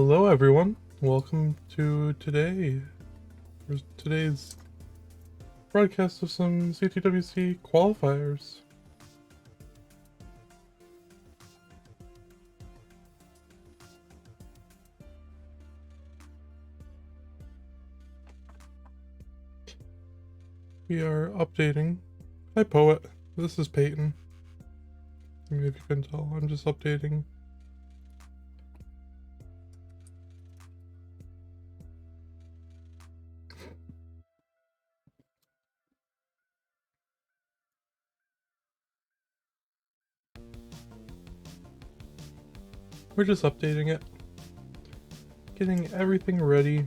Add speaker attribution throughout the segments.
Speaker 1: Hello everyone, welcome to today's broadcast of some CTWC qualifiers. We are updating. Hi Poet, this is Peyton. Maybe if you can tell, I'm just updating. We're just updating it. Getting everything ready.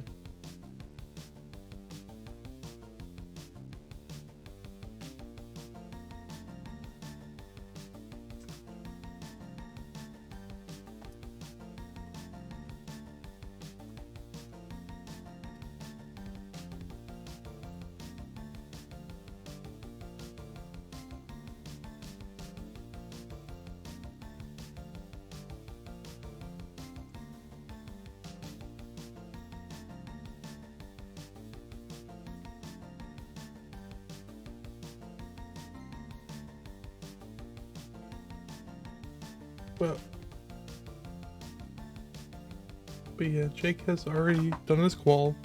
Speaker 1: But yeah, Jake has already done his qual,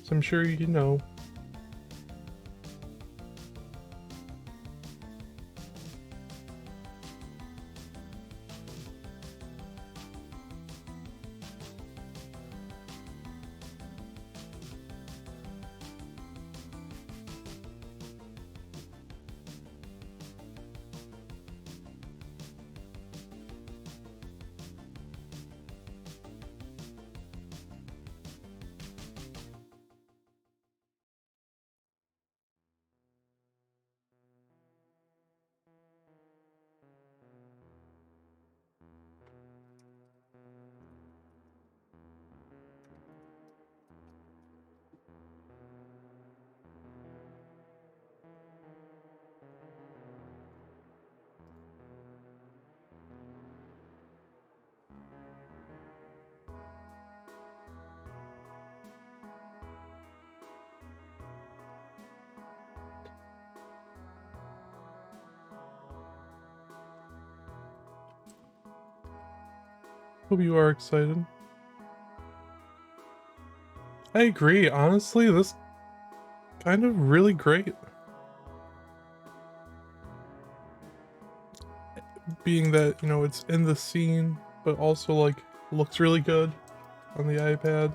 Speaker 1: so I'm sure you know. Hope you are excited. I agree, honestly, this kind of really great. Being that, you know, it's in the scene, but also like looks really good on the iPad.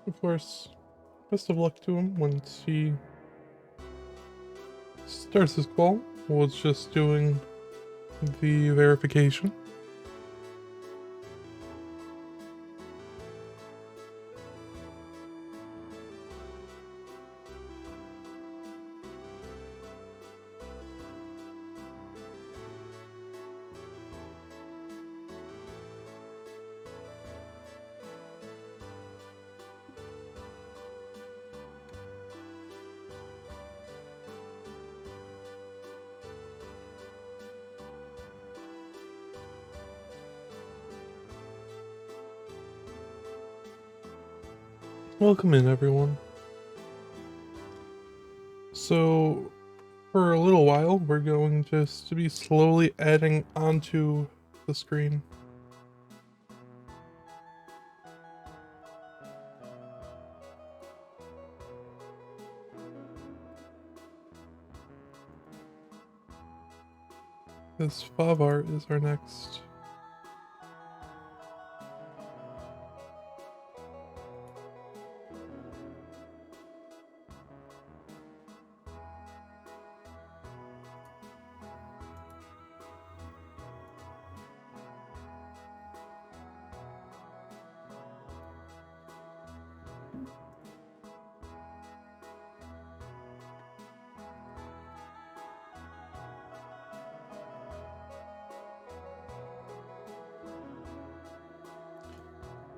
Speaker 1: Of course, best of luck to him once he starts his qual. Well, it's just doing the verification. Welcome in, everyone. So, for a little while, we're going just to be slowly adding onto the screen. This Favar is our next.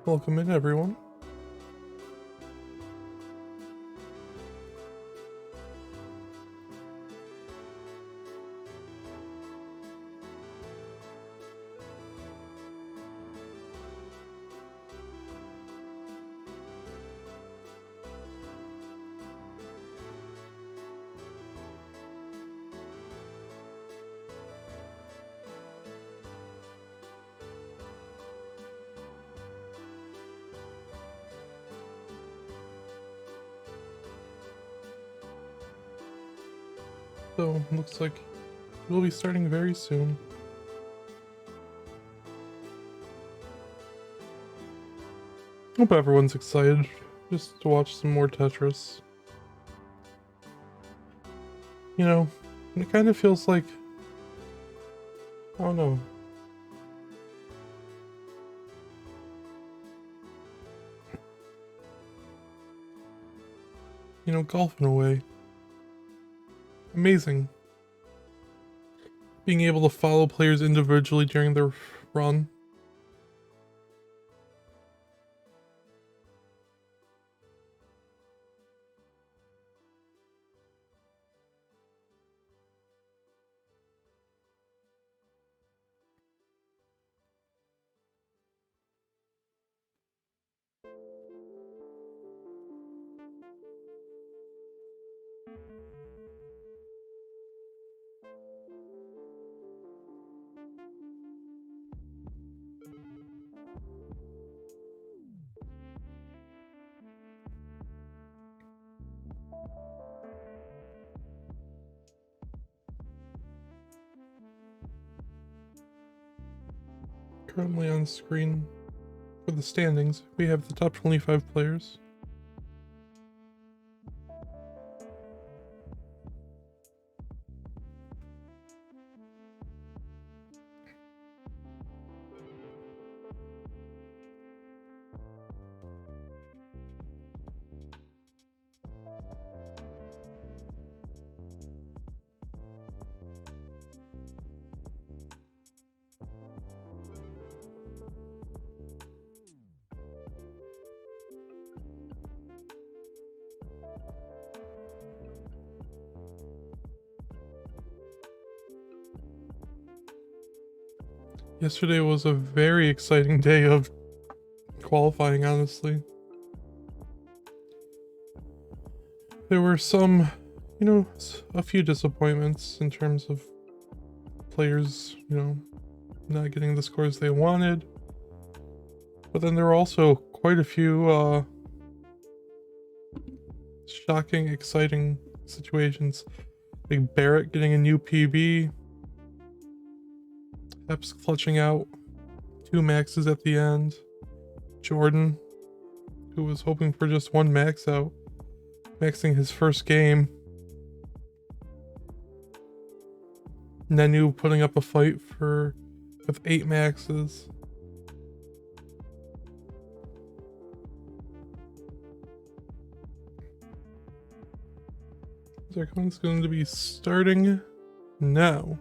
Speaker 1: Welcome in, everyone. So, looks like we'll be starting very soon. Hope everyone's excited just to watch some more Tetris. You know, it kind of feels like, I don't know. You know, golf in a way. Amazing. Being able to follow players individually during their run. Currently on screen for the standings, we have the top 25 players. Yesterday was a very exciting day of qualifying, honestly. There were some, you know, a few disappointments in terms of players, you know, not getting the scores they wanted. But then there were also quite a few shocking, exciting situations. Like Barrett getting a new PB. Epps clutching out 2 maxes at the end. Jordan, who was hoping for just 1 max out, maxing his first game. Nenu putting up a fight with 8 maxes. Zircon's going to be starting now.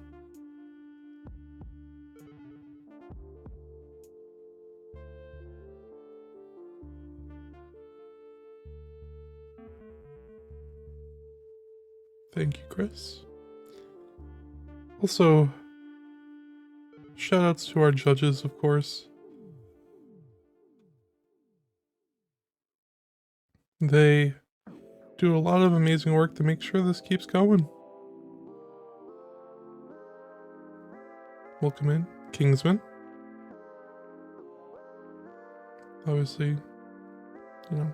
Speaker 1: Thank you, Chris. Also, shoutouts to our judges, of course. They do a lot of amazing work to make sure this keeps going. Welcome in, Kingsman. Obviously, you know,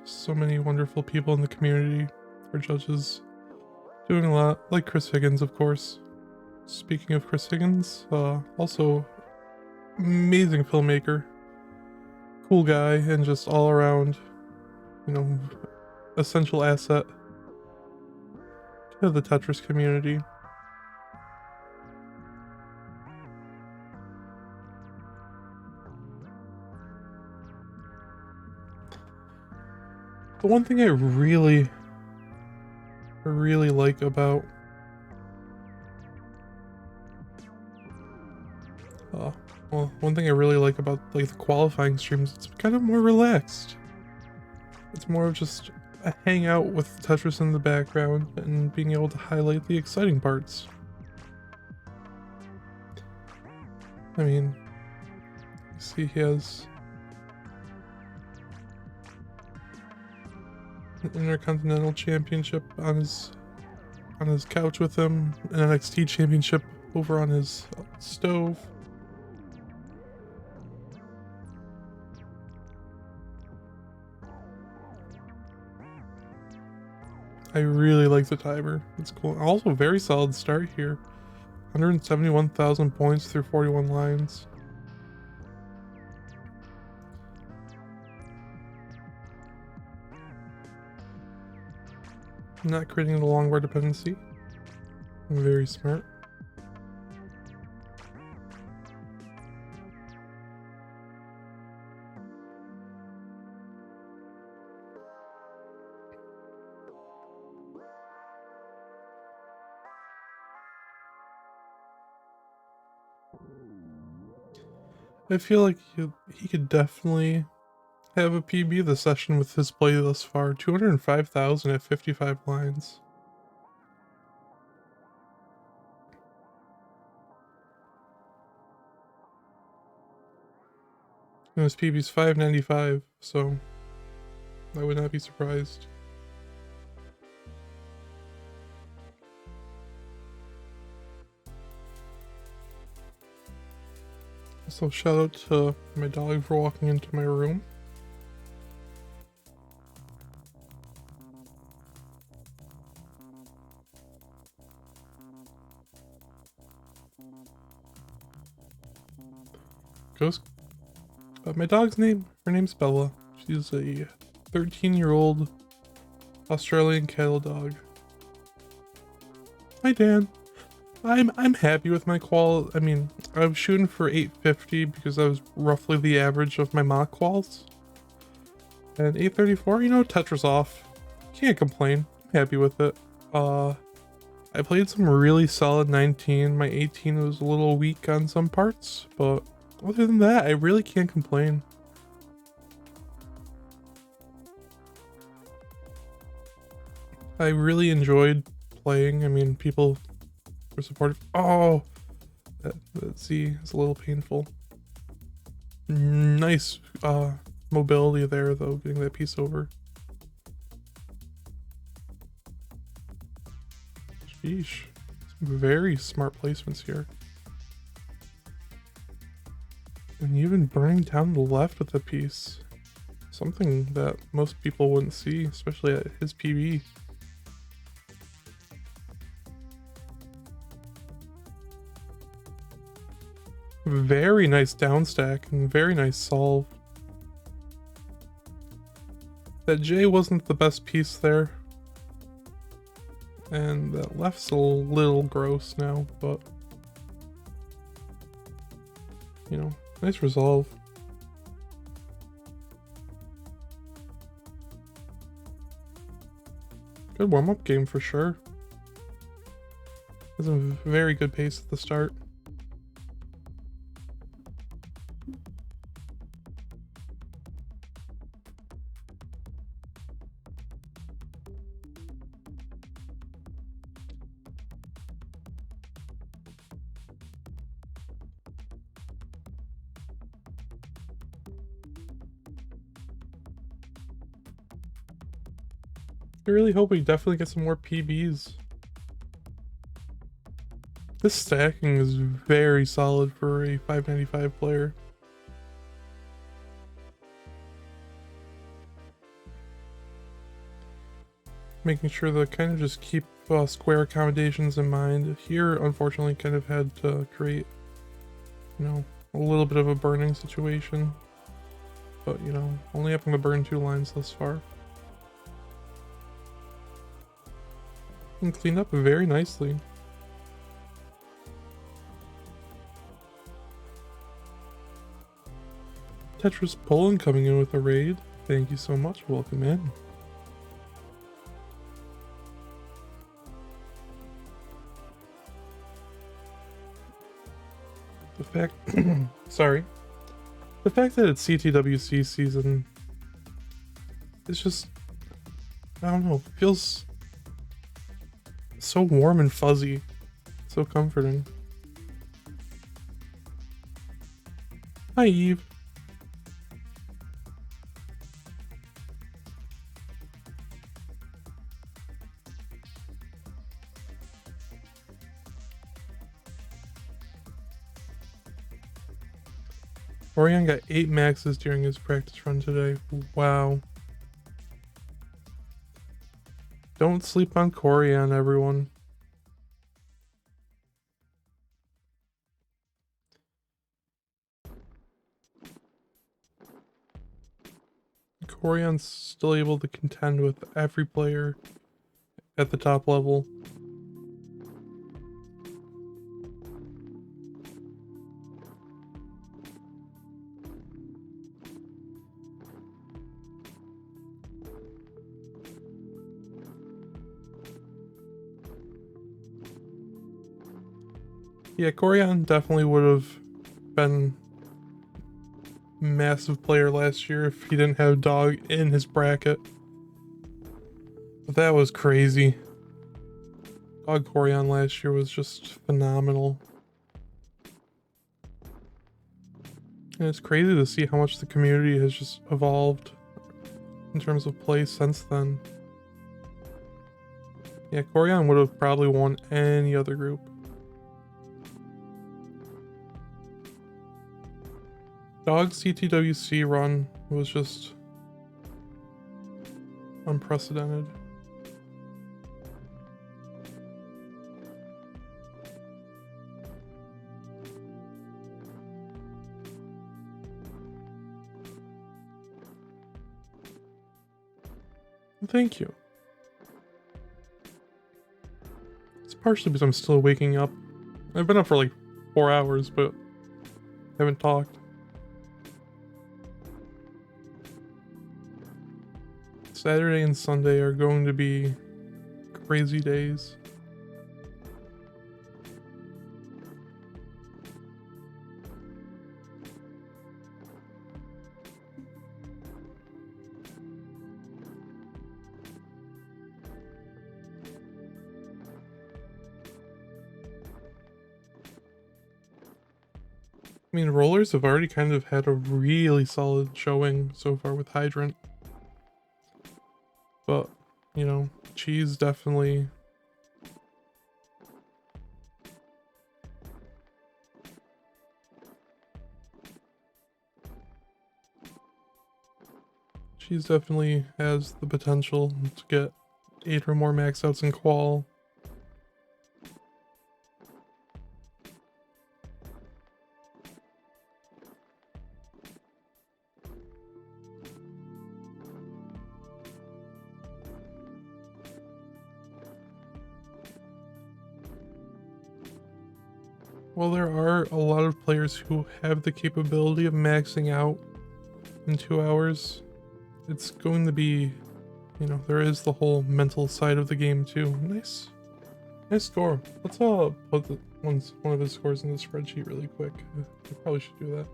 Speaker 1: so many wonderful people in the community. Our judges doing a lot, like Chris Higgins, of course. Speaking of Chris Higgins, also amazing filmmaker, cool guy, and just all around, you know, essential asset to the Tetris community. The one thing I really like about Well, one thing I really like about like the qualifying streams, it's kind of more relaxed. It's more of just a hangout with Tetris in the background and being able to highlight the exciting parts. I mean, you see he has an Intercontinental Championship on his couch with him, an NXT Championship over on his stove. I really like the timer. It's cool. Also, very solid start here. 171,000 points through 41 lines. Not creating the long bar dependency. Very smart. I feel like he could definitely have a PB this session with his play thus far. 205,000 at 55 lines. And his PB's 595, so I would not be surprised. Also, shout out to my dog for walking into my room. My dog's name, her name's Bella. She's a 13-year-old Australian cattle dog. Hi, Dan. I'm happy with my qual. I mean, I was shooting for 850 because that was roughly the average of my mock quals. And 834, you know, Tetris off. Can't complain. I'm happy with it. I played some really solid 19. My 18 was a little weak on some parts, but other than that, I really can't complain. I really enjoyed playing. I mean, people were supportive. Oh, that Z is a little painful. Nice mobility there, though, getting that piece over. Sheesh. Some very smart placements here. And even burning down the left with the piece. Something that most people wouldn't see, especially at his PB. Very nice downstack and very nice solve. That J wasn't the best piece there. And that left's a little gross now, but you know, nice resolve. Good warm-up game for sure. It was a very good pace at the start. I really hope we definitely get some more PBs. This stacking is very solid for a 595 player. Making sure to kind of just keep square accommodations in mind. Here, unfortunately, kind of had to create, you know, a little bit of a burning situation. But, you know, only having to burn 2 lines thus far. And cleaned up very nicely. Tetris Poland coming in with a raid. Thank you so much. Welcome in. The fact, sorry, the fact that it's CTWC season, it's just, I don't know, it feels so warm and fuzzy, so comforting. Hi, Eve. Orion got 8 maxes during his practice run today. Wow. Don't sleep on Corian, everyone. Corian's still able to contend with every player at the top level. Yeah, Corian definitely would have been a massive player last year if he didn't have Dog in his bracket. But that was crazy. Dog Corian last year was just phenomenal. And it's crazy to see how much the community has just evolved in terms of play since then. Yeah, Corian would have probably won any other group. Dog's CTWC run was just unprecedented. Thank you. It's partially because I'm still waking up. I've been up for like 4 hours, but haven't talked. Saturday and Sunday are going to be crazy days. I mean, rollers have already kind of had a really solid showing so far with Hydrant. But, you know, cheese definitely... Cheese definitely has the potential to get 8 or more max outs in qual. Well, there are a lot of players who have the capability of maxing out in 2 hours. It's going to be, you know, there is the whole mental side of the game too. Nice score. Let's put one of his scores in the spreadsheet really quick. I probably should do that.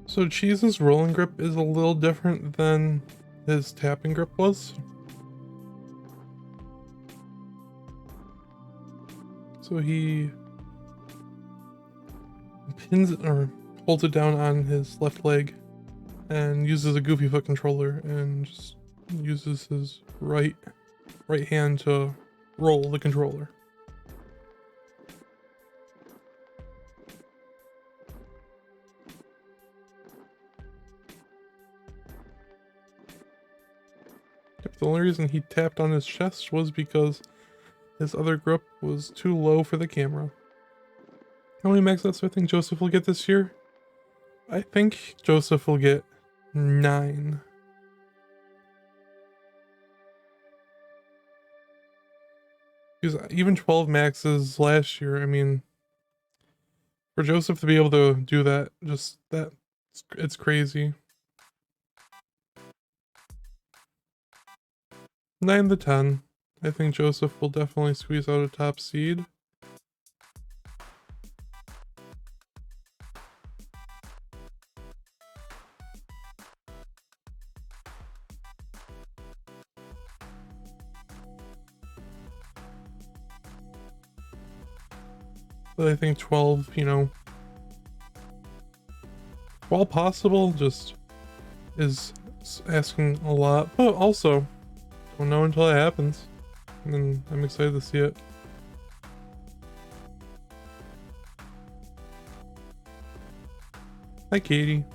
Speaker 1: So Cheese's rolling grip is a little different than his tapping grip was. So he pins it or holds it down on his left leg and uses a goofy foot controller and just uses his right hand to roll the controller. The only reason he tapped on his chest was because his other grip was too low for the camera. How many max outs do I think Joseph will get this year? I think Joseph will get 9. Because even 12 maxes last year, I mean, for Joseph to be able to do that, just that, it's crazy. 9 to 10. I think Joseph will definitely squeeze out a top seed. But I think 12, you know, while possible, just is asking a lot, but also don't know until it happens. And I'm excited to see it. Hi, Katie.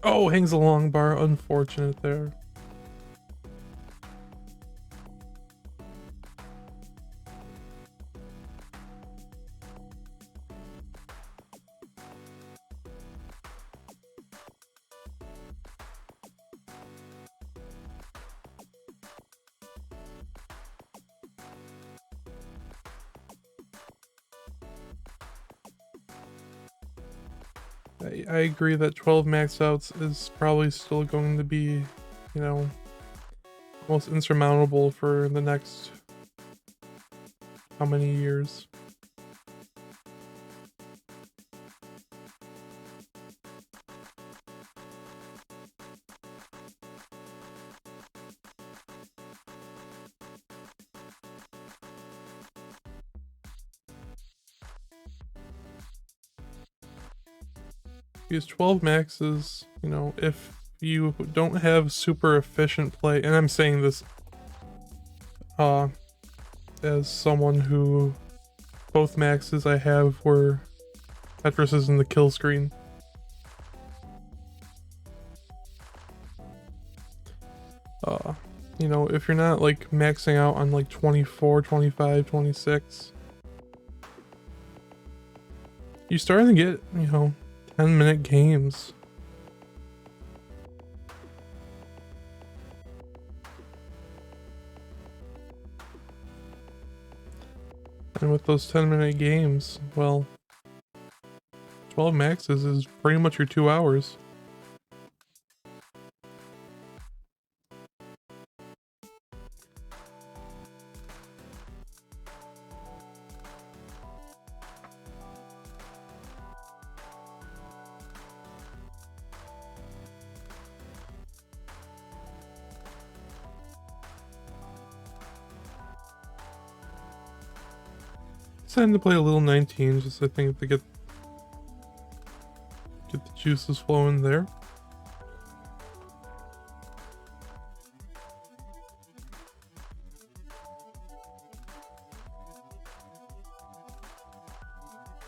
Speaker 1: Oh, hangs a long bar. Unfortunate there. I agree that 12 max outs is probably still going to be, you know, almost insurmountable for the next how many years. Because 12 maxes, you know, if you don't have super efficient play, and I'm saying this as someone who both maxes I have were Tetris is in the kill screen. You know, if you're not like maxing out on like 24, 25, 26, you're starting to get, you know, 10-minute games. And with those 10-minute games, well, 12 maxes is pretty much your 2 hours. Decided to play a little 19, just I think to get the juices flowing there.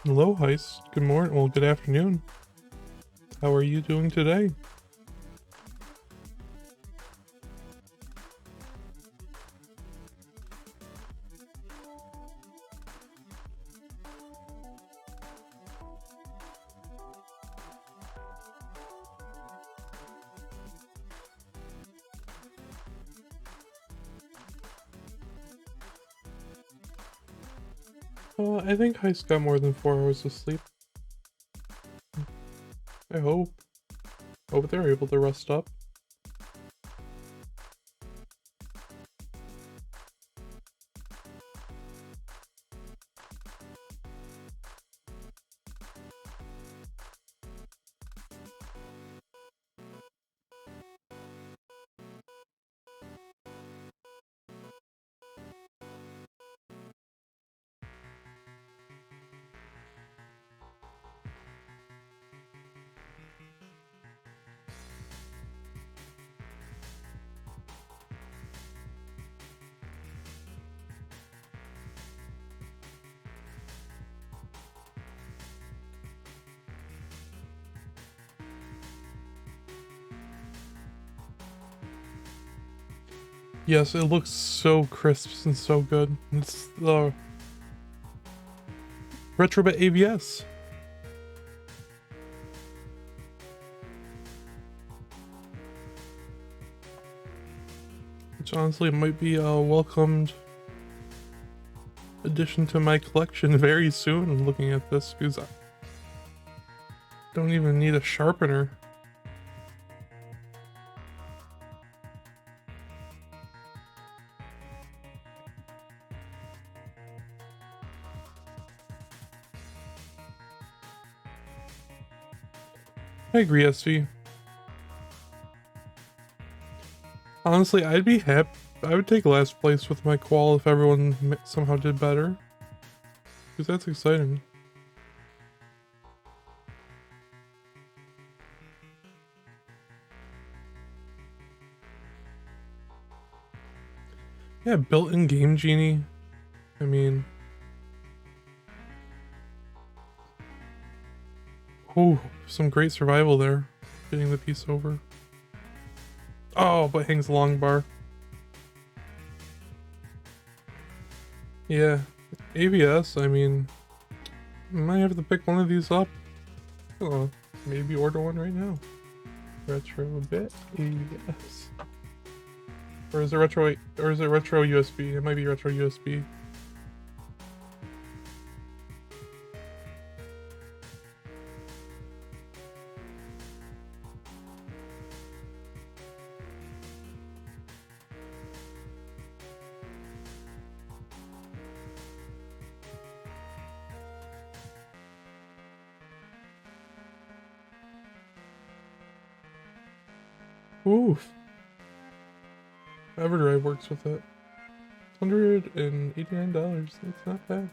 Speaker 1: Hello, Heist. Good morning. Well, good afternoon. How are you doing today? I think Heist got more than 4 hours of sleep. I hope. Hope they're able to rest up. Yes, it looks so crisp and so good. It's the Retrobit AVS. which honestly might be a welcomed addition to my collection very soon. I'm looking at this because I don't even need a sharpener. I agree, SV. Honestly, I'd be happy. I would take last place with my qual if everyone somehow did better. Because that's exciting. Yeah, built-in Game Genie. I mean... Oh, some great survival there. Getting the piece over. Oh, but hangs a long bar. Yeah, AVS, I mean... I might have to pick one of these up. Oh, maybe order one right now. Retro bit AVS. Or is it retro USB? It might be retro USB. Oof. EverDrive works with it. $189. That's not bad.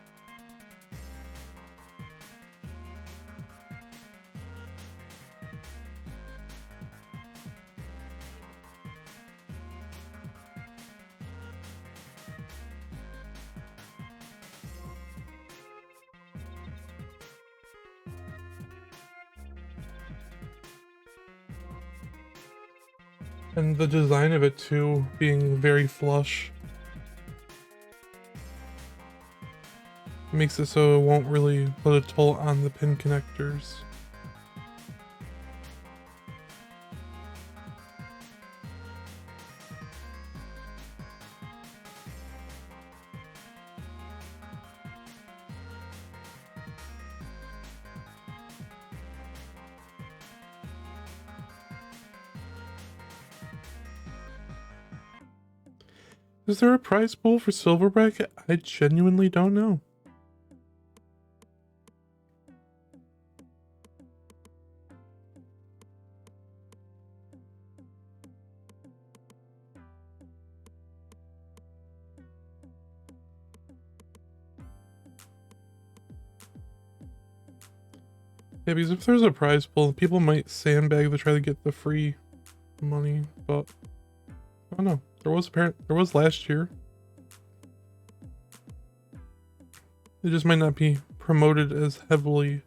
Speaker 1: And the design of it too, being very flush, makes it so it won't really put a toll on the pin connectors. Is there a prize pool for silver bracket? I genuinely don't know. Yeah, because if there's a prize pool, people might sandbag to try to get the free money, but I don't know. There was last year. It just might not be promoted as heavily.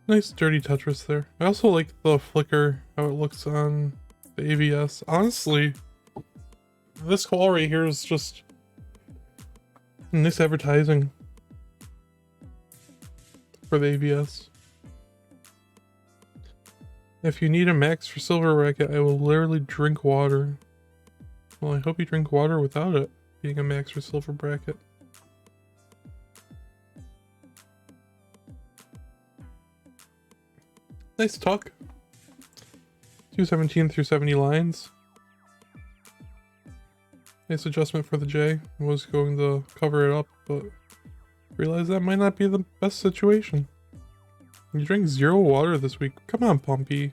Speaker 1: Nice dirty Tetris there. I also like the flicker, how it looks on the AVS. Honestly, this call right here is just nice advertising for the AVS. If you need a max for silver bracket, I will literally drink water. Well, I hope you drink water without it being a max for silver bracket. Nice tuck. 217 through 70 lines. Nice adjustment for the J. I was going to cover it up, but realized that might not be the best situation. You drank 0 water this week. Come on, Pumpy.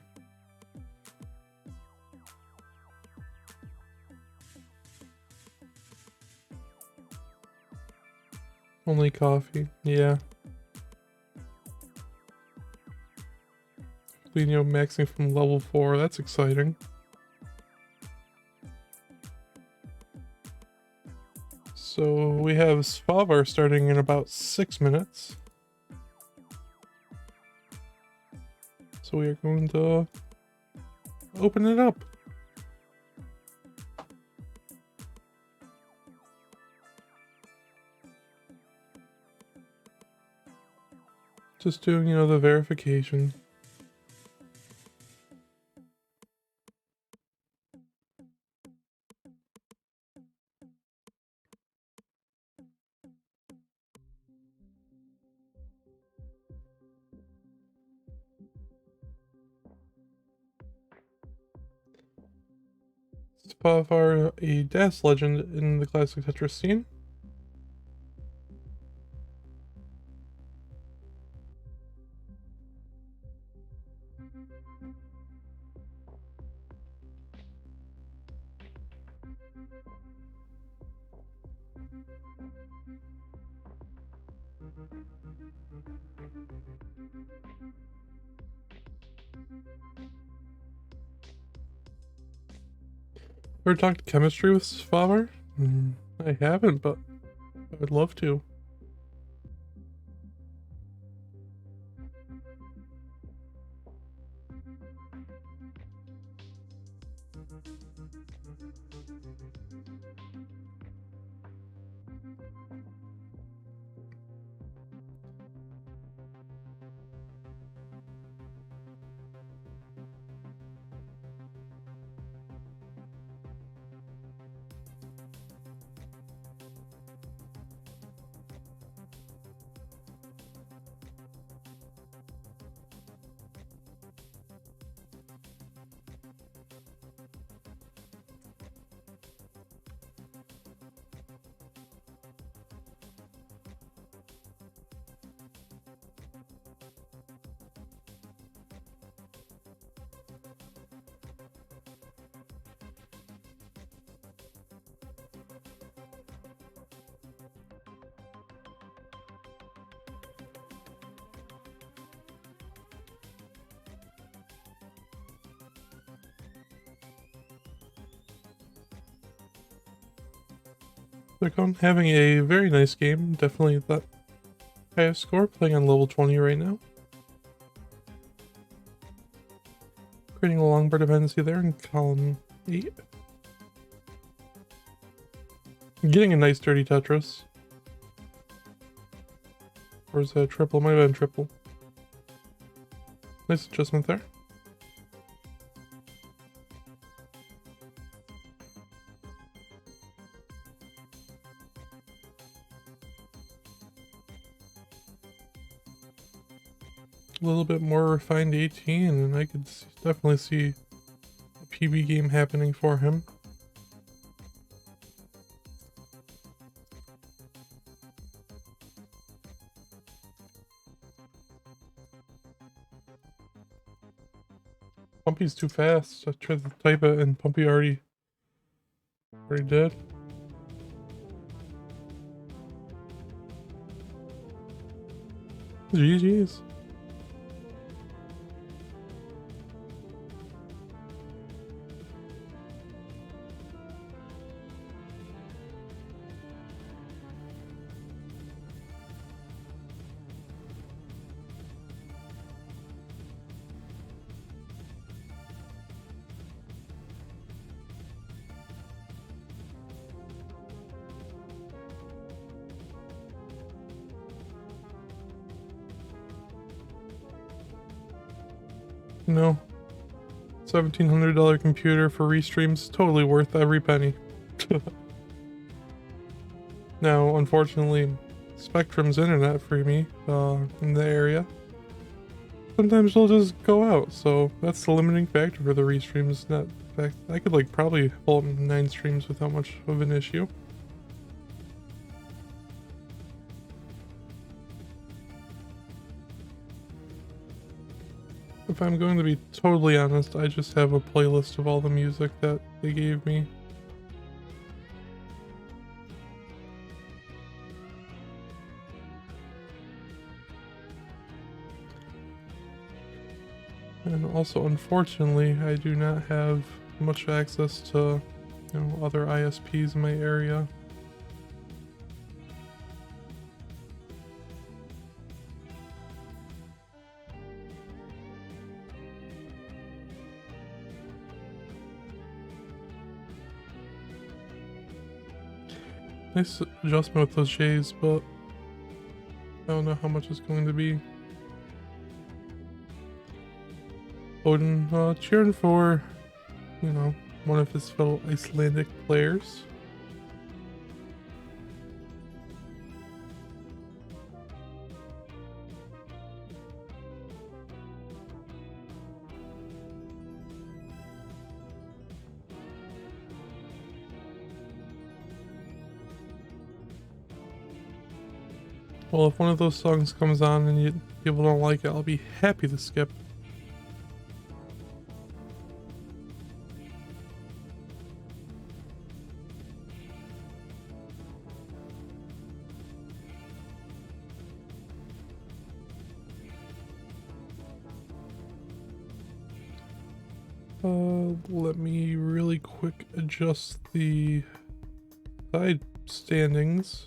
Speaker 1: Only coffee, yeah. You know, maxing from level 4, that's exciting. So we have Svavar starting in about 6 minutes. So we are going to open it up. Just doing, you know, the verification. Svavar, a DAS legend in the Classic Tetris scene. Ever talked chemistry with Svavar? I haven't, but I would love to. Like, I'm having a very nice game. Definitely the highest score, playing on level 20 right now. Creating a long bar dependency there in column 8. Getting a nice dirty Tetris. Or is that triple? Might have been triple. Nice adjustment there. A little bit more refined 18, and I could definitely see a PB game happening for him. Pumpy's too fast. I tried to type it and Pumpy already did. GG's. No. $1,700 computer for restreams, totally worth every penny. Now, unfortunately, Spectrum's internet for me in the area. Sometimes they'll just go out, so that's the limiting factor for the restreams. Not the fact I could like probably pull up 9 streams without much of an issue. If I'm going to be totally honest, I just have a playlist of all the music that they gave me. And also, unfortunately, I do not have much access to, other ISPs in my area. Nice adjustment with those J's, but I don't know how much it's going to be. Odin, cheering for, one of his fellow Icelandic players. Well, if one of those songs comes on and people don't like it, I'll be happy to skip. Let me really quick adjust the side standings.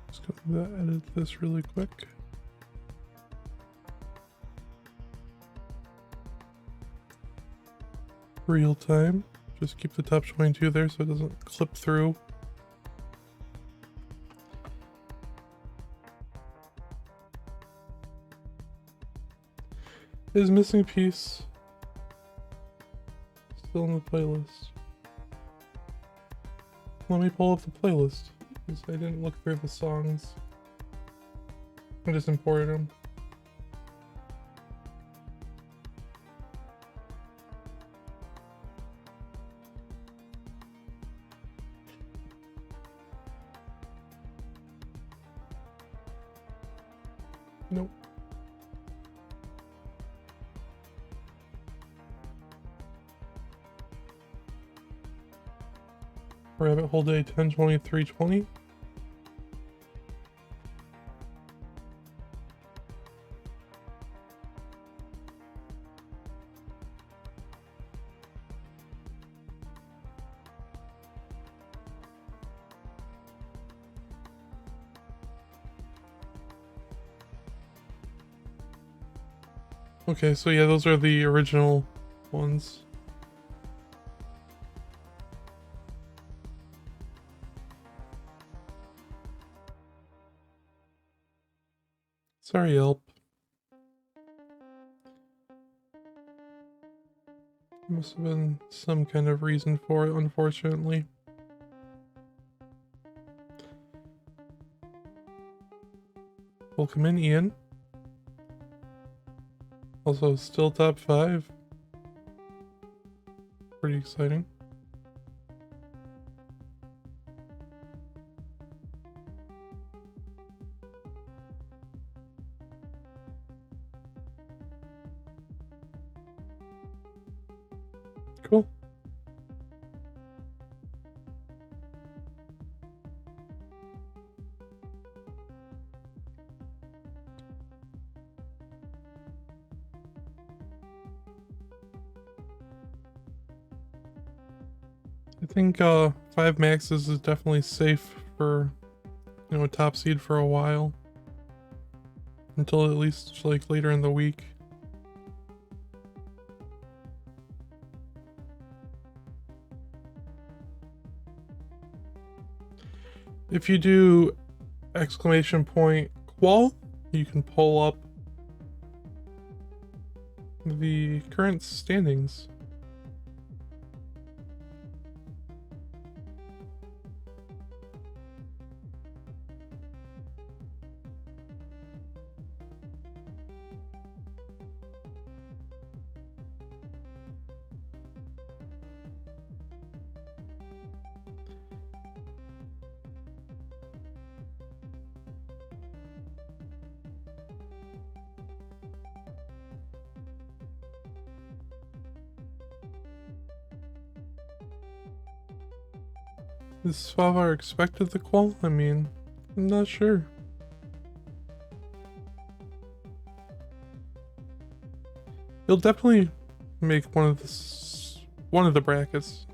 Speaker 1: Just going to edit this really quick. Real time. Just keep the top 22 there so it doesn't clip through. Is missing piece still in the playlist? Let me pull up the playlist because I didn't look through the songs. I just imported them. Nope. Rabbit hole day 10/23/20. Okay, so yeah, those are the original ones. Sorry, Yelp. Must have been some kind of reason for it, unfortunately. Welcome in, Ian. Also, still top 5. Pretty exciting. Cool. I think 5 maxes is definitely safe for, a top seed for a while. Until at least like later in the week. If you do !qual, you can pull up the current standings. Is Svavar expected the qual? I mean, I'm not sure. He'll definitely make one of the brackets.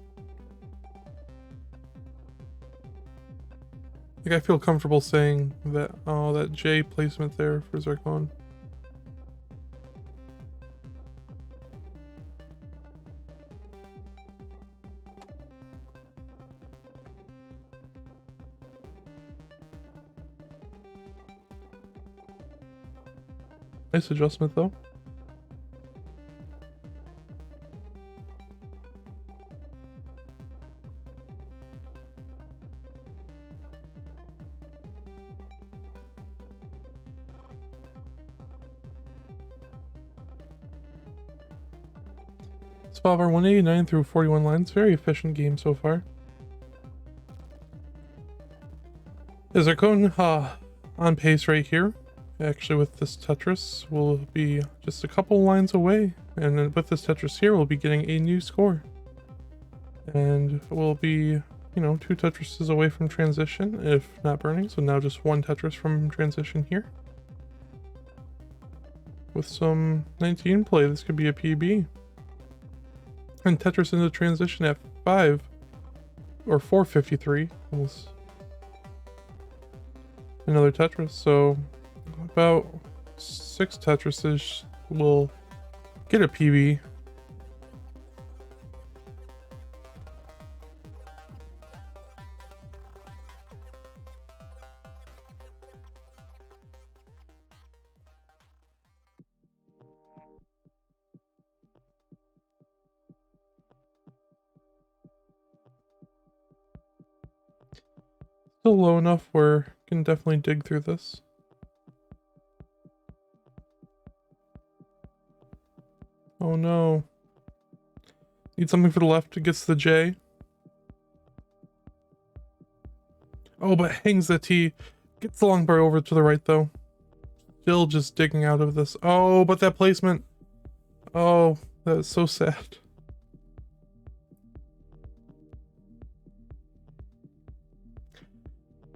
Speaker 1: Like, I feel comfortable saying that. Oh, that J placement there for Zircon. Nice adjustment though. Svavar 189 through 41 lines. Very efficient game so far. Zircon on pace right here. Actually, with this Tetris, we'll be just a couple lines away. And then with this Tetris here, we'll be getting a new score. And we'll be, you know, 2 Tetrises away from transition, if not burning. So now just 1 Tetris from transition here. With some 19 play, this could be a PB. And Tetris into transition at 5 or 453. Almost another Tetris. So about 6 Tetrises will get a PB. Still low enough where you can definitely dig through this. Oh no. Need something for the left. It gets the J. Oh, but hangs the T. Gets the long bar over to the right though. Still just digging out of this. Oh, but that placement. Oh, that is so sad.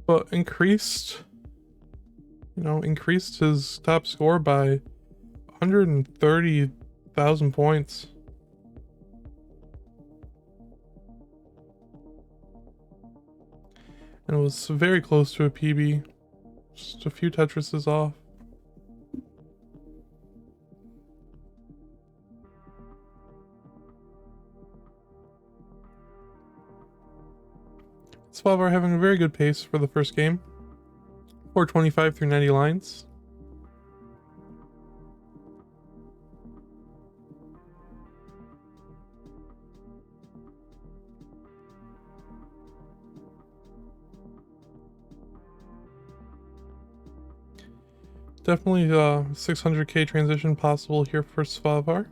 Speaker 1: But increased his top score by 130,000 points. And it was very close to a PB. Just a few Tetrises off. Svavar having a very good pace for the first game. 425 through 90 lines. Definitely 600k transition possible here for Svavar.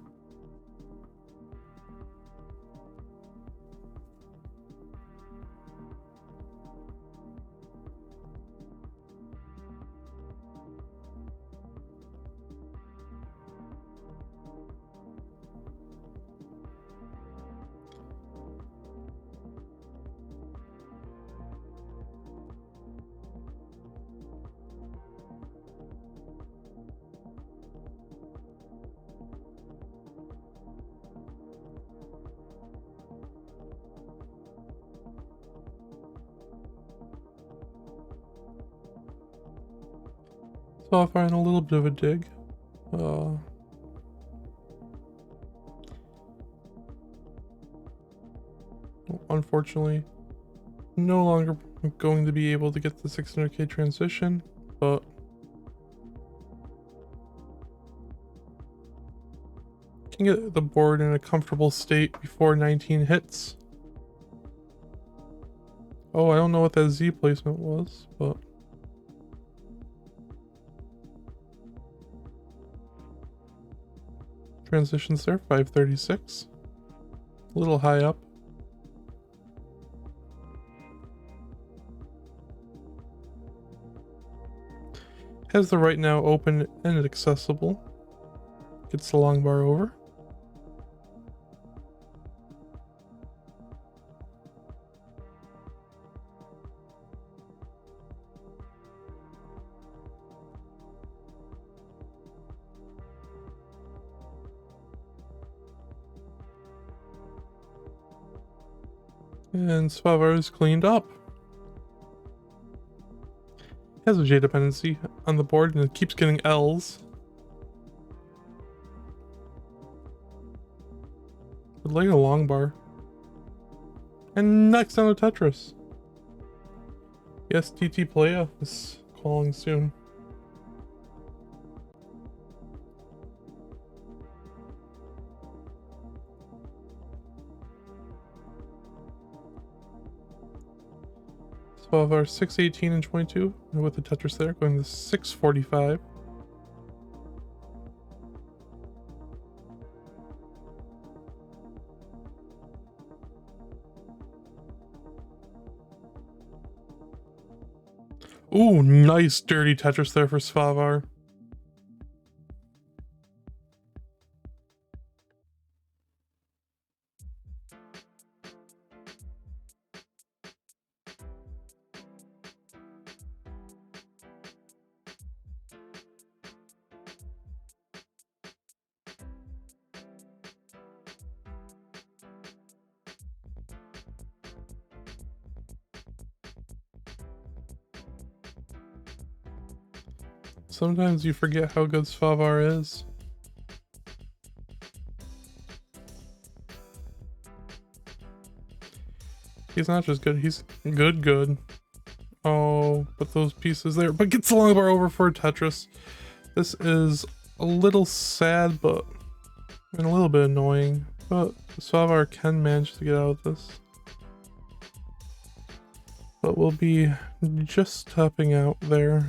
Speaker 1: Svavar in a little bit of a dig. Unfortunately, no longer going to be able to get the 600k transition, but can get the board in a comfortable state before 19 hits. Oh, I don't know what that Z placement was, but transitions there, 536. A little high up. Has the right now open and accessible. Gets the long bar over. And Svavar is cleaned up. Has a J dependency on the board and it keeps getting L's. Would like a long bar. And next on the Tetris. Yes, TT Playa is calling soon. So of our 618 and 22 with the Tetris there, going to 645. Ooh, nice dirty Tetris there for Svavar. Sometimes you forget how good Svavar is. He's not just good, he's good. Oh, but those pieces there. But gets the long bar over for Tetris. This is a little sad, but and a little bit annoying. But Svavar can manage to get out of this. But we'll be just tapping out there.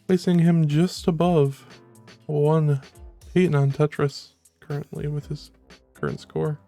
Speaker 1: Placing him just above 1 Peyton on Tetris currently with his current score.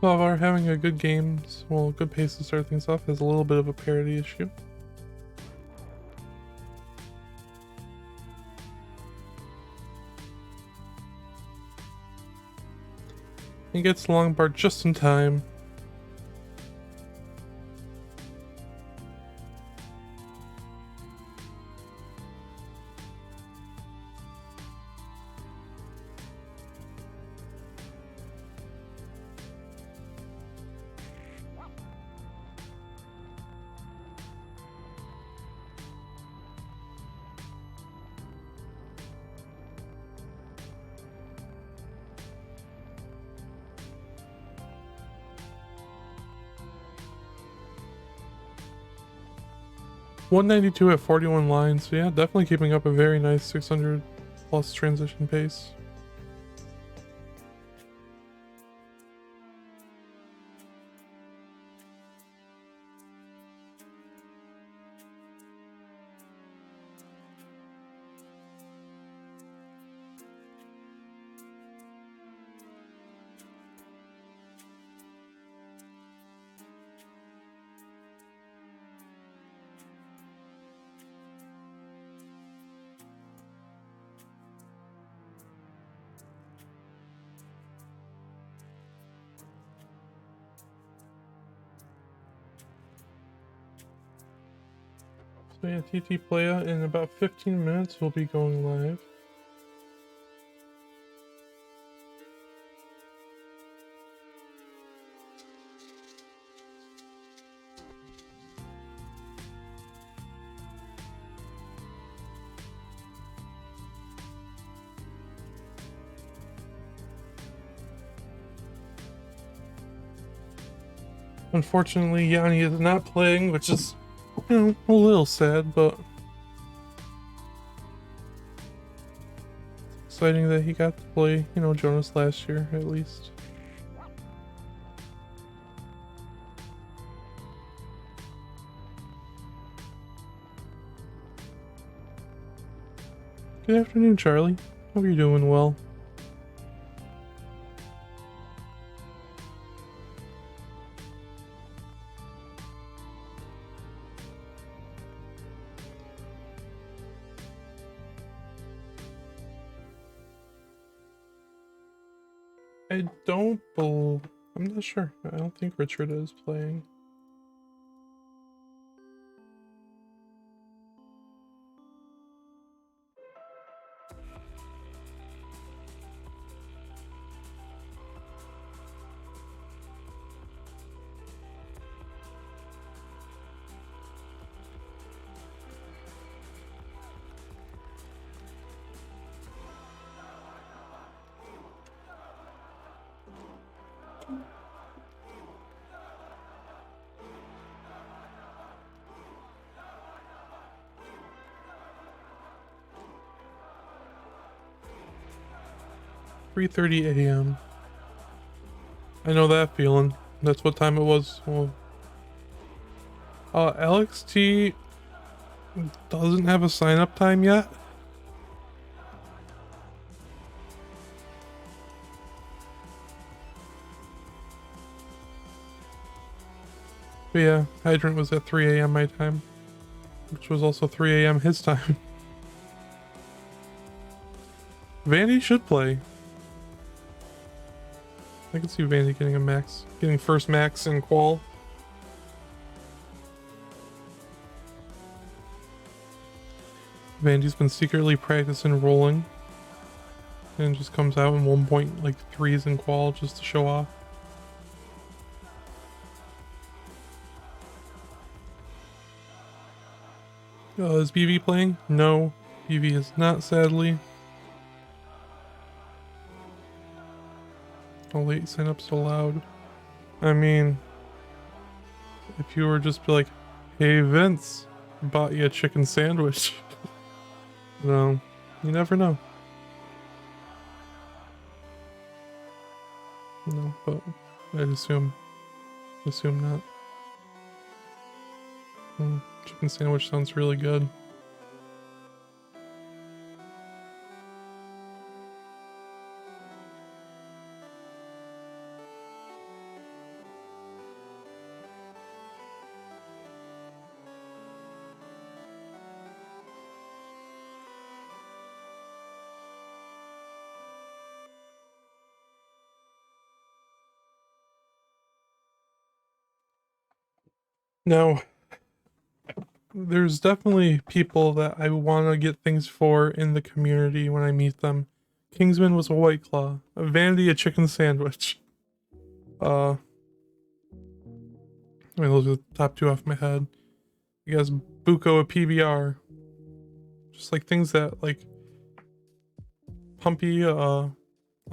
Speaker 1: Svavar having a good game, well, good pace to start things off, has a little bit of a parity issue. He gets long bar just in time. 192 at 41 lines, so yeah, definitely keeping up a very nice 600 plus transition pace. So yeah, TT Playa, in about 15 minutes we'll be going live. Unfortunately, Yanni is not playing, which is, you know, a little sad, but exciting that he got to play, you know, Jonas last year, at least. Good afternoon, Charlie. Hope you're doing well. I'm not sure. I don't think Richard is playing. "3:30 a.m. I know that feeling. That's what time it was. Well, Alex T doesn't have a sign-up time yet. But yeah, Hydrant was at 3 a.m. my time, which was also 3 a.m. his time. Vandy should play. I can see Vandy getting first max in qual. Vandy's been secretly practicing rolling and just comes out in 1.3s in qual just to show off. Is BV playing? No, BV is not, sadly. Oh, late signups allowed. I mean, if you were just be like, "Hey Vince, bought you a chicken sandwich." No, you never know. No, but I'd assume not. Chicken sandwich sounds really good. Now, there's definitely people that I want to get things for in the community when I meet them. Kingsman was a White Claw. Vandy a chicken sandwich. I mean, those are the top two off my head. You guys, Buko a PBR. Just like things that, like, Pumpy, I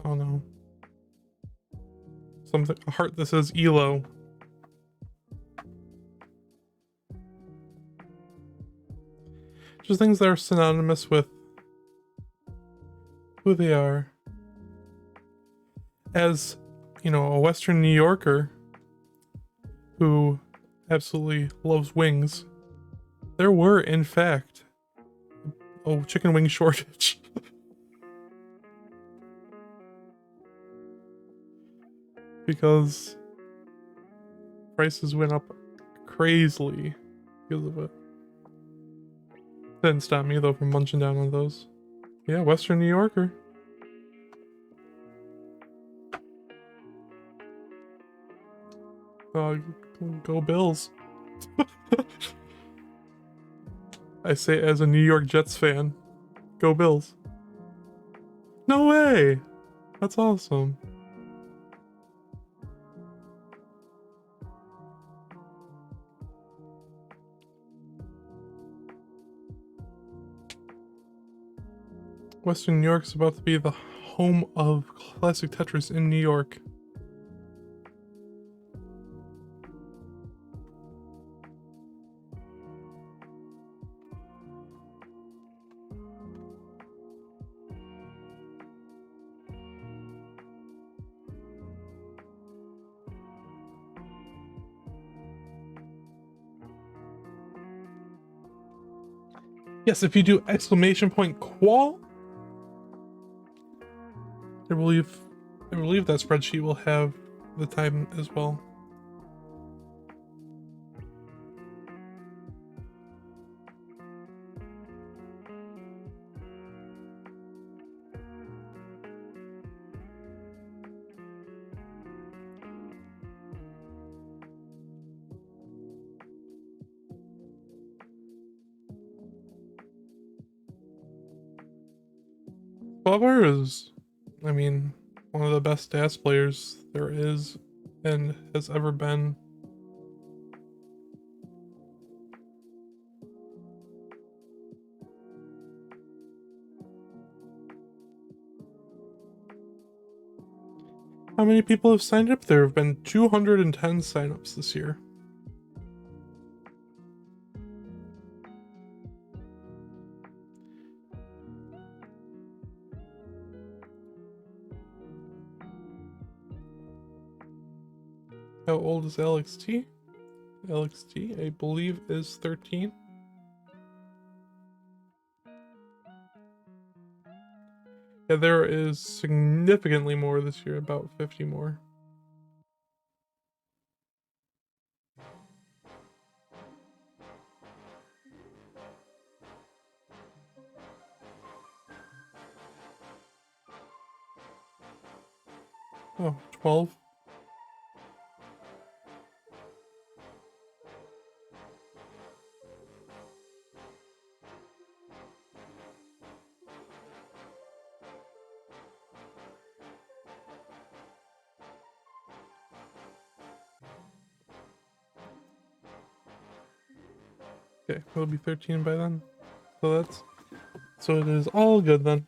Speaker 1: don't know. Something, a heart that says ELO. of things that are synonymous with who they are. As, you know, a Western New Yorker who absolutely loves wings, there were, in fact, a chicken wing shortage. Because prices went up crazily because of it. Didn't stop me though from munching down on those. Yeah, Western New Yorker. Go Bills. I say it as a New York Jets fan. Go Bills. No way! That's awesome. Western New York is about to be the home of Classic Tetris in New York. Yes, if you do exclamation point qual, I believe that spreadsheet will have the time as well. Bubber is, I mean, one of the best stats players there is and has ever been. How many people have signed up? There have been 210 signups this year. How old is Alex T? Alex T, I believe, is 13. Yeah, there is significantly more this year, about 50 more. Oh, 12. Okay, it'll be 13 by then. So it is all good then.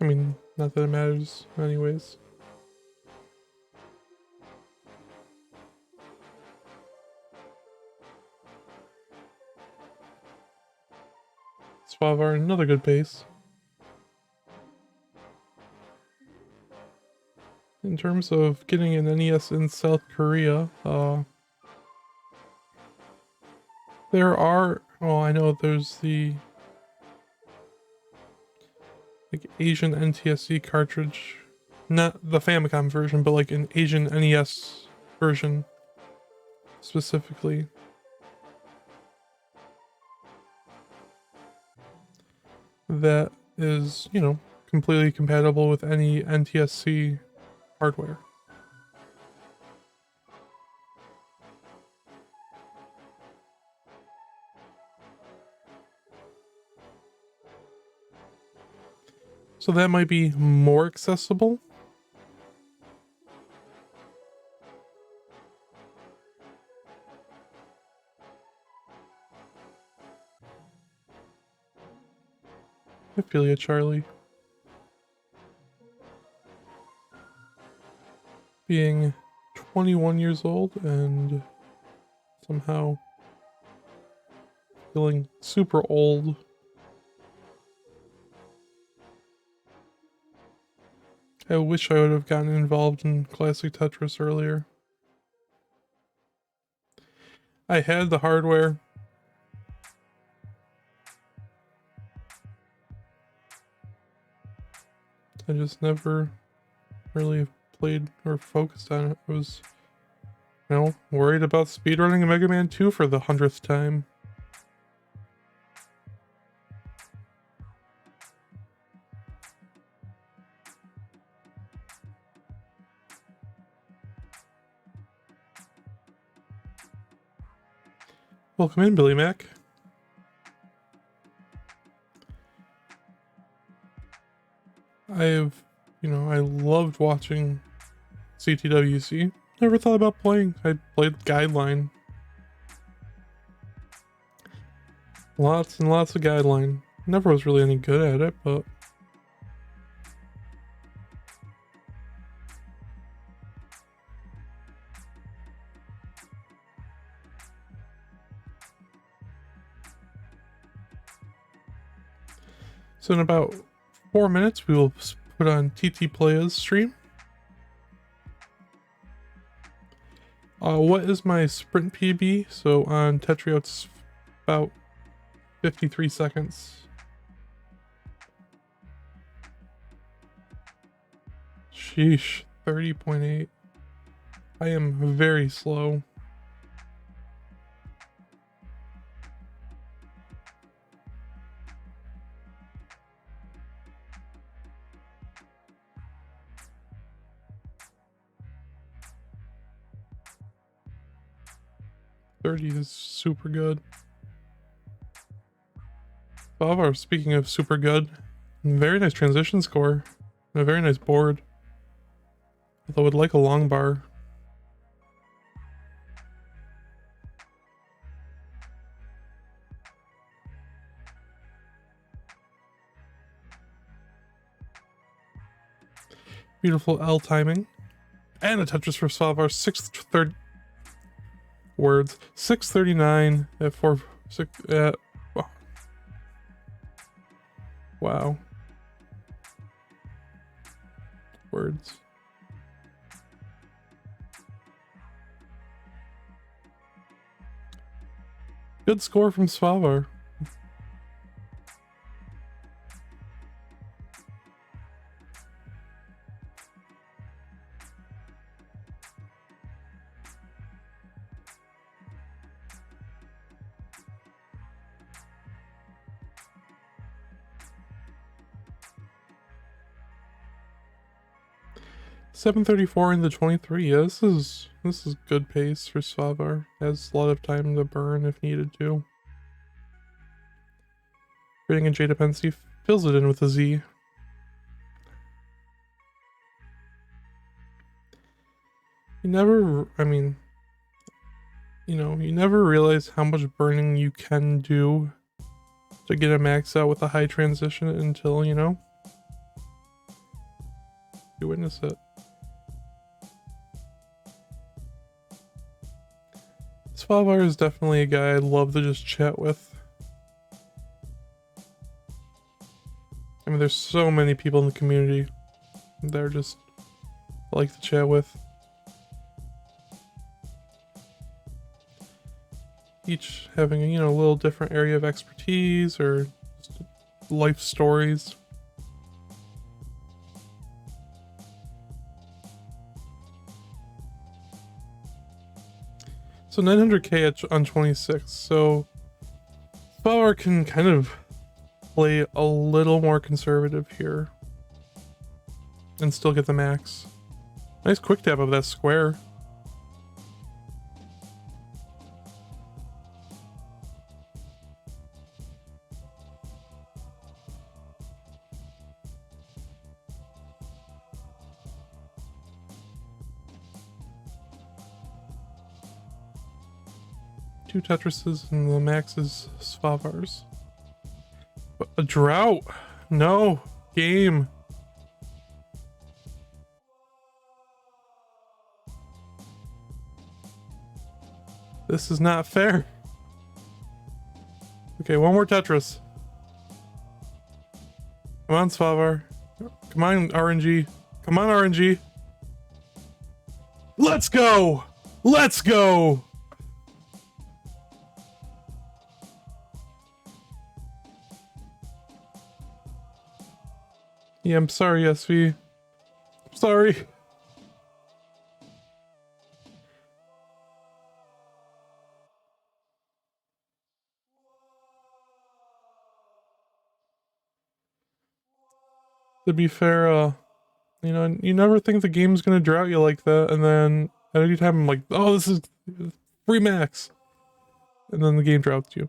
Speaker 1: I mean, not that it matters anyways. Swavar, another good base. In terms of getting an NES in South Korea, there are, well, I know there's the like Asian NTSC cartridge, not the Famicom version, but like an Asian NES version specifically. That is, you know, completely compatible with any NTSC hardware. So that might be more accessible. I feel ya, Charlie. Being 21 years old and somehow feeling super old. I wish I would have gotten involved in Classic Tetris earlier. I had the hardware. I just never really played or focused on it. I was, you know, worried about speedrunning Mega Man 2 for the 100th time. Welcome in, Billy Mac. I loved watching CTWC. Never thought about playing. I played Guideline. Lots and lots of Guideline. Never was really any good at it, but... So in about 4 minutes, we will put on TT Playa's stream. What is my sprint PB? So on Tetrio, it's about 53 seconds. Sheesh, 30.8. I am very slow. .30 is super good. However, speaking of super good, very nice transition score and a very nice board. Although I'd like a long bar. Beautiful L timing. And a Tetris for Salvar 639 at 4.6 at wow. Words. Good score from Svavar. .734 into 23. Yeah, this is good pace for Svavar. Has a lot of time to burn if needed to. Rating a J dependency fills it in with a Z. You never realize how much burning you can do to get a max out with a high transition until, you witness it. Svavar is definitely a guy I'd love to just chat with. I mean, there's so many people in the community that are just like to chat with. Each having a little different area of expertise or just life stories. So 900k on 26, so Svavar can kind of play a little more conservative here and still get the max. Nice quick tap of that square. Two Tetrises and the max is Svavar's. But a drought! No! Game! This is not fair. Okay, one more Tetris. Come on, Svavar. Come on, RNG. Come on, RNG. Let's go! Let's go! Yeah, I'm sorry, SV. I'm sorry. To be fair, you know, you never think the game's gonna drought you like that, and then at any time I'm like, oh, this is free max. And then the game droughts you.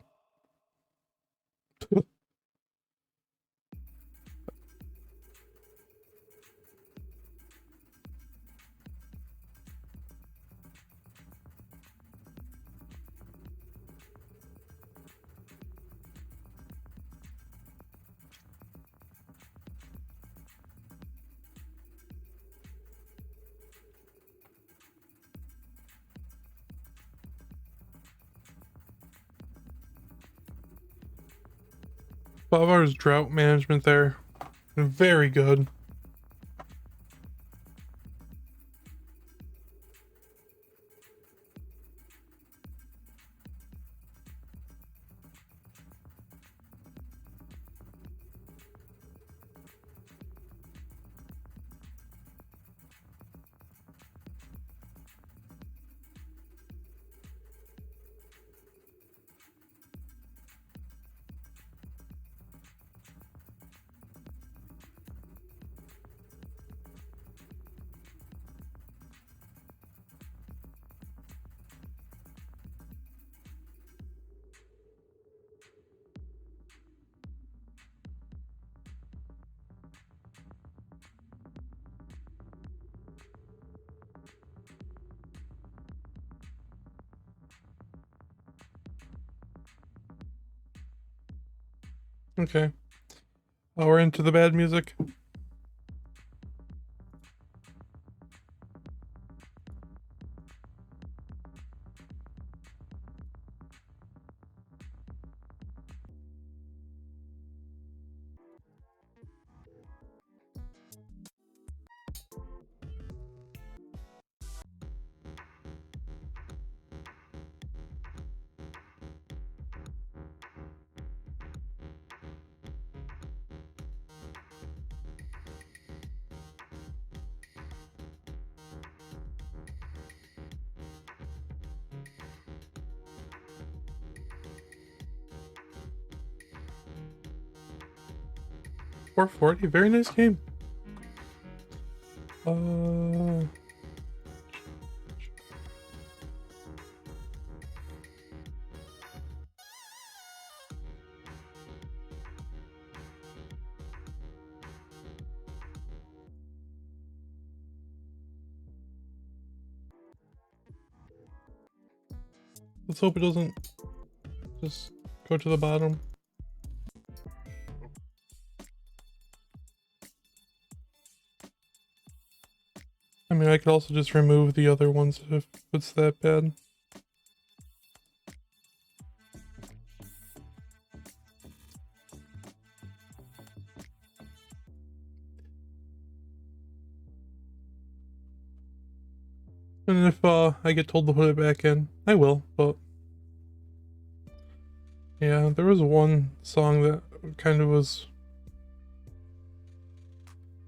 Speaker 1: Bavar's drought management there. Very good. Okay. Oh, we're into the bad music. .440, very nice game. Let's hope it doesn't just go to the bottom. I mean, I could also just remove the other ones if it's that bad. And if I get told to put it back in, I will, but yeah, there was one song that kind of was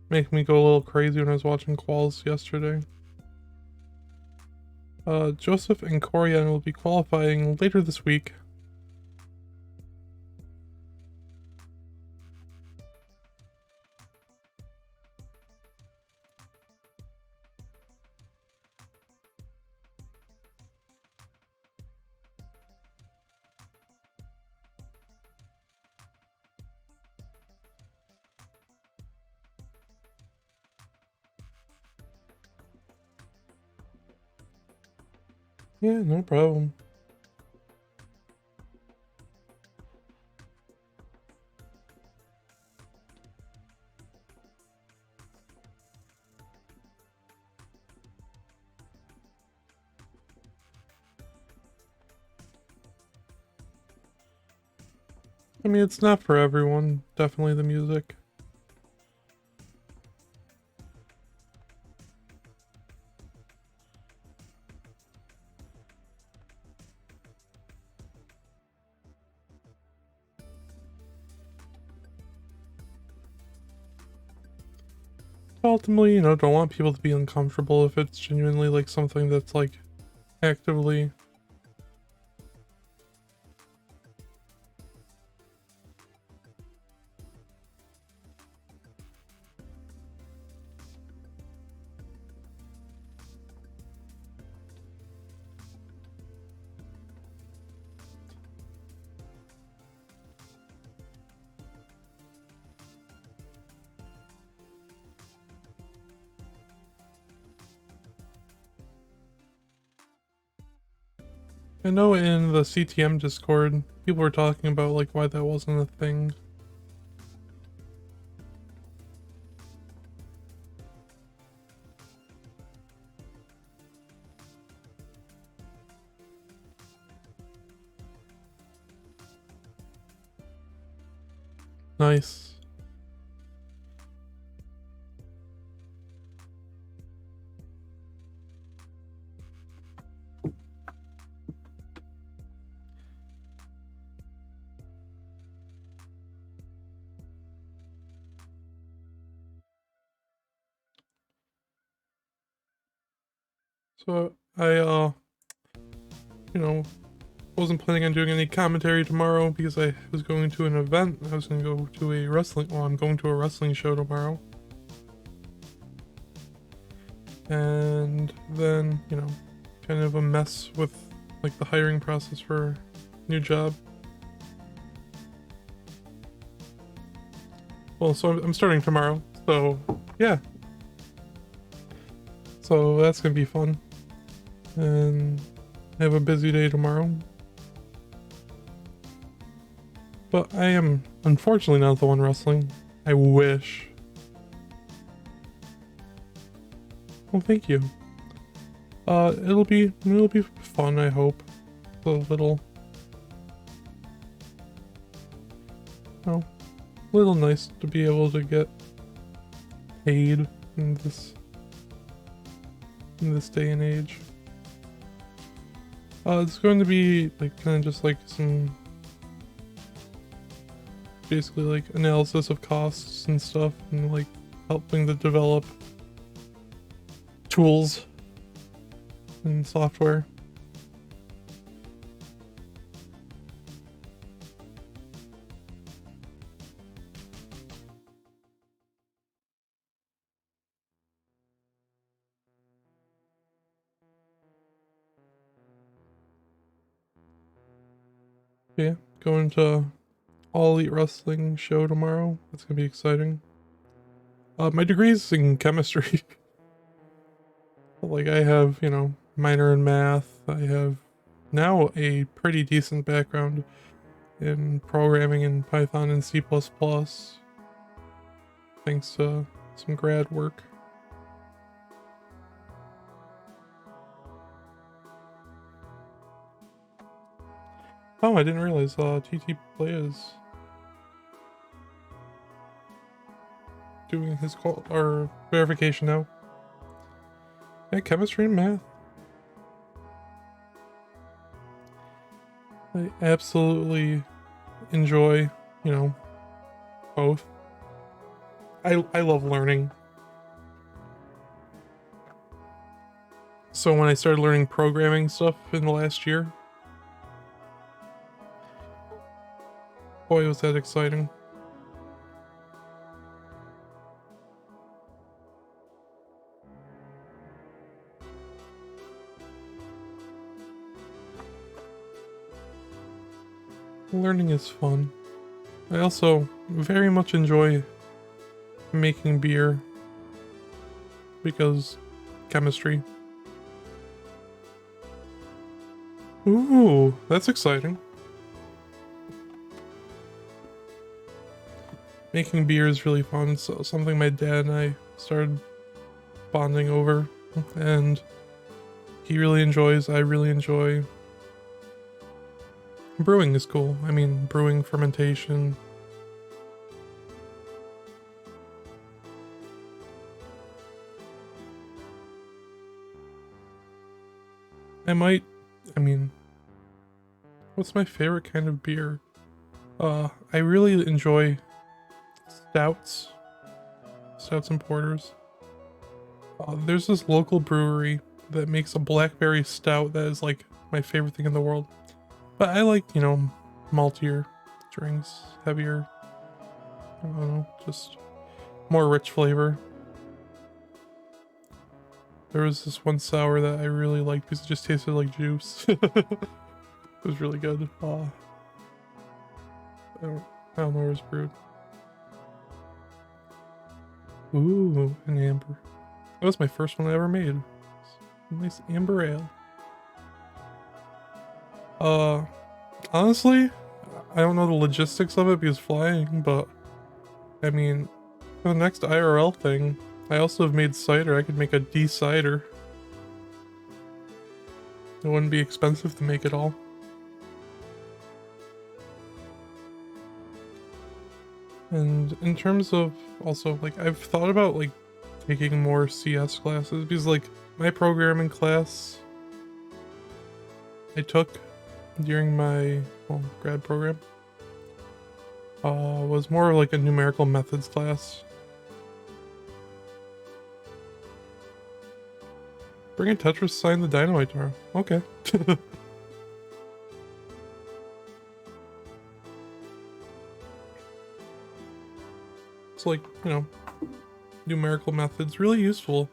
Speaker 1: making me go a little crazy when I was watching quals yesterday. Joseph and Corian will be qualifying later this week. Yeah, no problem. I mean, it's not for everyone. Definitely the music. Ultimately, you know, don't want people to be uncomfortable if it's genuinely like something that's like actively I know in the CTM Discord, people were talking about like why that wasn't a thing. Nice. So you know, wasn't planning on doing any commentary tomorrow because I was going to an event. I was going to go to a wrestling, well, I'm going to a wrestling show tomorrow. And then, you know, kind of a mess with like the hiring process for a new job. Well, so I'm starting tomorrow, so yeah. So that's gonna be fun. And I have a busy day tomorrow. But I am unfortunately not the one wrestling. I wish. Well, thank you. It'll be fun, I hope. A little, oh, little nice to be able to get paid in this day and age. It's going to be like kind of just like some basically like analysis of costs and stuff, and like helping to develop tools and software. Yeah, going to All Elite Wrestling show tomorrow. That's gonna be exciting. My degree's in chemistry. Like I have, you know, minor in math. I have now a pretty decent background in programming in Python and C++, thanks to some grad work. Oh, I didn't realize TT Play is doing his call or verification now. Yeah, chemistry and math. I absolutely enjoy, you know, both. I love learning. So when I started learning programming stuff in the last year, boy, was that exciting. Learning is fun. I also very much enjoy making beer because chemistry. Ooh, that's exciting. Making beer is really fun. It's something my dad and I started bonding over, and he really enjoys, I really enjoy. brewing is cool. I mean, brewing, fermentation. I mean, what's my favorite kind of beer? I really enjoy stouts and porters. There's this local brewery that makes a blackberry stout that is like my favorite thing in the world. But I like, you know, maltier drinks, heavier, I don't know, just more rich flavor. There was this one sour that I really liked because it just tasted like juice. It was really good. I don't know where it's brewed. Ooh, an amber. That was my first one I ever made. Nice amber ale. Honestly, I don't know the logistics of it because flying, but I mean, for the next IRL thing, I also have made cider. I could make a de-cider. It wouldn't be expensive to make it all. And in terms of also, like, I've thought about, like, taking more CS classes because, like, my programming class I took during my grad program was more like a numerical methods class. Bring in Tetris, sign the dynamite tomorrow. Okay. It's like, you know, numerical methods, really useful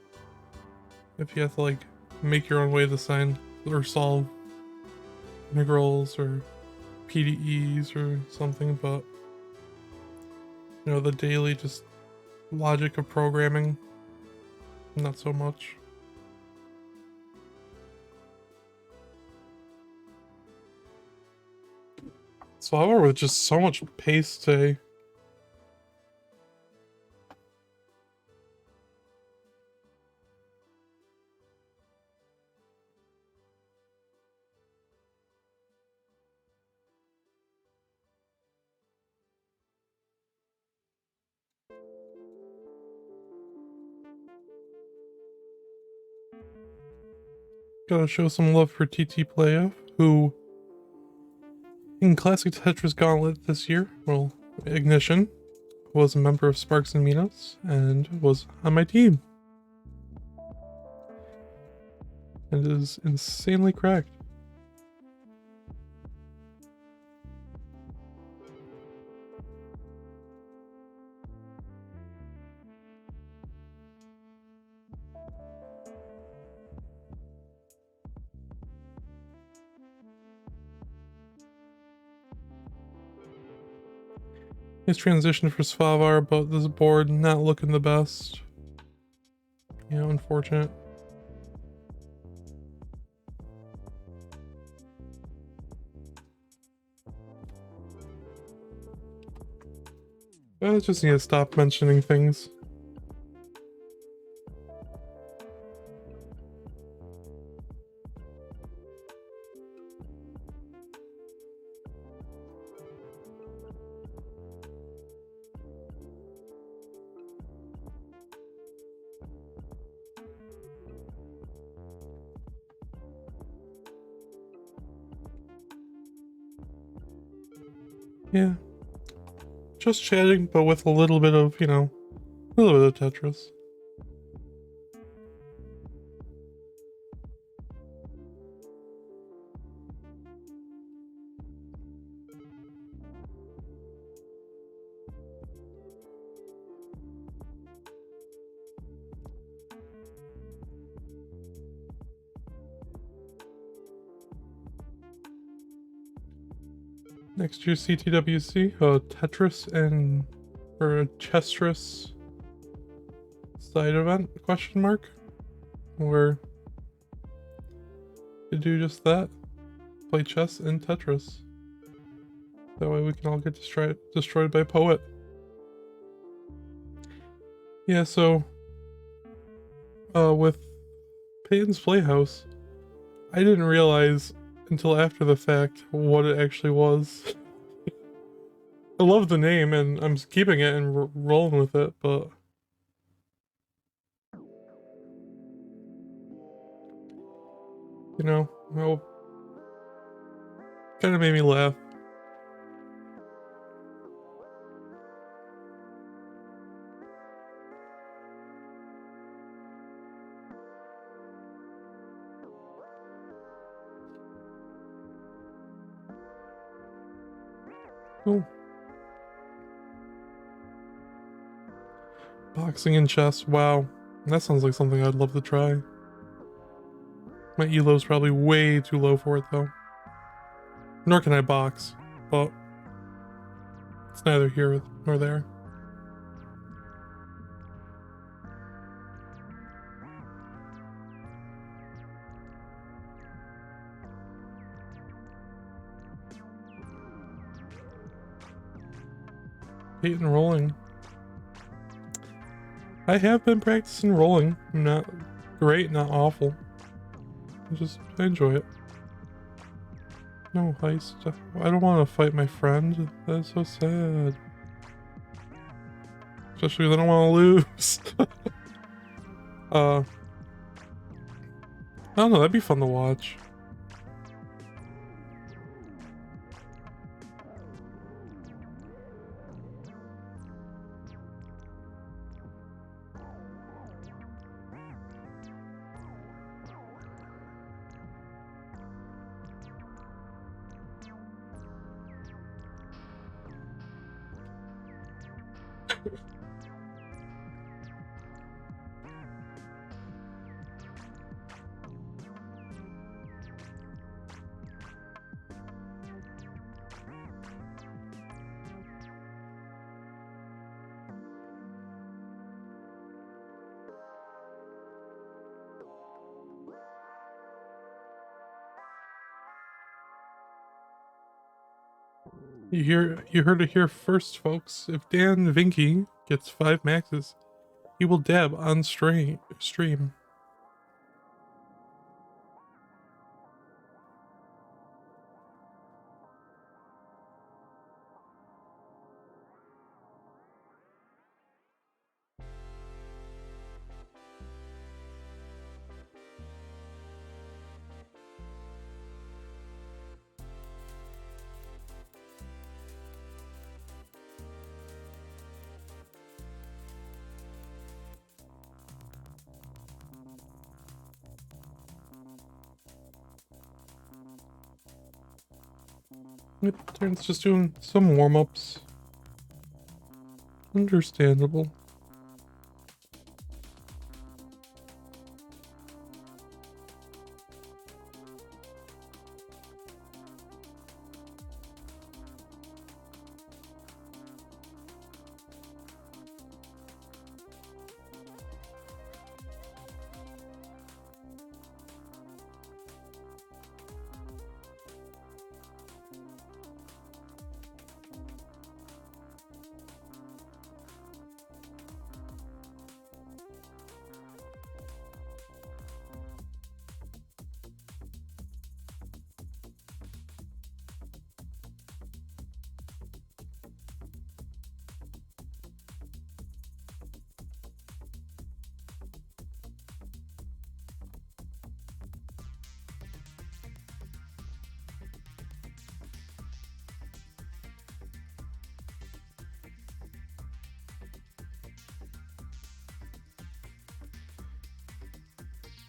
Speaker 1: if you have to like make your own way to sign or solve integrals or PDEs or something, but you know, the daily just logic of programming, not so much. Solver with just so much pace today. Gotta show some love for TT Playoff, who in Classic Tetris Gauntlet this year, well, Ignition, was a member of Sparks and Minos and was on my team. And is insanely cracked. His transition for Svavar, but this board not looking the best. You know, unfortunate. I just need to stop mentioning things. Yeah. Just chatting, but with a little bit of, you know, a little bit of Tetris. Next year CTWC, Tetris and or a Chestris side event question mark, where you do just that, play chess and Tetris. That way we can all get destroyed by Poet. Yeah, so with Peyton's Playhouse, I didn't realize until after the fact what it actually was. I love the name and I'm keeping it and rolling with it, but you know, well, kind of made me laugh. Oh. Boxing and chess, wow. That sounds like something I'd love to try. My ELO's probably way too low for it though. Nor can I box, but it's neither here nor there. Hating rolling. I have been practicing rolling. Not great, not awful. I enjoy it. No heist. I don't want to fight my friend. That's so sad. Especially because I don't want to lose. I don't know, that'd be fun to watch. You heard it here first, folks. If Dan Vinky gets 5 maxes, he will dab on stream. Yep, Terrence just doing some warm-ups. Understandable.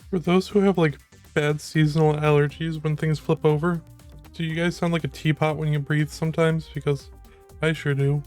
Speaker 1: For those who have like bad seasonal allergies when things flip over, do you guys sound like a teapot when you breathe sometimes? Because I sure do.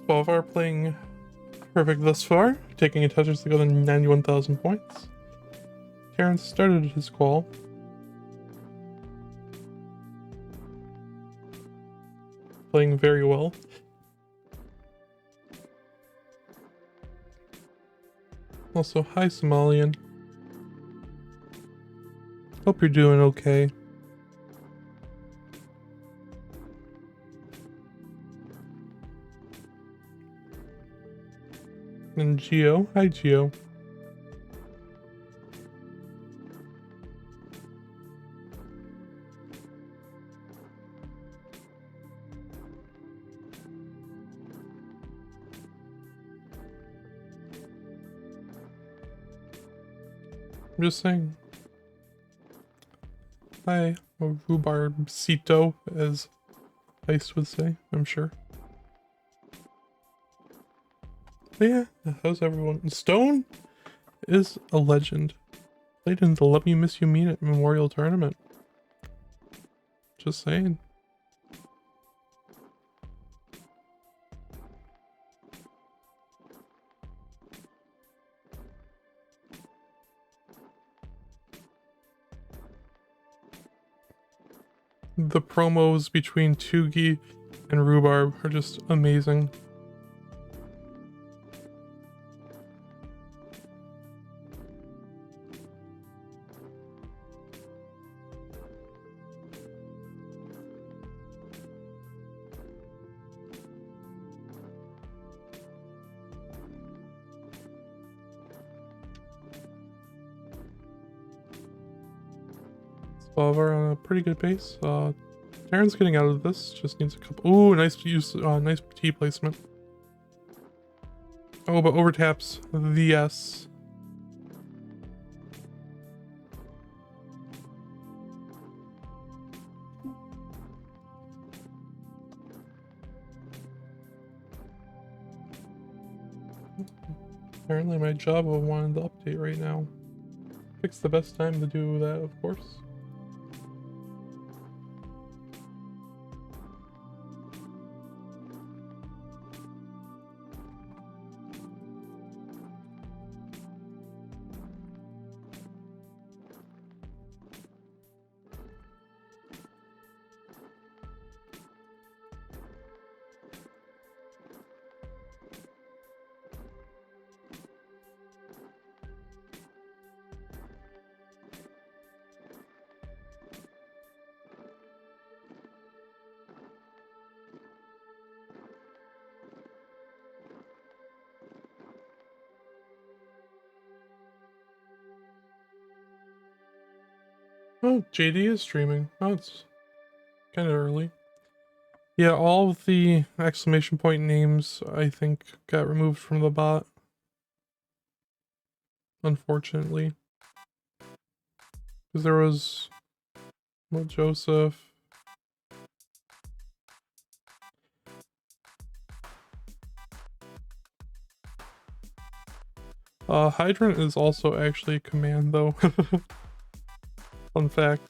Speaker 1: Spalvar playing perfect thus far, taking a Tetris to go to 91,000 points. Terrence started his qual. Playing very well. Also, hi Somalian. Hope you're doing okay. And Geo, hi Geo. I'm just saying. Hi, Rhubarbcito, as Ice would say, I'm sure. But yeah, how's everyone? Stone is a legend. Played in the Let Me Miss You Mean It Memorial Tournament. Just saying. The promos between Tugi and Rhubarb are just amazing. Spalvar on a pretty good pace. Terran's getting out of this. Just needs a couple. Ooh, nice use. Nice T placement. Oh, but overtaps the S. Apparently my Java wanted to update right now. Pick's the best time to do that, of course. Oh, JD is streaming. Oh, it's kind of early. Yeah, all of the exclamation point names, I think, got removed from the bot. Unfortunately. Because there was... Well, Joseph... Hydrant is also actually a command, though. Fun fact.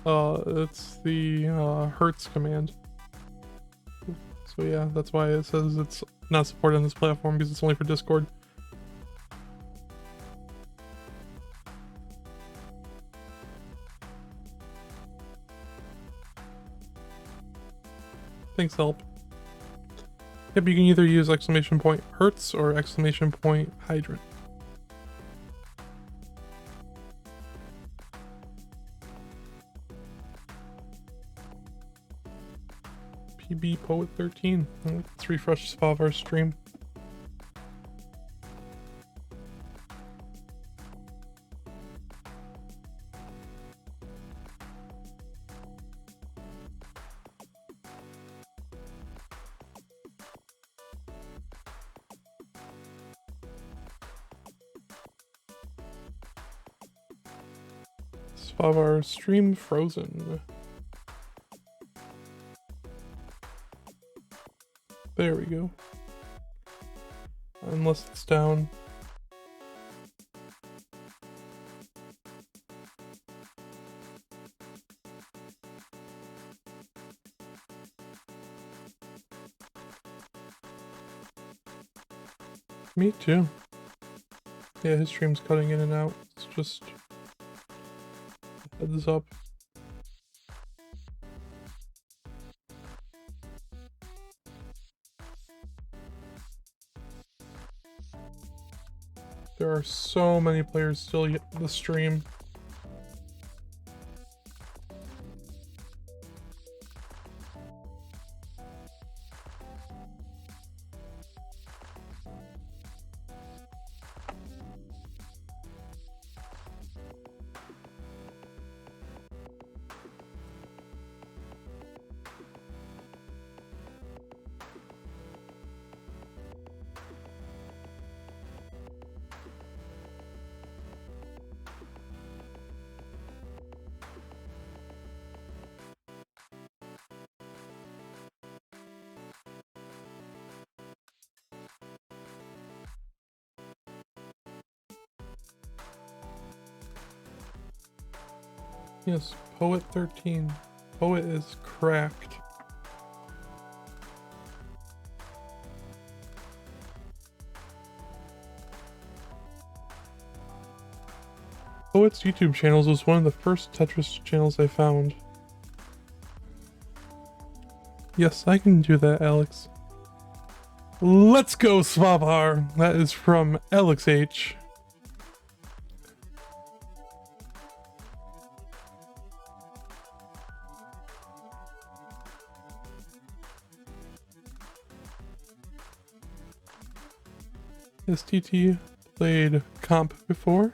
Speaker 1: It's the, Hertz command. So yeah, that's why it says it's not supported on this platform, because it's only for Discord. Thanks, help. Yep, you can either use exclamation point Hertz or exclamation point Hydrant. PB Poet 13. Let's refresh Spalvar's stream. Spalvar stream frozen. There we go. Unless it's down. Me too. Yeah, his stream's cutting in and out. It's just heads up. There are so many players still in the stream. Yes, Poet 13. Poet is cracked. Poet's YouTube channels was one of the first Tetris channels I found. Yes, I can do that, Alex. Let's go, Svavar! That is from Alex H. Has TT played comp before?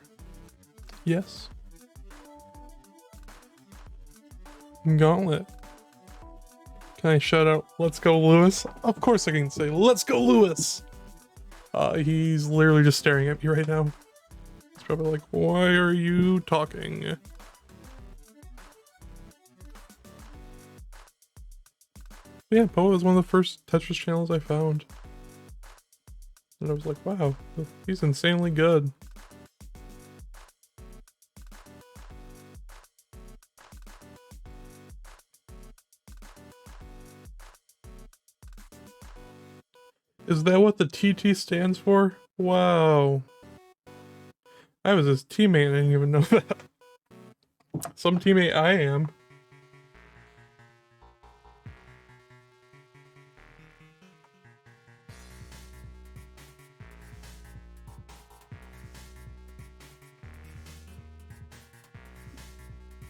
Speaker 1: Yes. Gauntlet. Can I shout out Let's Go Lewis? Of course I can say Let's Go Lewis! He's literally just staring at me right now. He's probably like, why are you talking? Yeah, Poe was one of the first Tetris channels I found. And I was like, wow, he's insanely good. Is that what the TT stands for? Wow. I was his teammate, I didn't even know that. Some teammate I am.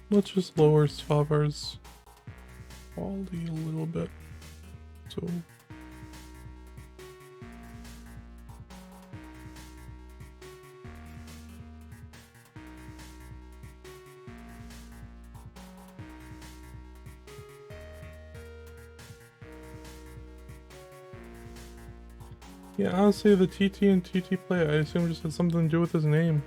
Speaker 1: Let's just lower Svavar's quality a little bit. So yeah, honestly, the TT and TT play, I assume just had something to do with his name.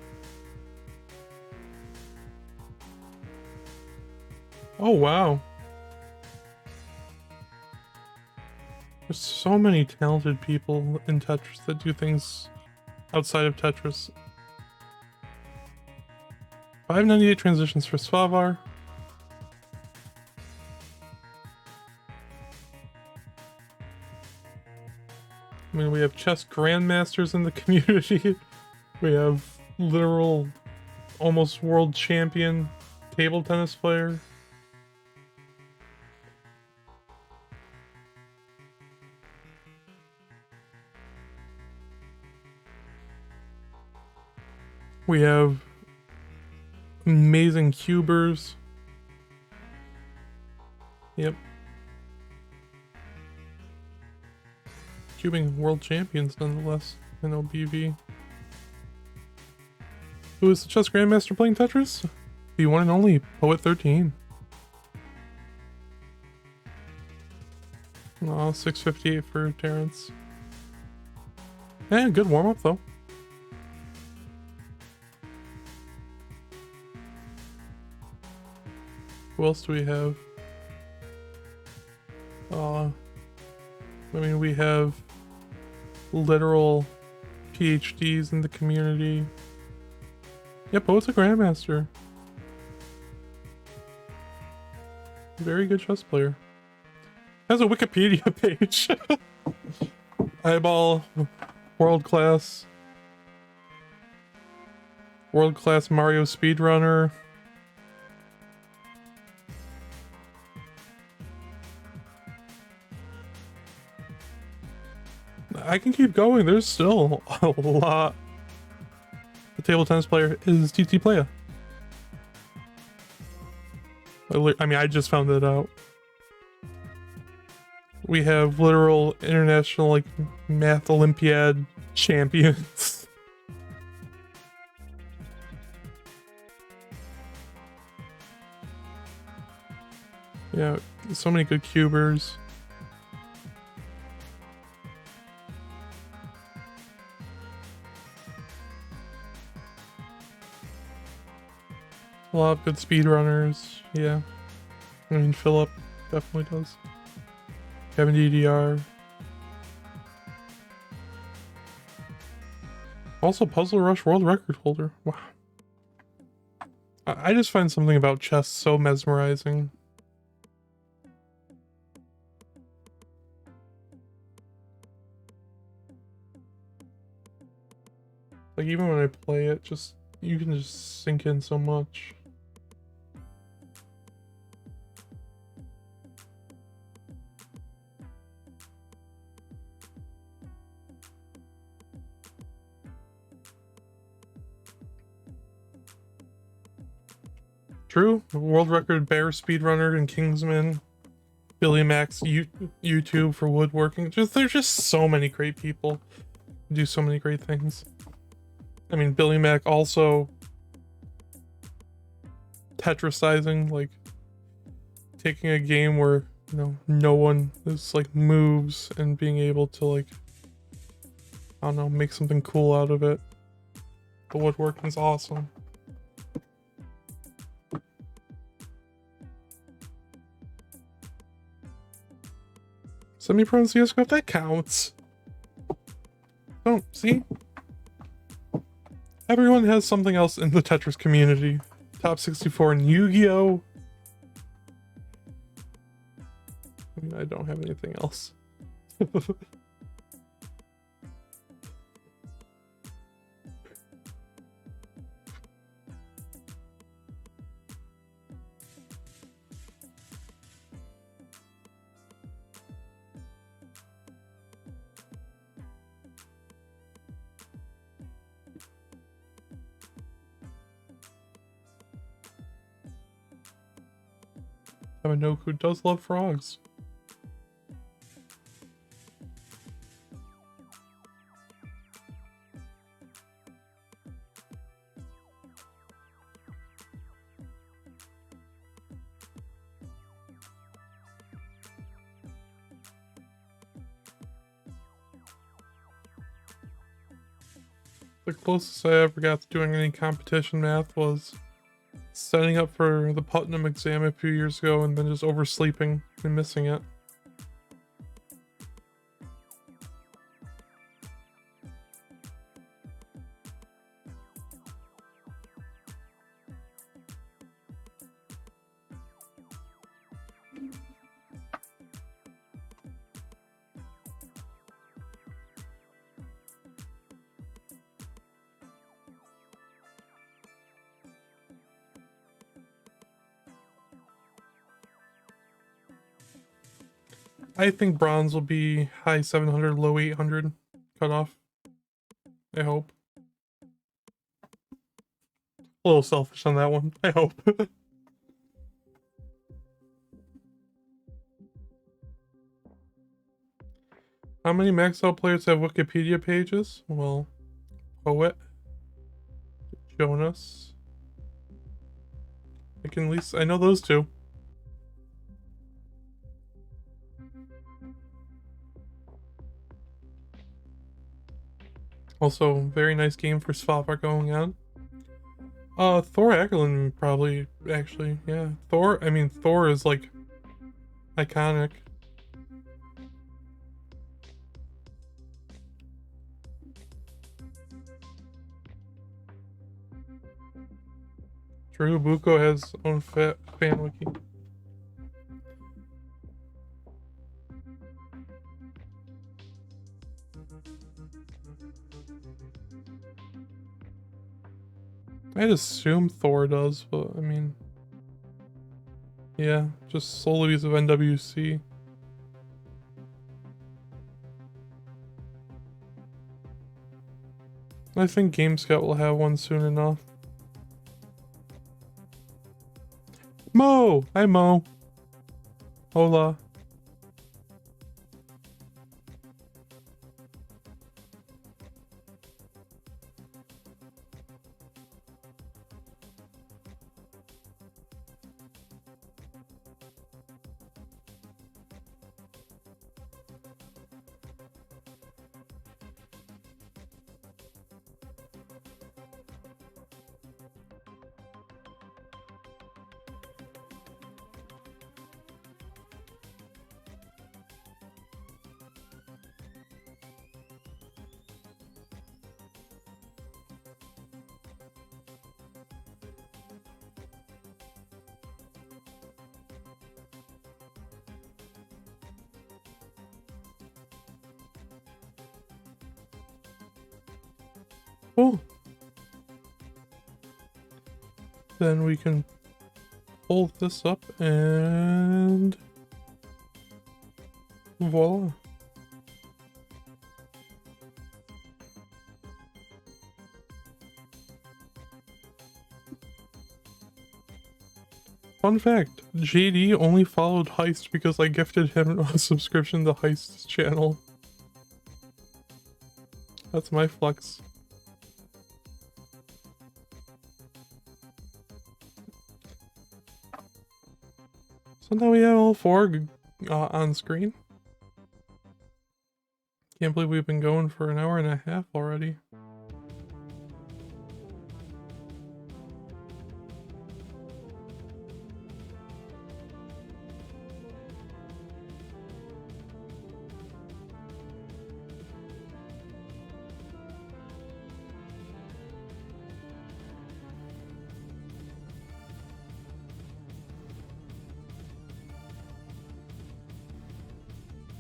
Speaker 1: Oh, wow. There's so many talented people in Tetris that do things outside of Tetris. 598 transitions for Svavar. I mean, we have chess grandmasters in the community. We have literal, almost world champion table tennis player. We have amazing cubers. Yep. Cubing world champions, nonetheless. I know BV. Who is the chess grandmaster playing Tetris? The one and only Poet 13. Aw, 658 for Terrence. Eh, good warm-up though. Who else do we have? I mean, we have literal PhDs in the community. Yep, Poet's a grandmaster. Very good chess player. Has a Wikipedia page. Eyeball World class Mario speedrunner. I can keep going. There's still a lot. The table tennis player is TT Playa. I mean, I just found that out. We have literal international, like, math Olympiad champions. Yeah, so many good cubers. A lot of good speedrunners, yeah. I mean, Philip definitely does. Kevin DDR. Also, Puzzle Rush world record holder. Wow. I just find something about chess so mesmerizing. Like, even when I play it, just you can just sink in so much. True. World record bear speedrunner and Kingsman. Billy Max YouTube for woodworking. There's just so many great people who do so many great things. I mean, Billy Mac also Tetrisizing, like taking a game where, you know, no one is like moves and being able to, like, I don't know, make something cool out of it. The woodworking's awesome. Semi-pro CSGO, that counts. Don't see. Everyone has something else in the Tetris community. Top 64 in Yu-Gi-Oh! I mean, I don't have anything else. Amanoku does love frogs. The closest I ever got to doing any competition math was setting up for the Putnam exam a few years ago and then just oversleeping and missing it. I think bronze will be high 700, low 800 cutoff. I hope. A little selfish on that one. I hope. How many maxed out players have Wikipedia pages? Well, Poet, Jonas. I can at least, I know those two. Also, very nice game for Svalbard going on. Thor Egerlund probably, actually, yeah. Thor is like iconic. Drew Buko has his own fan wiki. I'd assume Thor does, but I mean, yeah, just solely because of NWC. I think GameScout will have one soon enough. Mo! Hi, Mo. Hola. Cool. Then we can pull this up and voila. Fun fact, JD only followed Heist because I gifted him a subscription to Heist's channel. That's my flex. So now we have all four on screen. Can't believe we've been going for an hour and a half already.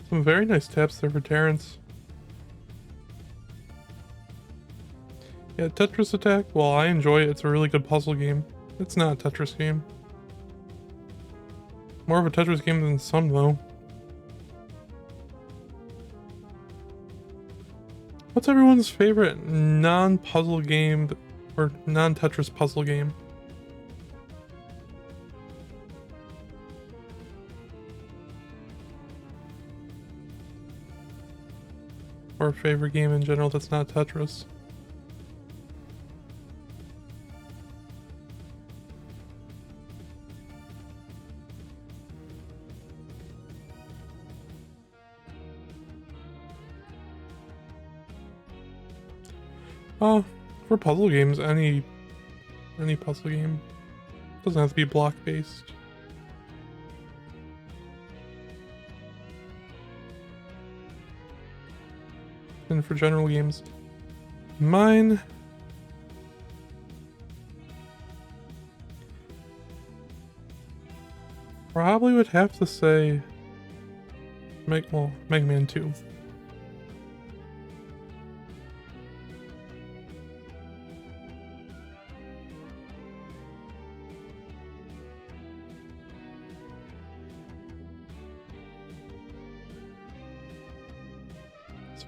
Speaker 1: Some very nice taps there for Terrence. Yeah, Tetris Attack, well, I enjoy it. It's a really good puzzle game. It's not a Tetris game. More of a Tetris game than some, though. What's everyone's favorite non-puzzle game or non-Tetris puzzle game? Or favorite game in general that's not Tetris? For puzzle games, any puzzle game. Doesn't have to be block-based. And for general games, mine probably would have to say Mega Man 2.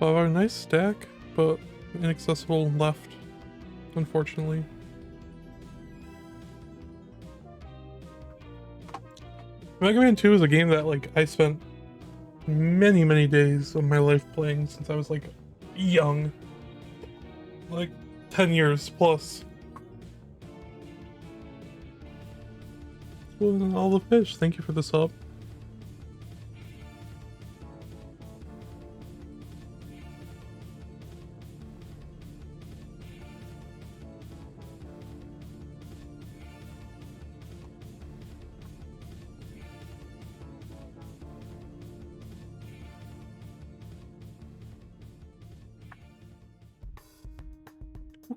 Speaker 1: So a nice stack, but inaccessible left, unfortunately. Mega Man 2 is a game that like I spent many days of my life playing since I was like young. Like 10 years plus. Well, all the fish, thank you for the sub.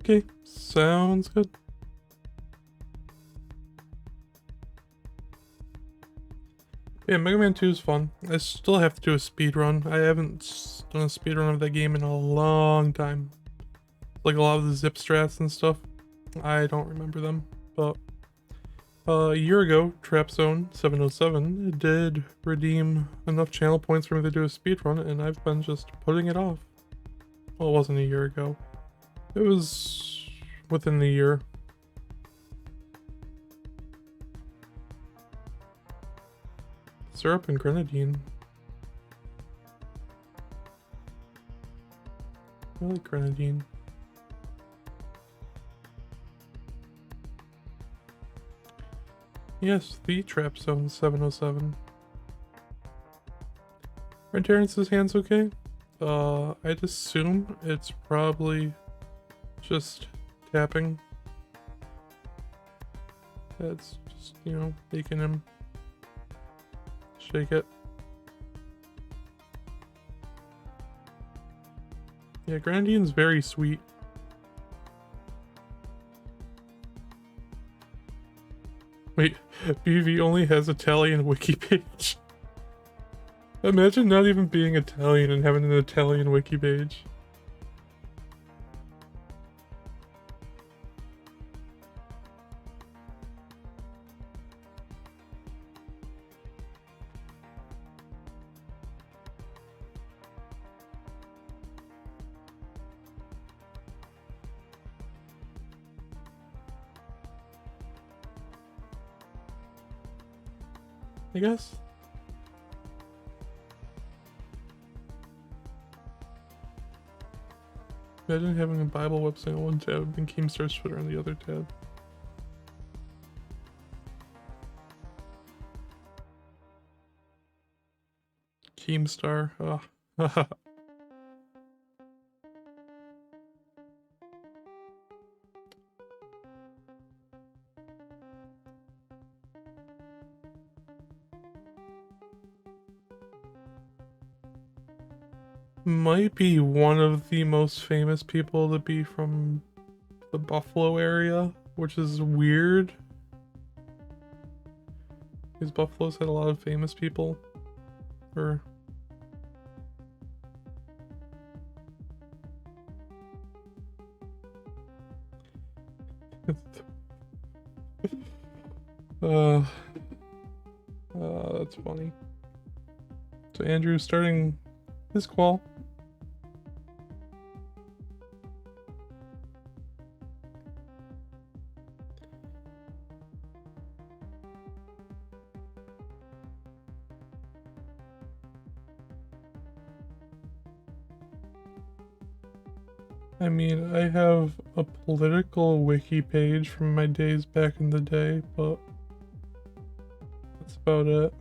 Speaker 1: Okay, sounds good. Yeah, Mega Man 2 is fun. I still have to do a speed run. I haven't done a speed run of that game in a long time. Like a lot of the zip strats and stuff. I don't remember them, but a year ago, TrapZone707 did redeem enough channel points for me to do a speedrun, and I've been just putting it off. Well, it wasn't a year ago. It was within the year. Syrup and grenadine. I like grenadine. Yes, the TrapZone707. Are Terrence's hands okay? I'd assume it's probably just tapping. That's just, you know, making him shake it. Yeah, grenadine's very sweet. Wait, BV only has Italian wiki page. Imagine not even being Italian and having an Italian wiki page. I guess. Imagine having a Bible website on one tab and Keemstar's Twitter on the other tab. Keemstar. Ugh. Might be one of the most famous people to be from the Buffalo area, which is weird. Because Buffalo's had a lot of famous people. Or... that's funny. So Andrew's starting his qual. I mean, I have a political wiki page from my days back in the day, but that's about it.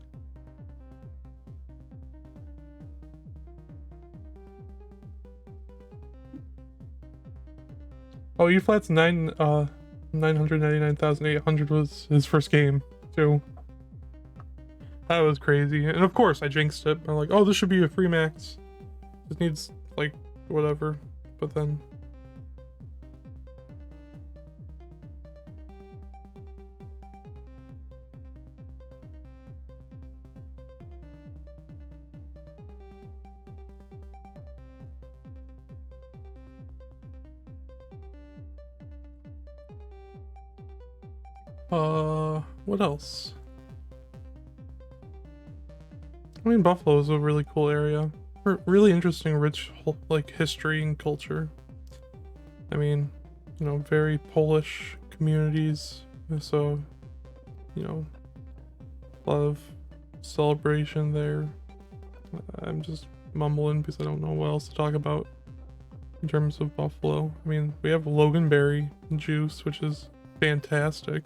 Speaker 1: Oh, E-Flat's 999,800 was his first game, too. That was crazy. And of course, I jinxed it. I'm like, oh, this should be a free max. It needs, like, whatever. But then... what else? I mean, Buffalo is a really cool area. Really interesting, rich, like, history and culture. I mean, you know, very Polish communities, so, you know, a lot of celebration there. I'm just mumbling because I don't know what else to talk about in terms of Buffalo. I mean, we have Loganberry juice, which is fantastic.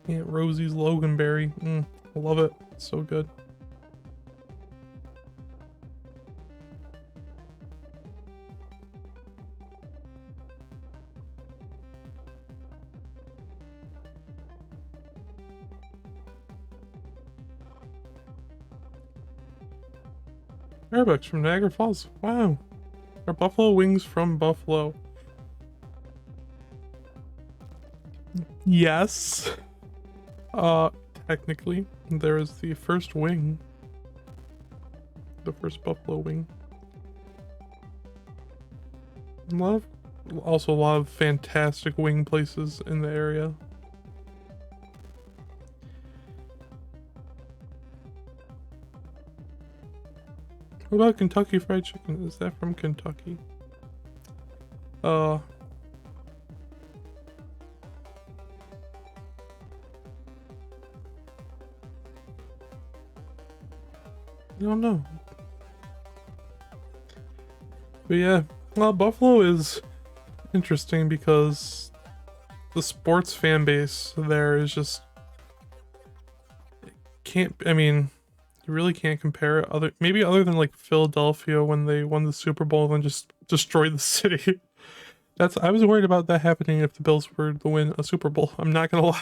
Speaker 1: Aunt Rosie's Loganberry. I love it. It's so good. Starbucks from Niagara Falls. Wow. Are buffalo wings from Buffalo? Yes. Technically, there is the first wing. The first buffalo wing. A lot of also a lot of fantastic wing places in the area. What about Kentucky Fried Chicken? Is that from Kentucky? I don't know. But yeah, well, Buffalo is interesting because the sports fan base there is just I mean, you really can't compare it maybe other than like Philadelphia when they won the Super Bowl and just destroyed the city. I was worried about that happening if the Bills were to win a Super Bowl. I'm not gonna lie.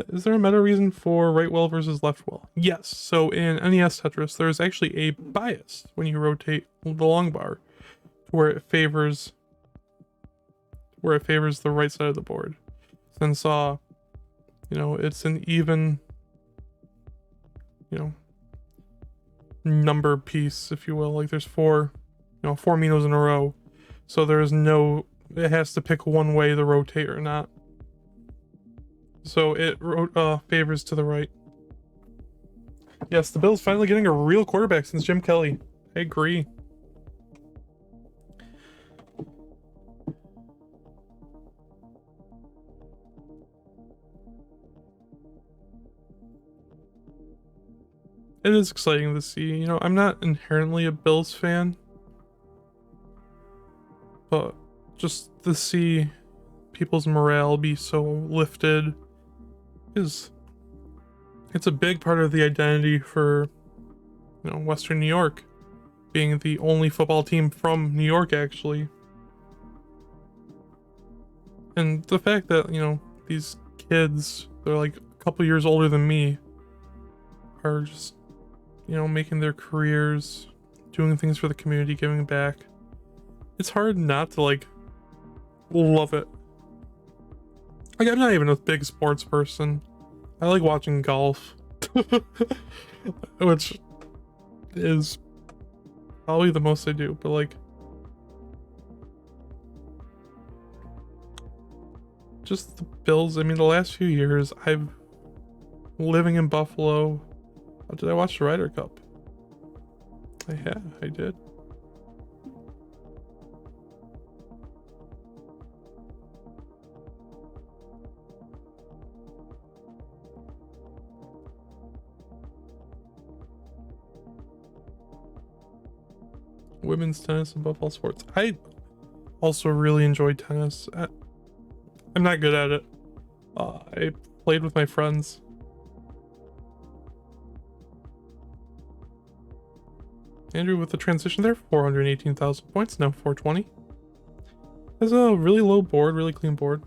Speaker 1: Is there a meta reason for right well versus left well? Yes. So in NES Tetris, there's actually a bias when you rotate the long bar, where it favors the right side of the board. Since it's an even, number piece, if you will. Like there's four Minos in a row, so it has to pick one way to rotate or not. So it favors to the right. Yes, the Bills finally getting a real quarterback since Jim Kelly. I agree. It is exciting to see. I'm not inherently a Bills fan, but just to see people's morale be so lifted is it's a big part of the identity for Western New York, being the only football team from New York actually. And the fact that these kids, they're like a couple years older than me, are just making their careers, doing things for the community, giving back. It's hard not to like love it. Like I'm not even a big sports person. I like watching golf, which is probably the most I do, but like just the Bills. I mean, the last few years I've living in Buffalo. Did I watch the Ryder Cup? I did. Women's tennis and Buffalo sports. I also really enjoyed tennis. I'm not good at it. I played with my friends. Andrew with the transition there, 418,000 points, now 420. Has a really low board, really clean board.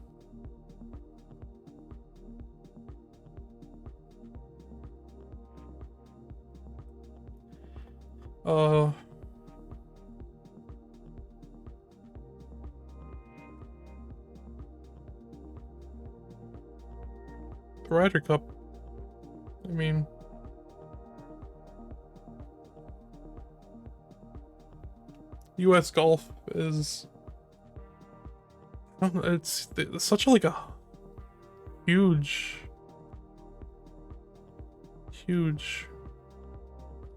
Speaker 1: The Ryder Cup. I mean, US golf is it's such like a huge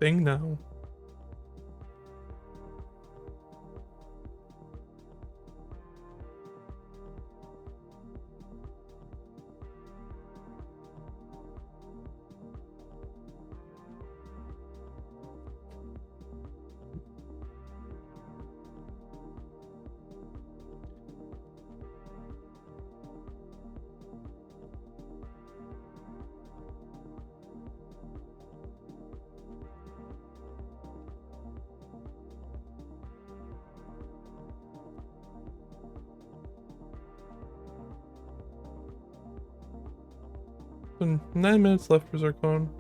Speaker 1: thing now. So 9 minutes left for Zircon.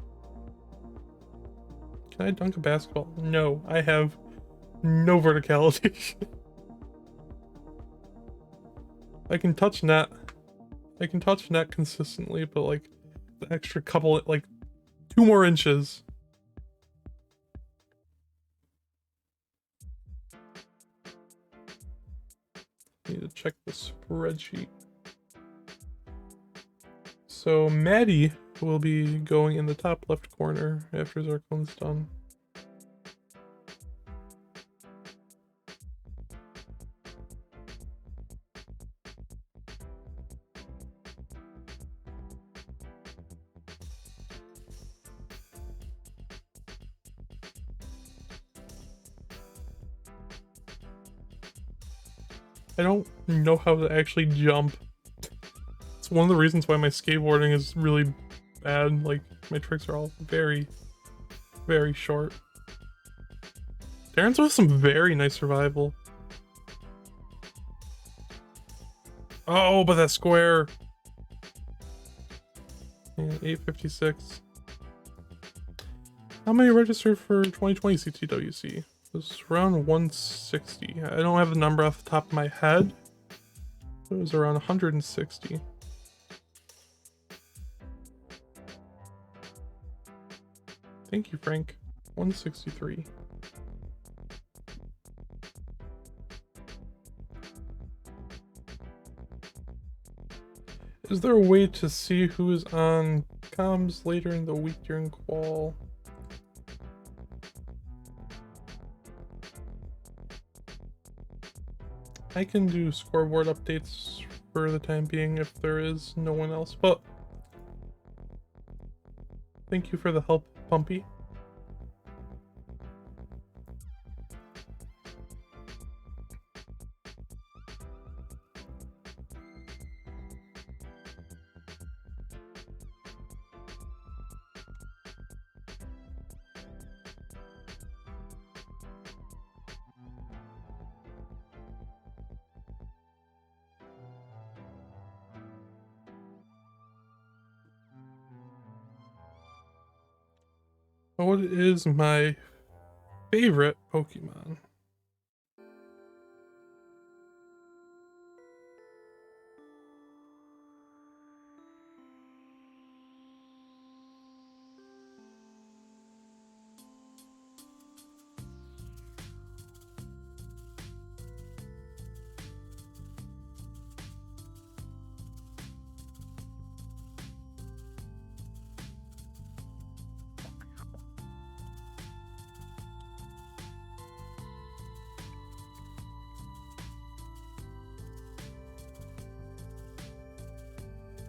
Speaker 1: Can I dunk a basketball? No, I have no verticality. I can touch net. I can touch net consistently, but like the extra couple, like 2 more inches. check the spreadsheet. So Maddie will be going in the top left corner after Zarklin's done. I don't know how to actually jump. It's one of the reasons why my skateboarding is really bad. Like, my tricks are all very, very short. Darren's with some very nice survival. Oh, but that square. And 856. How many registered for 2020 CTWC? It was around 160. I don't have the number off the top of my head. It was around 160. Thank you, Frank. 163. Is there a way to see who is on comms later in the week during qual? I can do scoreboard updates for the time being if there is no one else, but thank you for the help, Pumpy. What is my favorite Pokemon?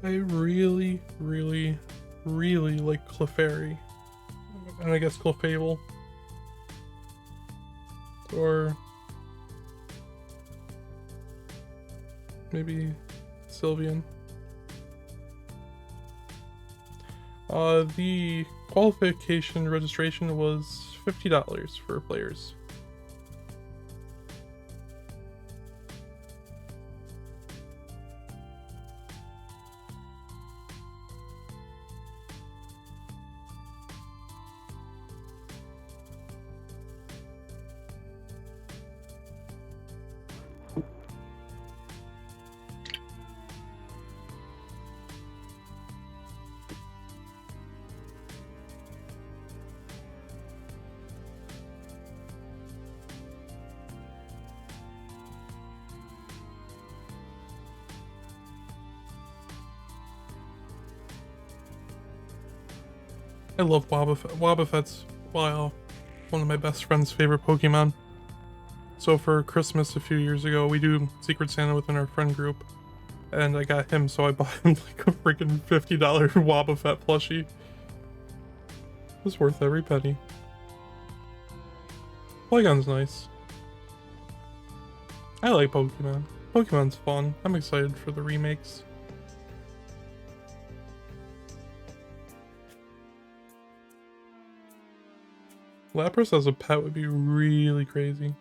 Speaker 1: I really, really, really like Clefairy. And I guess Clefable. Or maybe Sylveon. The qualification registration was $50 for players. I love Wobbuffet. Wobbuffet's, wow, one of my best friend's favorite Pokemon. So for Christmas a few years ago, we do Secret Santa within our friend group. And I got him, so I bought him like a freaking $50 Wobbuffet plushie. It was worth every penny. Polygon's nice. I like Pokemon. Pokemon's fun. I'm excited for the remakes. Lapras as a pet would be really crazy.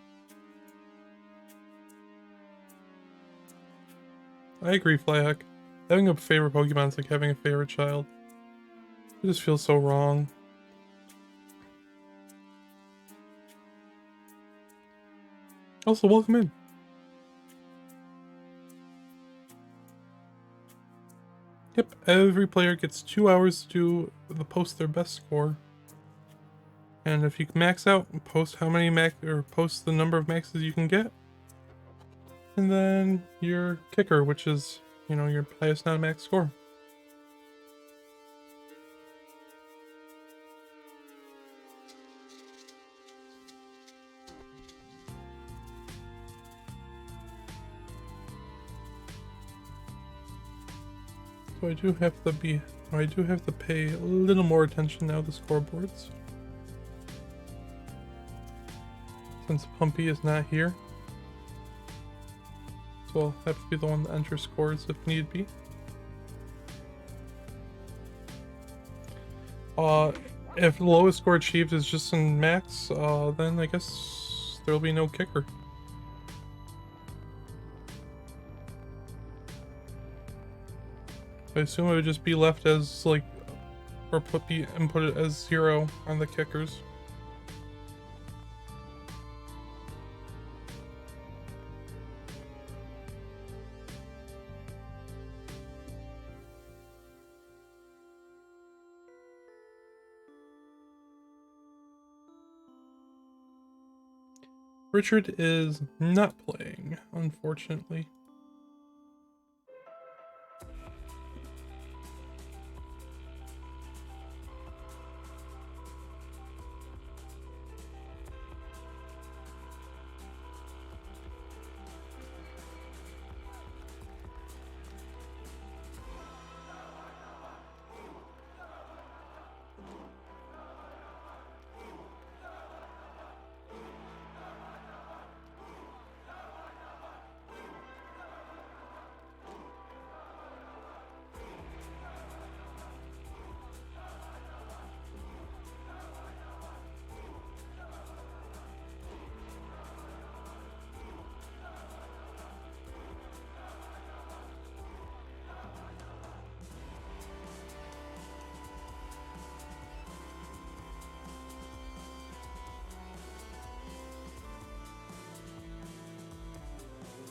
Speaker 1: I agree, Flyhack. Having a favorite Pokemon is like having a favorite child. It just feels so wrong. Also, welcome in. Yep, every player gets 2 hours to post their best score. And if you max out, post how many post the number of maxes you can get. And then your kicker, which is, you know, your highest non-max score. So I do have to pay a little more attention now to scoreboards. Since Pumpy is not here. So I'll have to be the one to enter scores if need be. If the lowest score achieved is just in max, then I guess there'll be no kicker. I assume it would just be left as like, or put it as 0 on the kickers. Richard is not playing, unfortunately.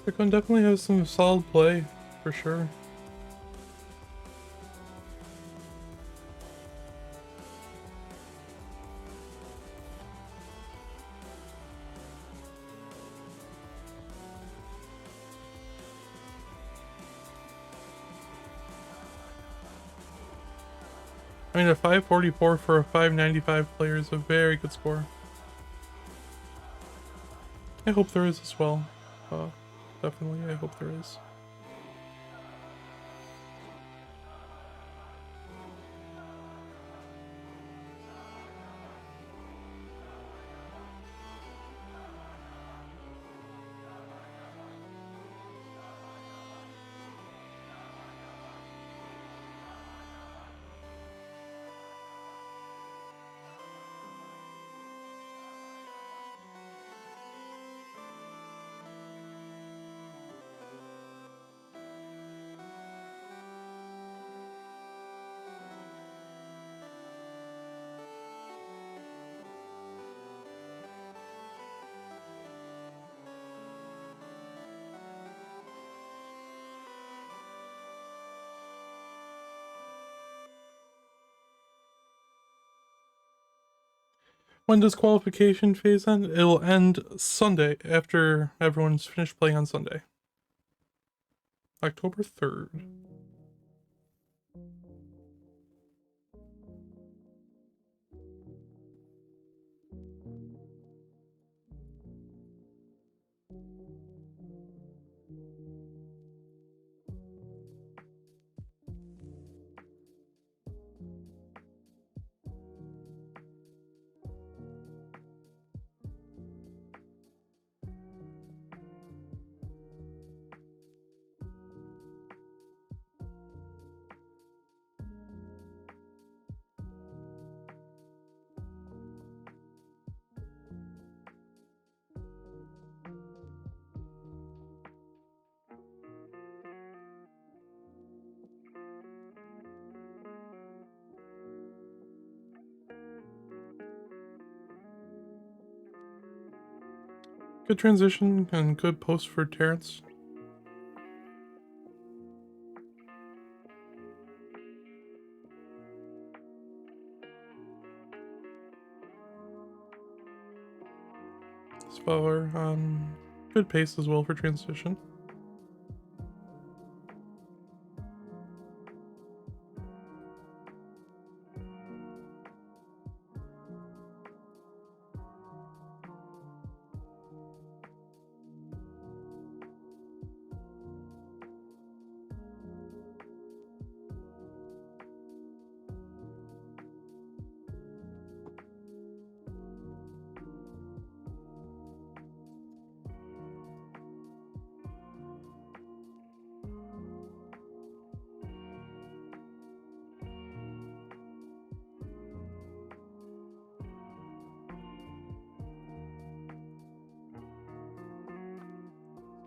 Speaker 1: Bitcoin definitely has some solid play, for sure. I mean, a 544 for a 595 player is a very good score. I hope there is as well. Definitely, I hope there is. When does qualification phase end? It'll end Sunday after everyone's finished playing on Sunday. October 3rd. Good transition and good post for Terrence. Spoiler, good pace as well for transition.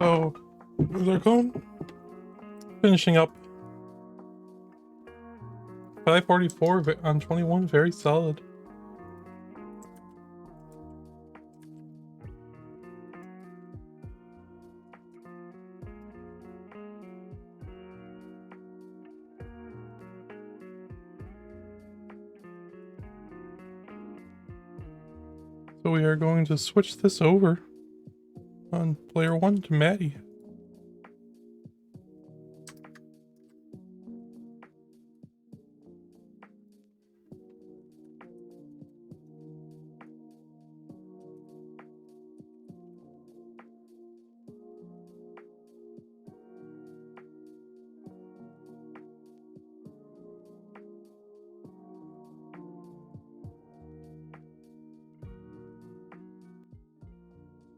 Speaker 1: So, they're going. Finishing up. 544 on 21, very solid. So we are going to switch this over on player 1 to Maddie.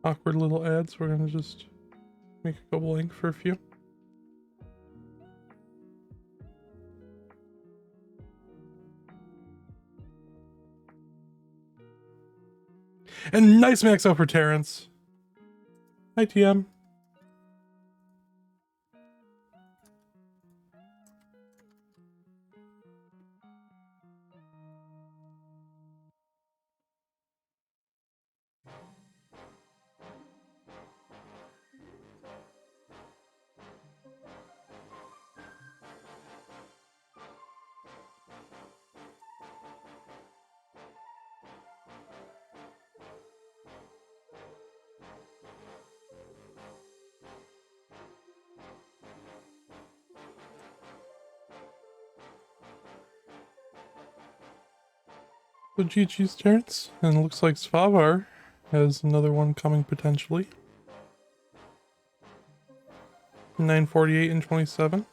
Speaker 1: Awkward little ads. We're gonna just make a couple link for a few. And nice max out for Terrence. Hi, TM. So GG's Terrence, and it looks like Svavar has another one coming potentially. 948 and 27.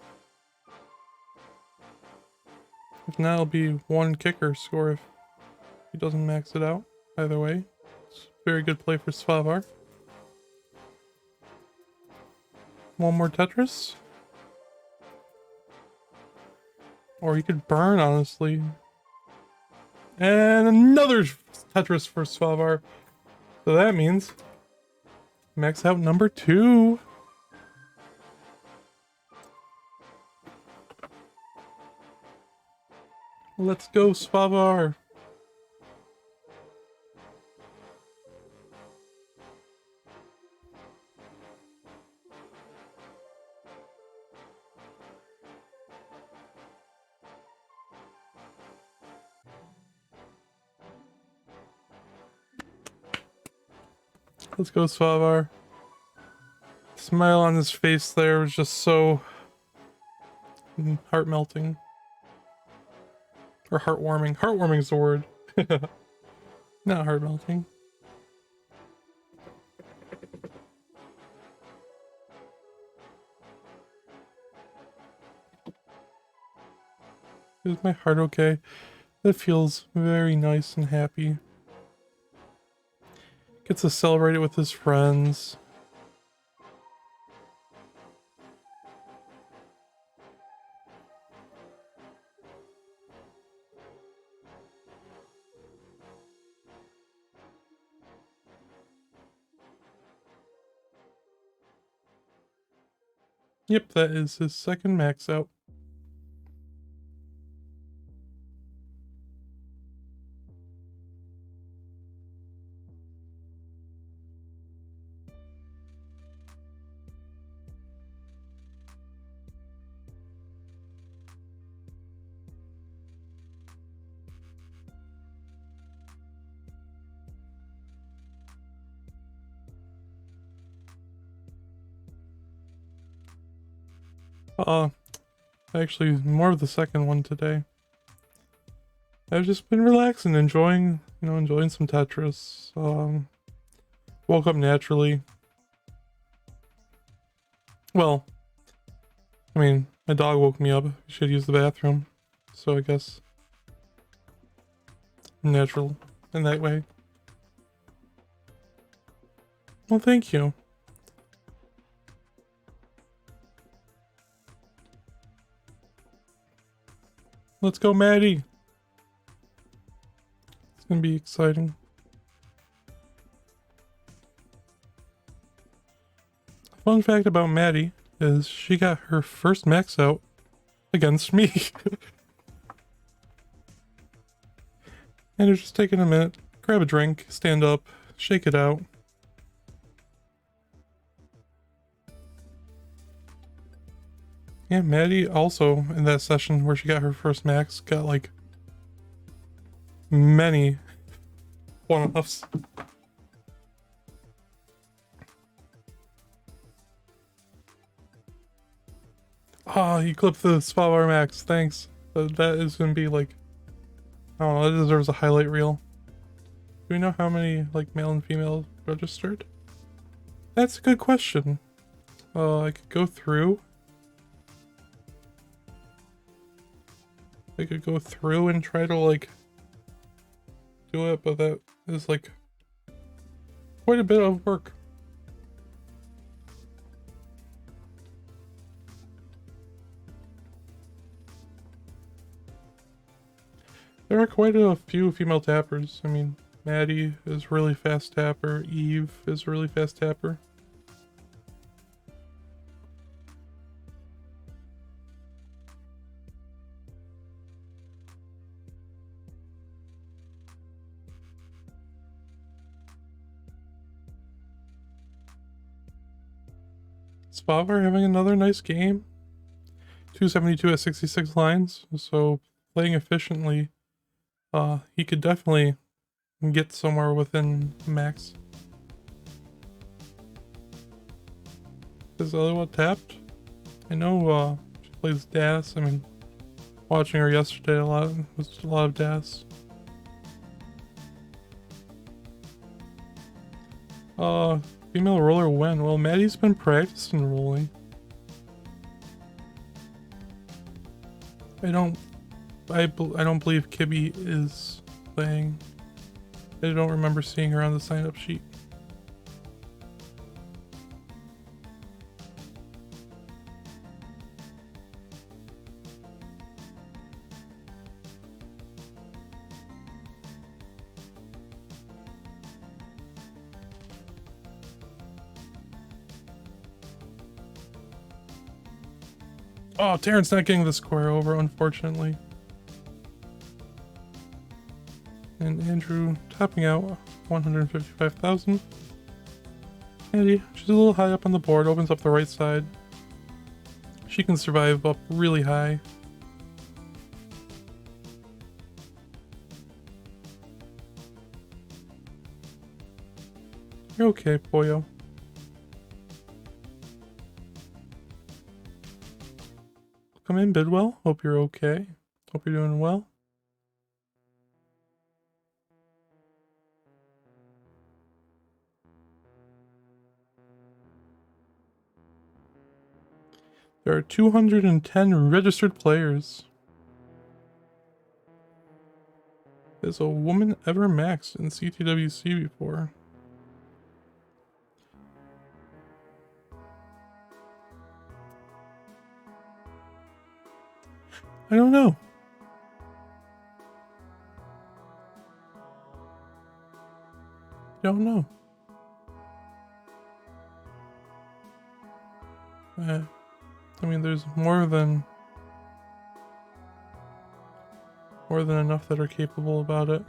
Speaker 1: If not, it'll be one kicker score if he doesn't max it out. Either way, it's a very good play for Svavar. One more Tetris. Or he could burn, honestly. And another Tetris for Svavar. So that means max out number 2. Let's go, Svavar. Let's go, Svavar. Smile on his face there was just so heart-melting. Or heartwarming. Heartwarming is the word. Not heart-melting. Is my heart okay? That feels very nice and happy. Gets to celebrate it with his friends. Yep, that is his second max out. Actually, more of the second one today. I've just been relaxing, enjoying some Tetris. Woke up naturally. Well, I mean, my dog woke me up. I should use the bathroom. So I guess natural in that way. Well, thank you. Let's go, Maddie. It's gonna be exciting. fun fact about Maddie is she got her first max out against me. And it's just taking a minute. Grab a drink, stand up, shake it out. Yeah, Maddie also, in that session where she got her first max, got like many one-offs. Ah, you clipped the spot bar max, thanks. That is gonna be like, I don't know, that deserves a highlight reel. Do we know how many like male and female registered? That's a good question. I could go through. I could go through and try to like do it, but that is like quite a bit of work. There are quite a few female tappers. I mean, Maddie is really fast tapper. Eve is really fast tapper. Spavar having another nice game. 272 at 66 lines, so playing efficiently. He could definitely get somewhere within max. Is the other one tapped? I know she plays DAS. I mean, watching her yesterday a lot was a lot of DAS. Female roller win. Well, Maddie's been practicing rolling. I don't believe Kibby is playing. I don't remember seeing her on the sign-up sheet. Oh, Terrence not getting the square over, unfortunately. And Andrew topping out 155,000. Andy, she's a little high up on the board, opens up the right side. She can survive up really high. You're okay, Pollo. Come in, Bidwell. Hope you're okay. Hope you're doing well. There are 210 registered players. Has a woman ever maxed in CTWC before? I don't know. Don't know. I mean, there's more than enough that are capable about it.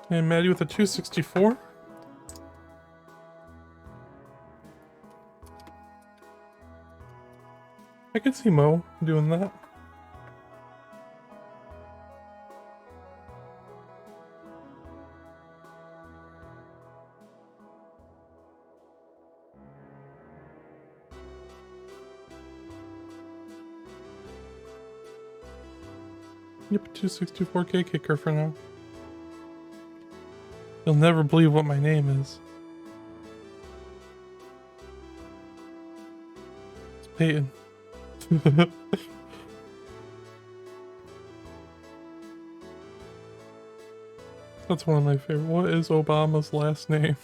Speaker 1: And Maddie with a 264. I could see Mo doing that. Yep, 264k kicker for now. You'll never believe what my name is. It's Peyton. That's one of my favorite. What is Obama's last name?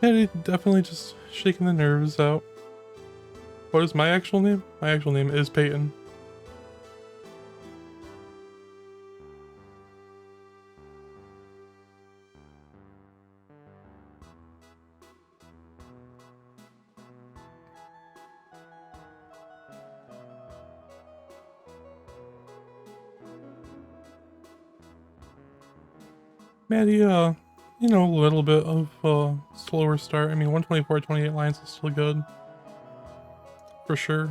Speaker 1: Yeah, definitely just shaking the nerves out. What is my actual name? My actual name is Peyton. Maddie, you know, a little bit of slower start. I mean, 124.28 lines is still good. For sure.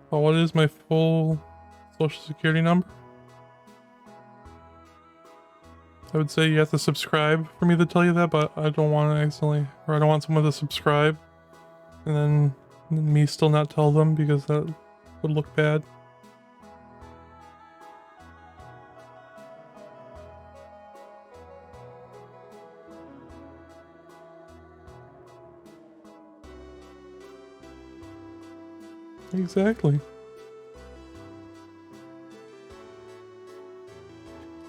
Speaker 1: What is my full social security number? I would say you have to subscribe for me to tell you that, but I don't want to accidentally, or I don't want someone to subscribe and then me still not tell them because that would look bad. Exactly.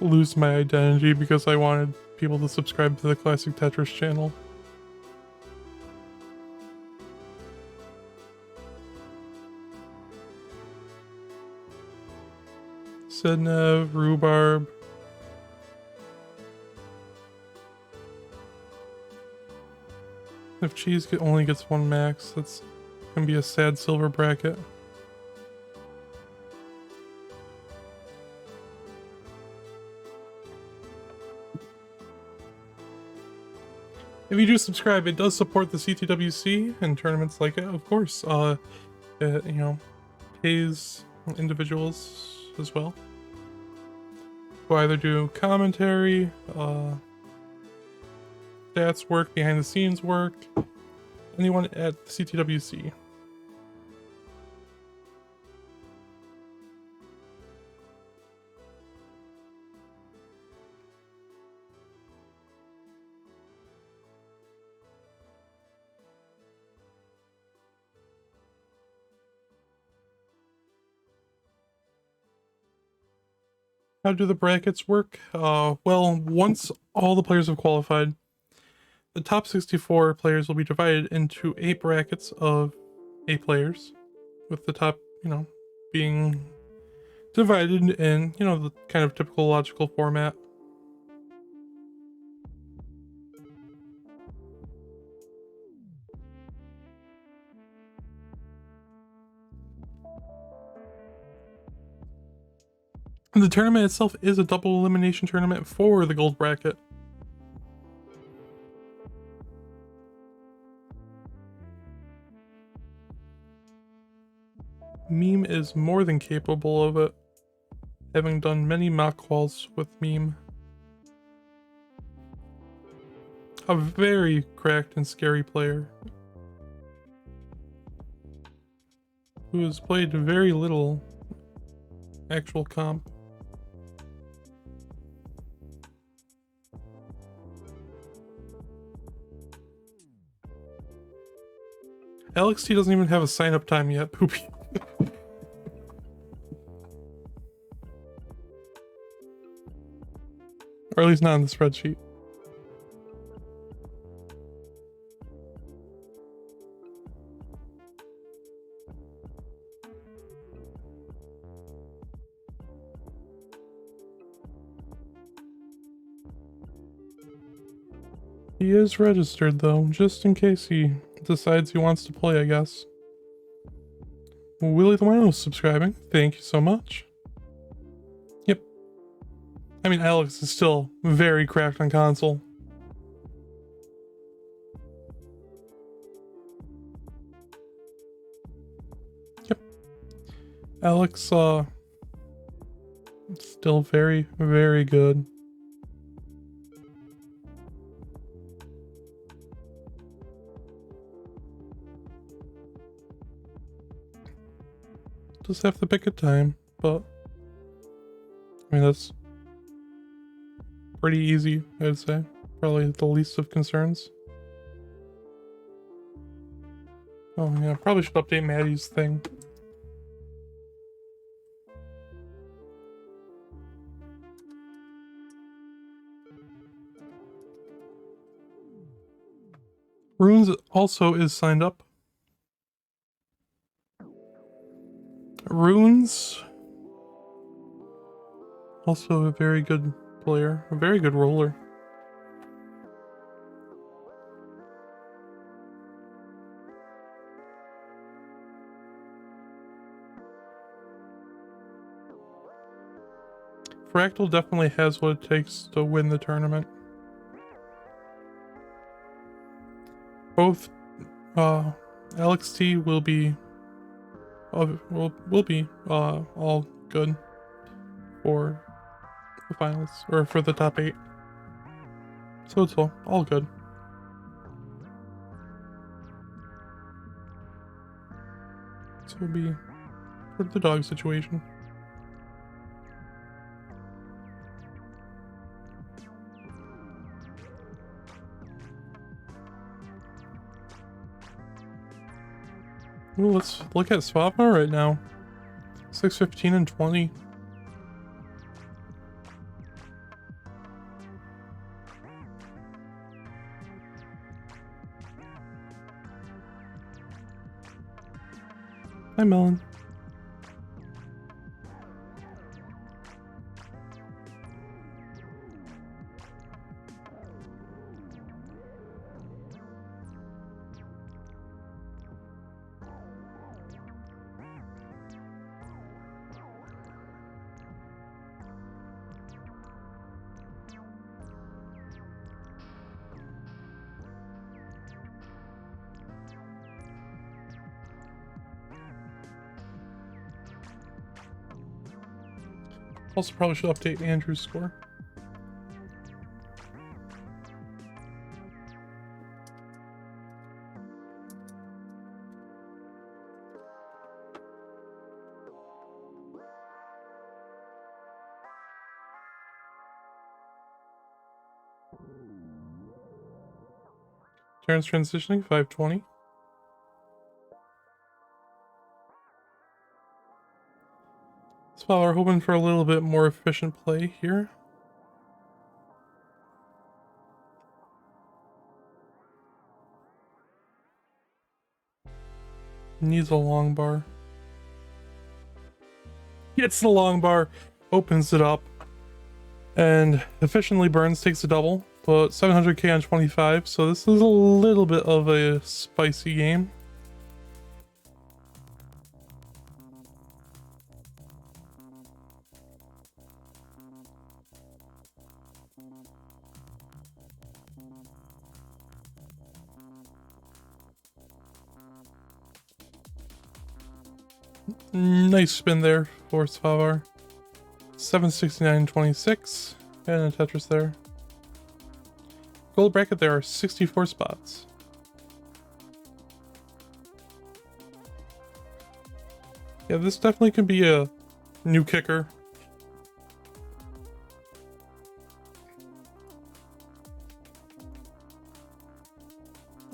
Speaker 1: Lose my identity because I wanted people to subscribe to the Classic Tetris channel. Sednev, Rhubarb. If cheese only gets one max, that's gonna be a sad silver bracket. If you do subscribe, it does support the CTWC and tournaments like it, of course. It, you know, pays individuals as well who either do commentary, stats work, behind the scenes work, anyone at the CTWC. How do the brackets work? Well, once all the players have qualified, the top 64 players will be divided into 8 brackets of 8 players, with the top, you know, being divided in, you know, the kind of typical logical format. The tournament itself is a double elimination tournament for the gold bracket. Meme is more than capable of it, having done many mock quals with Meme. A very cracked and scary player who has played very little actual comp. Alex T doesn't even have a sign-up time yet, Poopy. Or at least not on the spreadsheet. He is registered though, just in case he decides he wants to play, I guess. Willie the Wino subscribing. Thank you so much. Yep. I mean, Alex is still very cracked on console. Yep. Alex, still very, very good. Just have to pick a time, but I mean, that's pretty easy, I'd say. Probably the least of concerns. Oh yeah, probably should update Maddie's thing. Runes also is signed up. Runes, also a very good player, a very good roller. Fractal definitely has what it takes to win the tournament. Both Alex T will be all good for the finals or for the top 8. So it's all good. So it'll be for the dog situation. Ooh, let's look at Swapma right now. 6-15 and 20. Hi, Melon. Also probably should update Andrew's score. Terrence transitioning, 520. So we're hoping for a little bit more efficient play here. Needs a long bar. Gets the long bar, opens it up, and efficiently burns, takes a double. But 700k on 25, so this is a little bit of a spicy game. Nice spin there for Svavar. 769.26 and a Tetris there. Gold bracket, there are 64 spots. Yeah, this definitely can be a new kicker.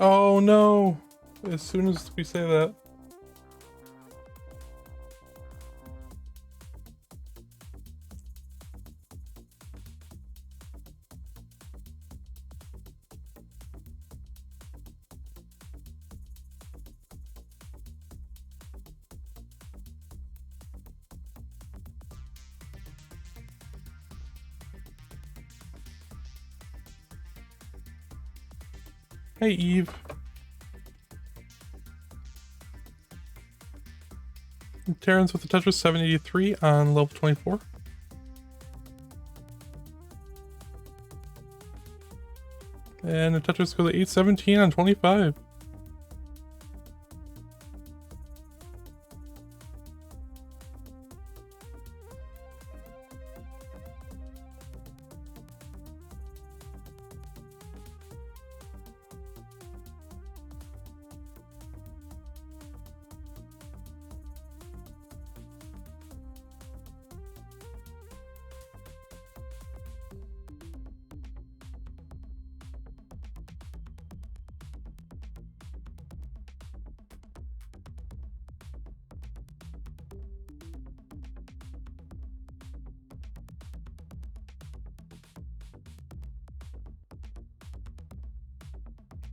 Speaker 1: Oh no! As soon as we say that. Hey, Eve. Terrence with the Tetris 783 on level 24. And the Tetris goes to 817 on 25.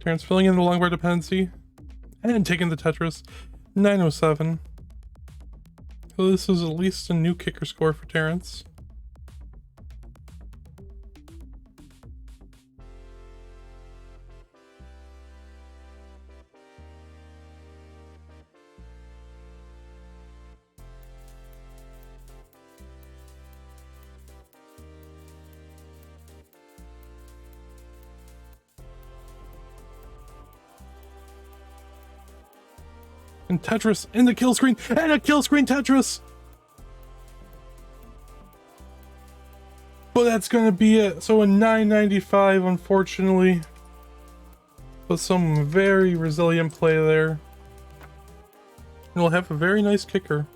Speaker 1: Terrence filling in the longboard dependency and taking the Tetris. 907. So this is at least a new kicker score for Terrence. And Tetris in the kill screen, and a kill screen Tetris! But that's gonna be it. So a 995, unfortunately. But some very resilient play there. And we'll have a very nice kicker.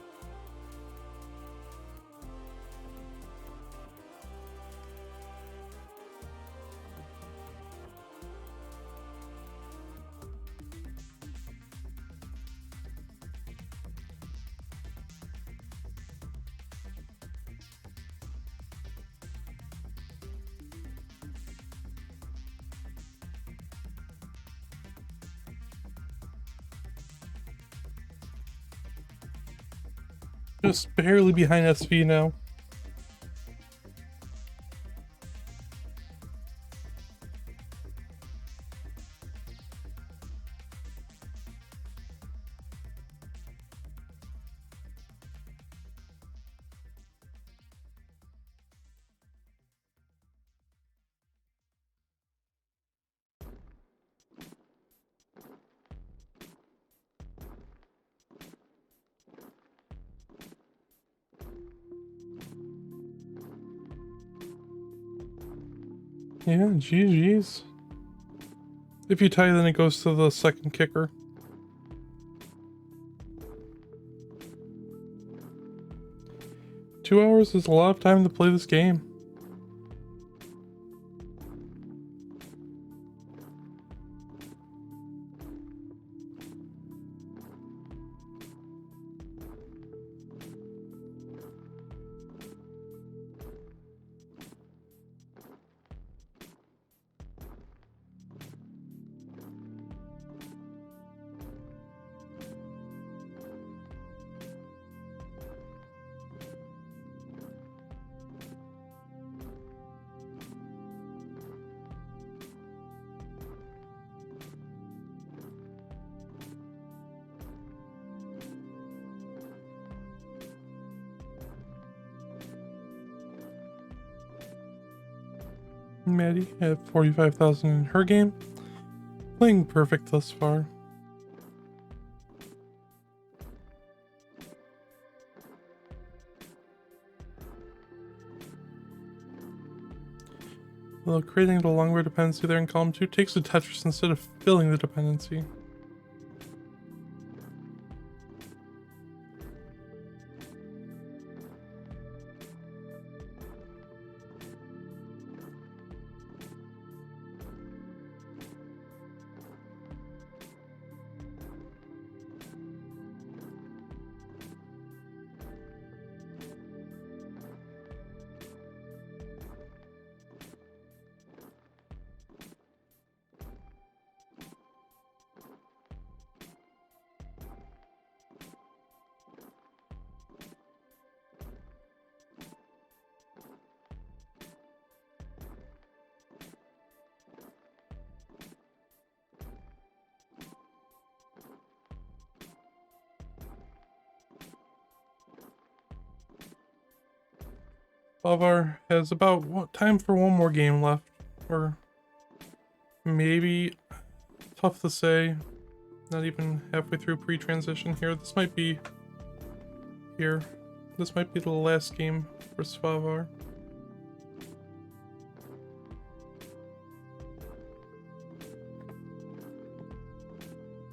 Speaker 1: Just barely behind SV now. Yeah, GG's. If you tie, then it goes to the second kicker. Two hours is a lot of time to play this game. Maddie at 45,000 in her game. Playing perfect thus far. Well, creating the longboard dependency there in column 2 takes the Tetris instead of filling the dependency. Bavar has about time for one more game left, or maybe, tough to say. Not even halfway through pre-transition here. This might be here. This might be the last game for Svavar.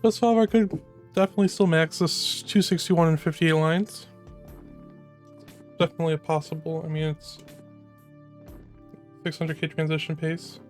Speaker 1: But Svavar could definitely still max this 261 and 58 lines. Definitely a possible. I mean, it's 600k transition pace.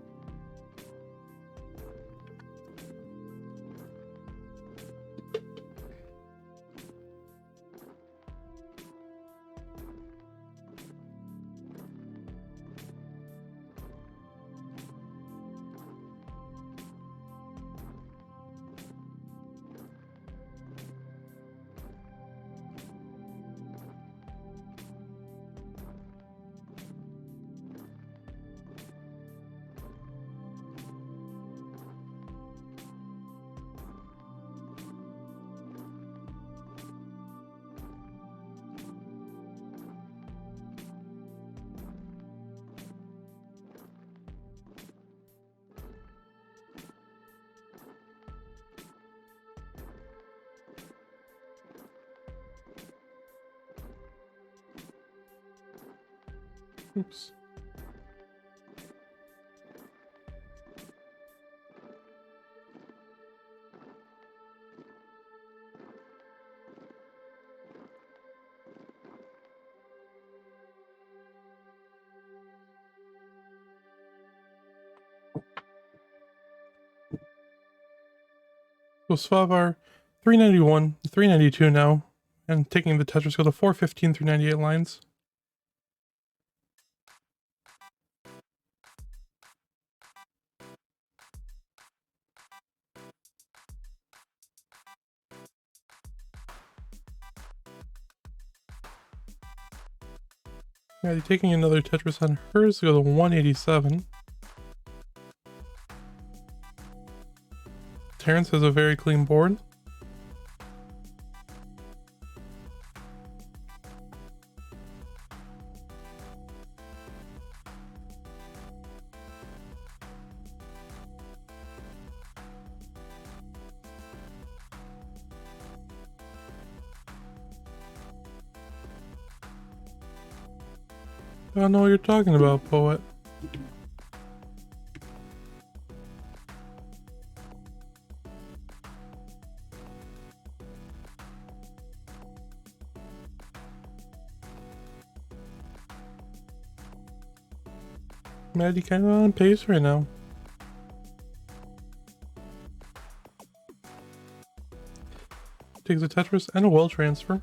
Speaker 1: Oops. So Svavar, 391, 392 now, and taking the Tetris go to 415, 398 lines. Yeah, taking another Tetris on hers to go to 187. Terrence has a very clean board. I don't know what you're talking about, Poet. Maddie kind of on pace right now. Takes a Tetris and a well transfer.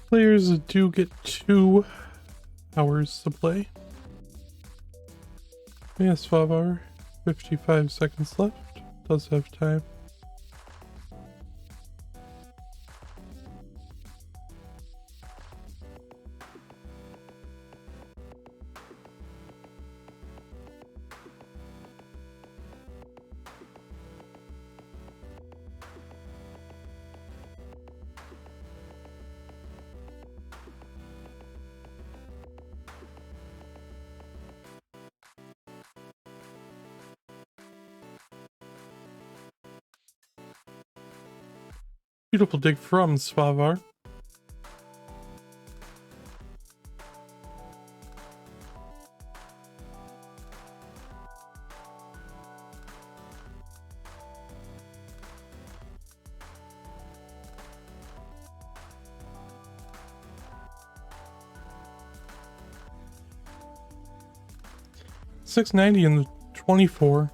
Speaker 1: Players do get 2 hours to play. Yes, Svavar, 55 seconds left. Does have time. Beautiful dig from Svavar. $690 in the 24.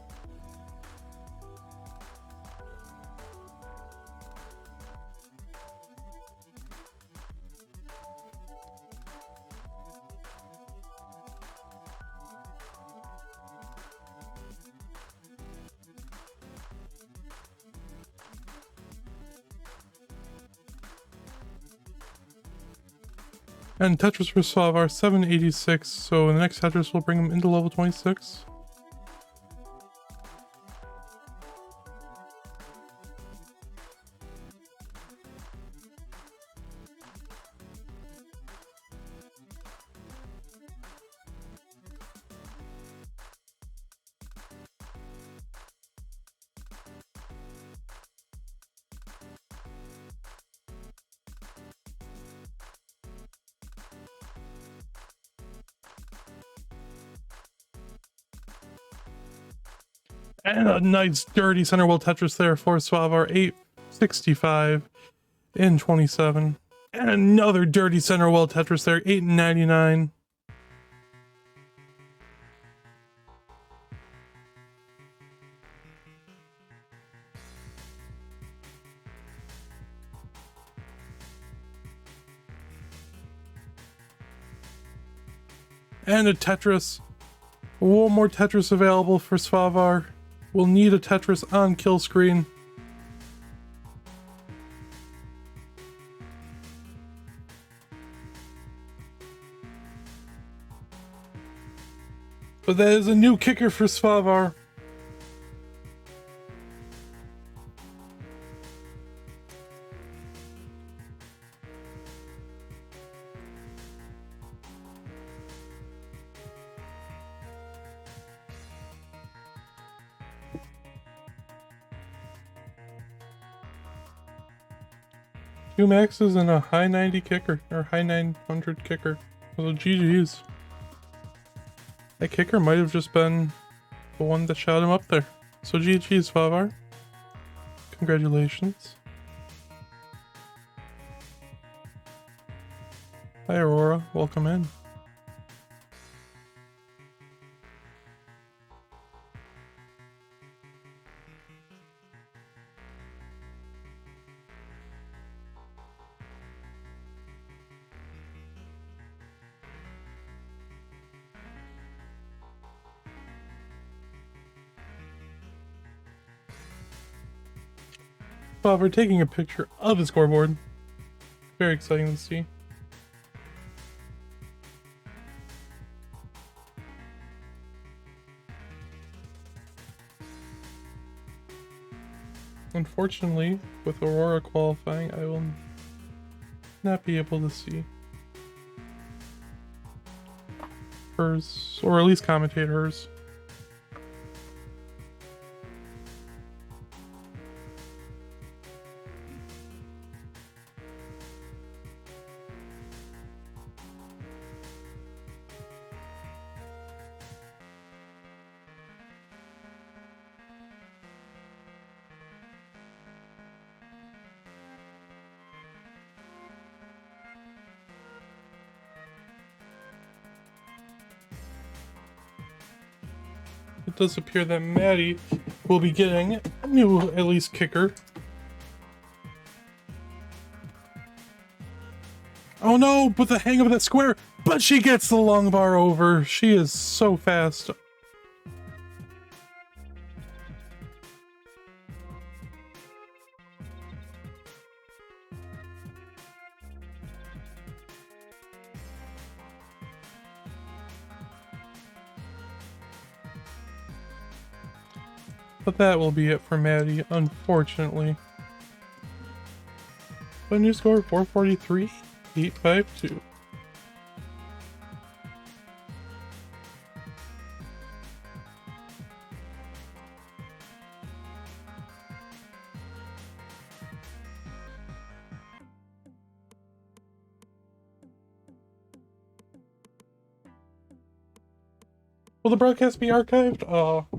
Speaker 1: And Tetris for Svavar, 786, so the next Tetris will bring him into level 26. And a nice dirty center well Tetris there for Svavar, 865 in 27. And another dirty center well Tetris there, 899. And a Tetris. One more Tetris available for Svavar. We'll need a Tetris on kill screen. But that is a new kicker for Svavar. Two maxes and a high 90 kicker, or high 900 kicker. So GG's. That kicker might have just been the one that shot him up there. So GG's, Svavar. Congratulations. Hi Aurora, welcome in. We're taking a picture of the scoreboard. Very exciting to see. Unfortunately, with Aurora qualifying, I will not be able to see hers, or at least commentate hers. It does appear that Maddie will be getting a new, at least, kicker. Oh no, but the hang of that square! But she gets the long bar over. She is so fast. But that will be it for Maddie, unfortunately. But new score 443,852. Will the broadcast be archived?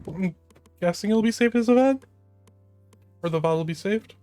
Speaker 1: I'm guessing it'll be saved as a VOD? Or the VOD will be saved?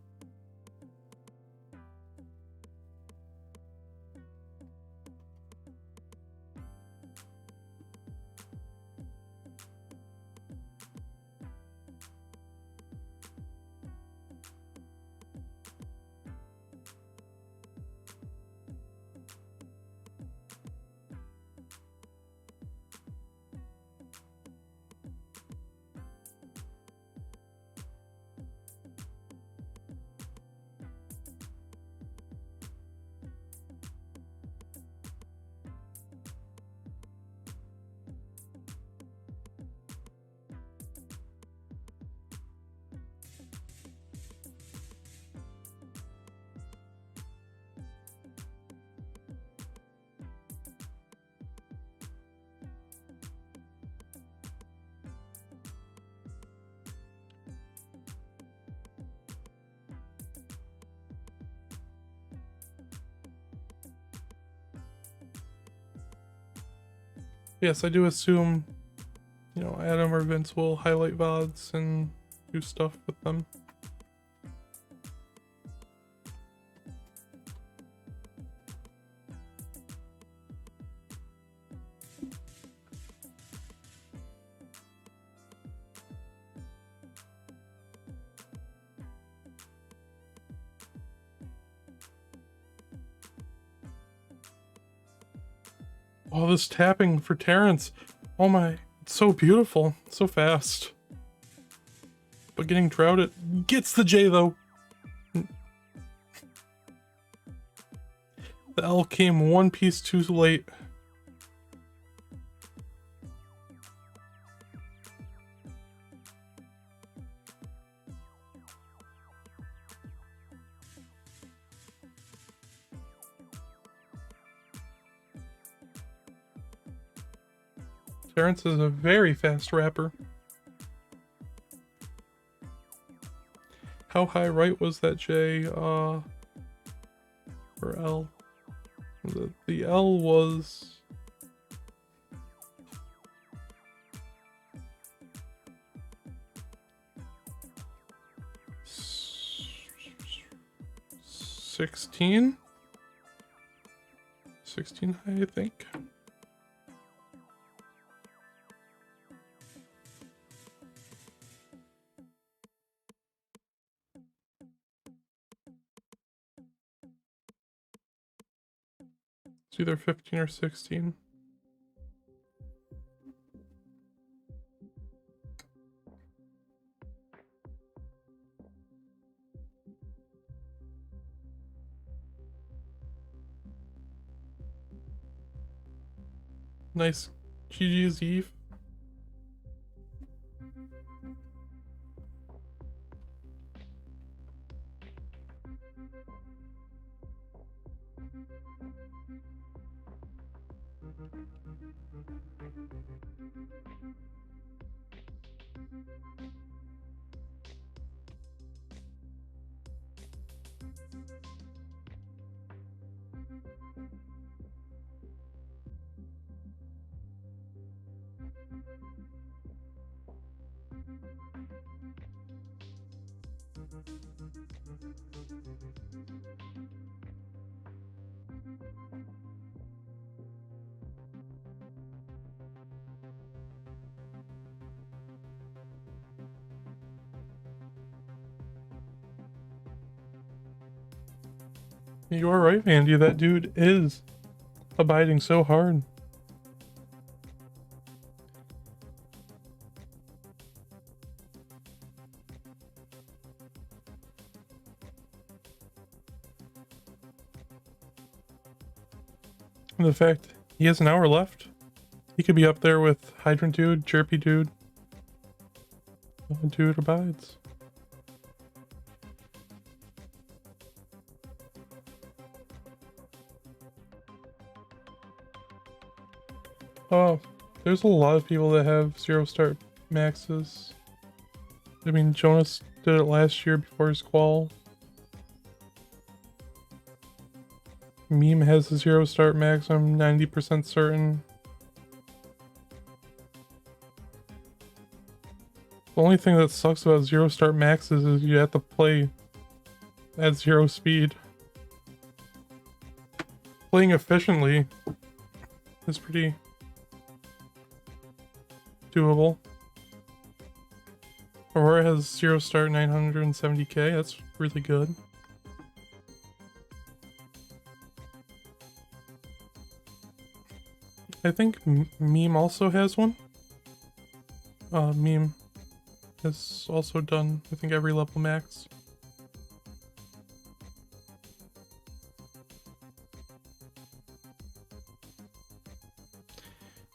Speaker 1: Yes, I do assume, you know, Adam or Vince will highlight VODs and do stuff with them. Oh, this tapping for Terrence. Oh my, it's so beautiful. It's so fast. But getting droughted gets the J though. The L came one piece too late. Terrence is a very fast rapper. How high right was that J, or L? The L was... $16? 16 high, I think. It's either 15 or 16. Nice GG's Eve. You are right, Andy. That dude is abiding so hard. And the fact he has an hour left, he could be up there with Hydrant Dude, Chirpy Dude. Dude abides. Oh, there's a lot of people that have 0 start maxes. I mean, Jonas did it last year before his qual. Meme has a 0 start max, I'm 90% certain. The only thing that sucks about 0 start maxes is you have to play at 0 speed. Playing efficiently is pretty doable. Aurora has 0 start 970k, that's really good. I think Meme also has one. Meme has also done, I think, every level max.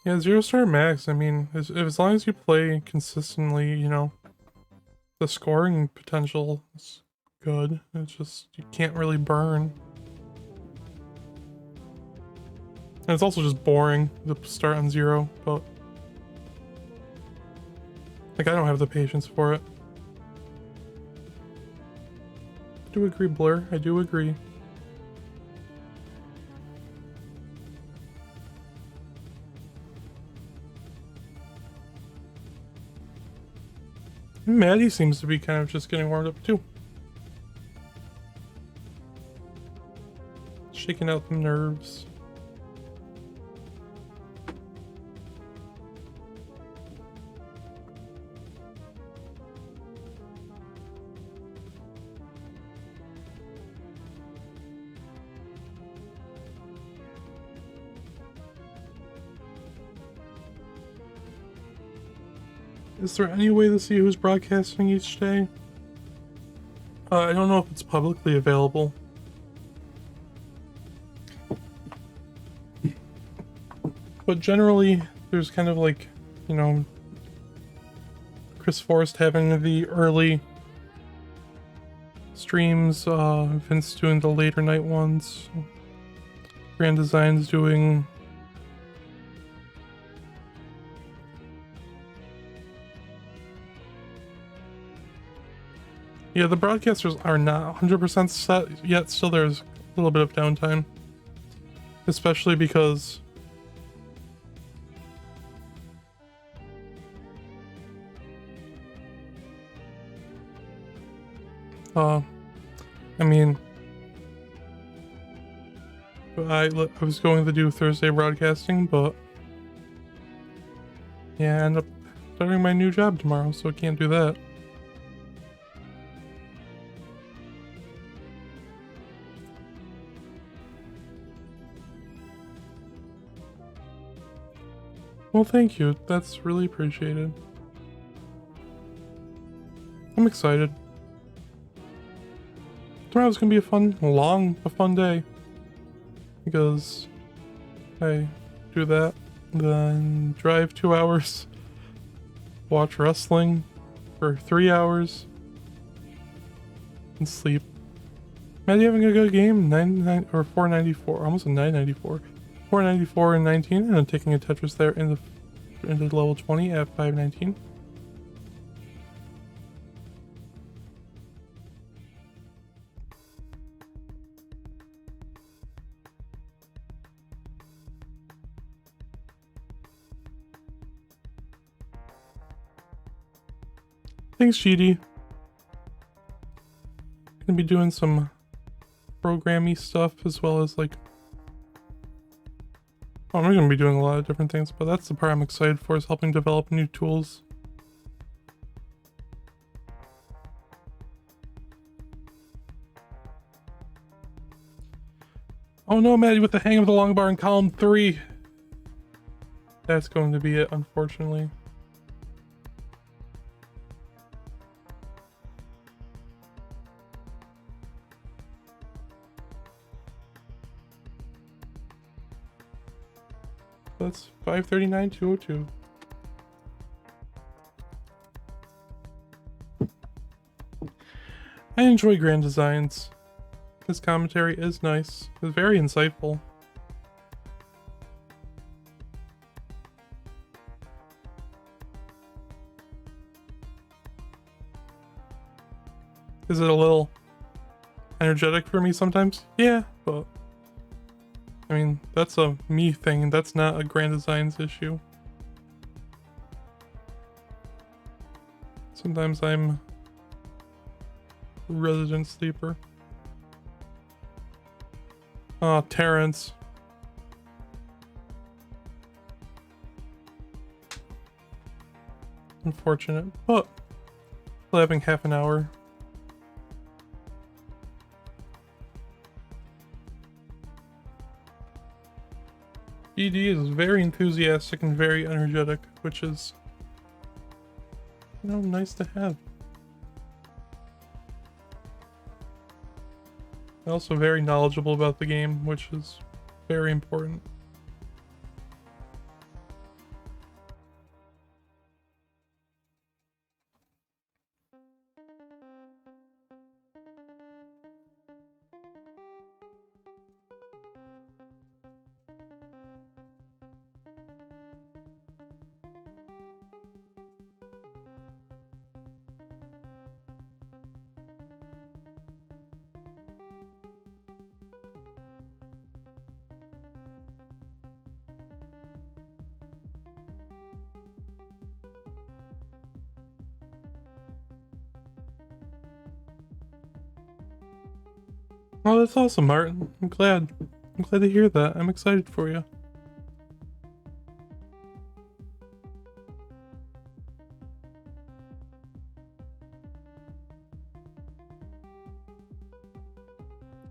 Speaker 1: Yeah, 0 star max, I mean, as long as you play consistently, you know, the scoring potential is good. It's just, you can't really burn. And it's also just boring to start on 0, but like, I don't have the patience for it. I do agree, Blur. I do agree. Maddie seems to be kind of just getting warmed up too. Shaking out the nerves. Is there any way to see who's broadcasting each day? I don't know if it's publicly available. But generally, there's kind of like, you know, Chris Forrest having the early streams, Vince doing the later night ones, Grand Design's doing... Yeah, the broadcasters are not 100% set yet, still there's a little bit of downtime. Especially because... I mean... I was going to do Thursday broadcasting, but... Yeah, I end up starting my new job tomorrow, so I can't do that. Well, thank you. That's really appreciated. I'm excited. Tomorrow's gonna be a fun day. Because I do that, then drive 2 hours, watch wrestling for 3 hours, and sleep. Matt, you having a good game? 494, almost a 994. 494 and 19, and I'm taking a Tetris there into level 20 at 519. Thanks, GD. Gonna be doing some programmy stuff as well as like... Oh, I'm gonna be doing a lot of different things, but that's the part I'm excited for, is helping develop new tools. Oh no, Maddie, with the hang of the long bar in column 3. That's going to be it, unfortunately. That's 539, 202. I enjoy Grand Designs. His commentary is nice. It's very insightful. Is it a little energetic for me sometimes? Yeah, but... I mean, that's a me thing, that's not a Grand Designs issue. Sometimes I'm resident sleeper. Oh, Terrence. Unfortunate, but still having half an hour. ED is very enthusiastic and very energetic, which is, you know, nice to have. Also very knowledgeable about the game, which is very important. Oh, that's awesome, Martin. I'm glad to hear that. I'm excited for you.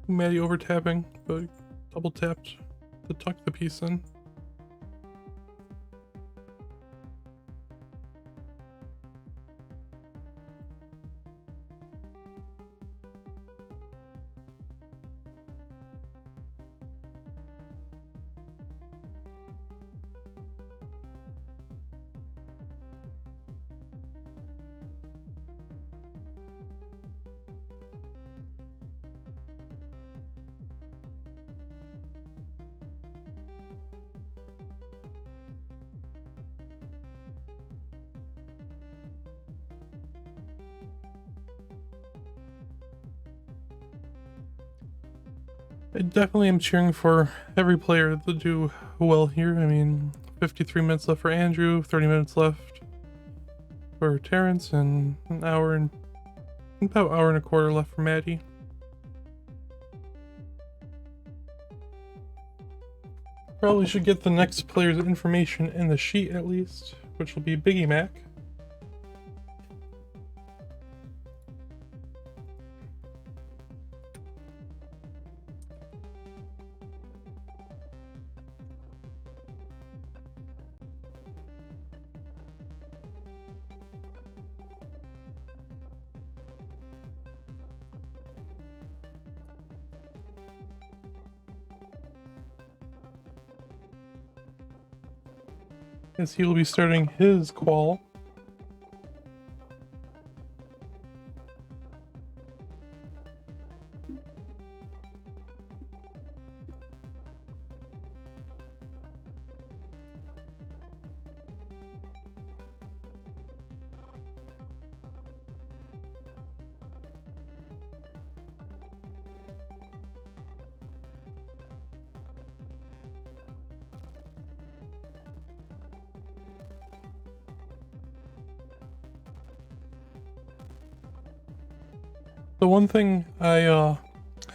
Speaker 1: Maddie over tapping, but double tapped to tuck the piece in. I definitely am cheering for every player to do well here. I mean, 53 minutes left for Andrew, 30 minutes left for Terrence, and about an hour and a quarter left for Maddie. Probably should get the next player's information in the sheet at least, which will be Biggie Mac. As he will be starting his qual. The one thing I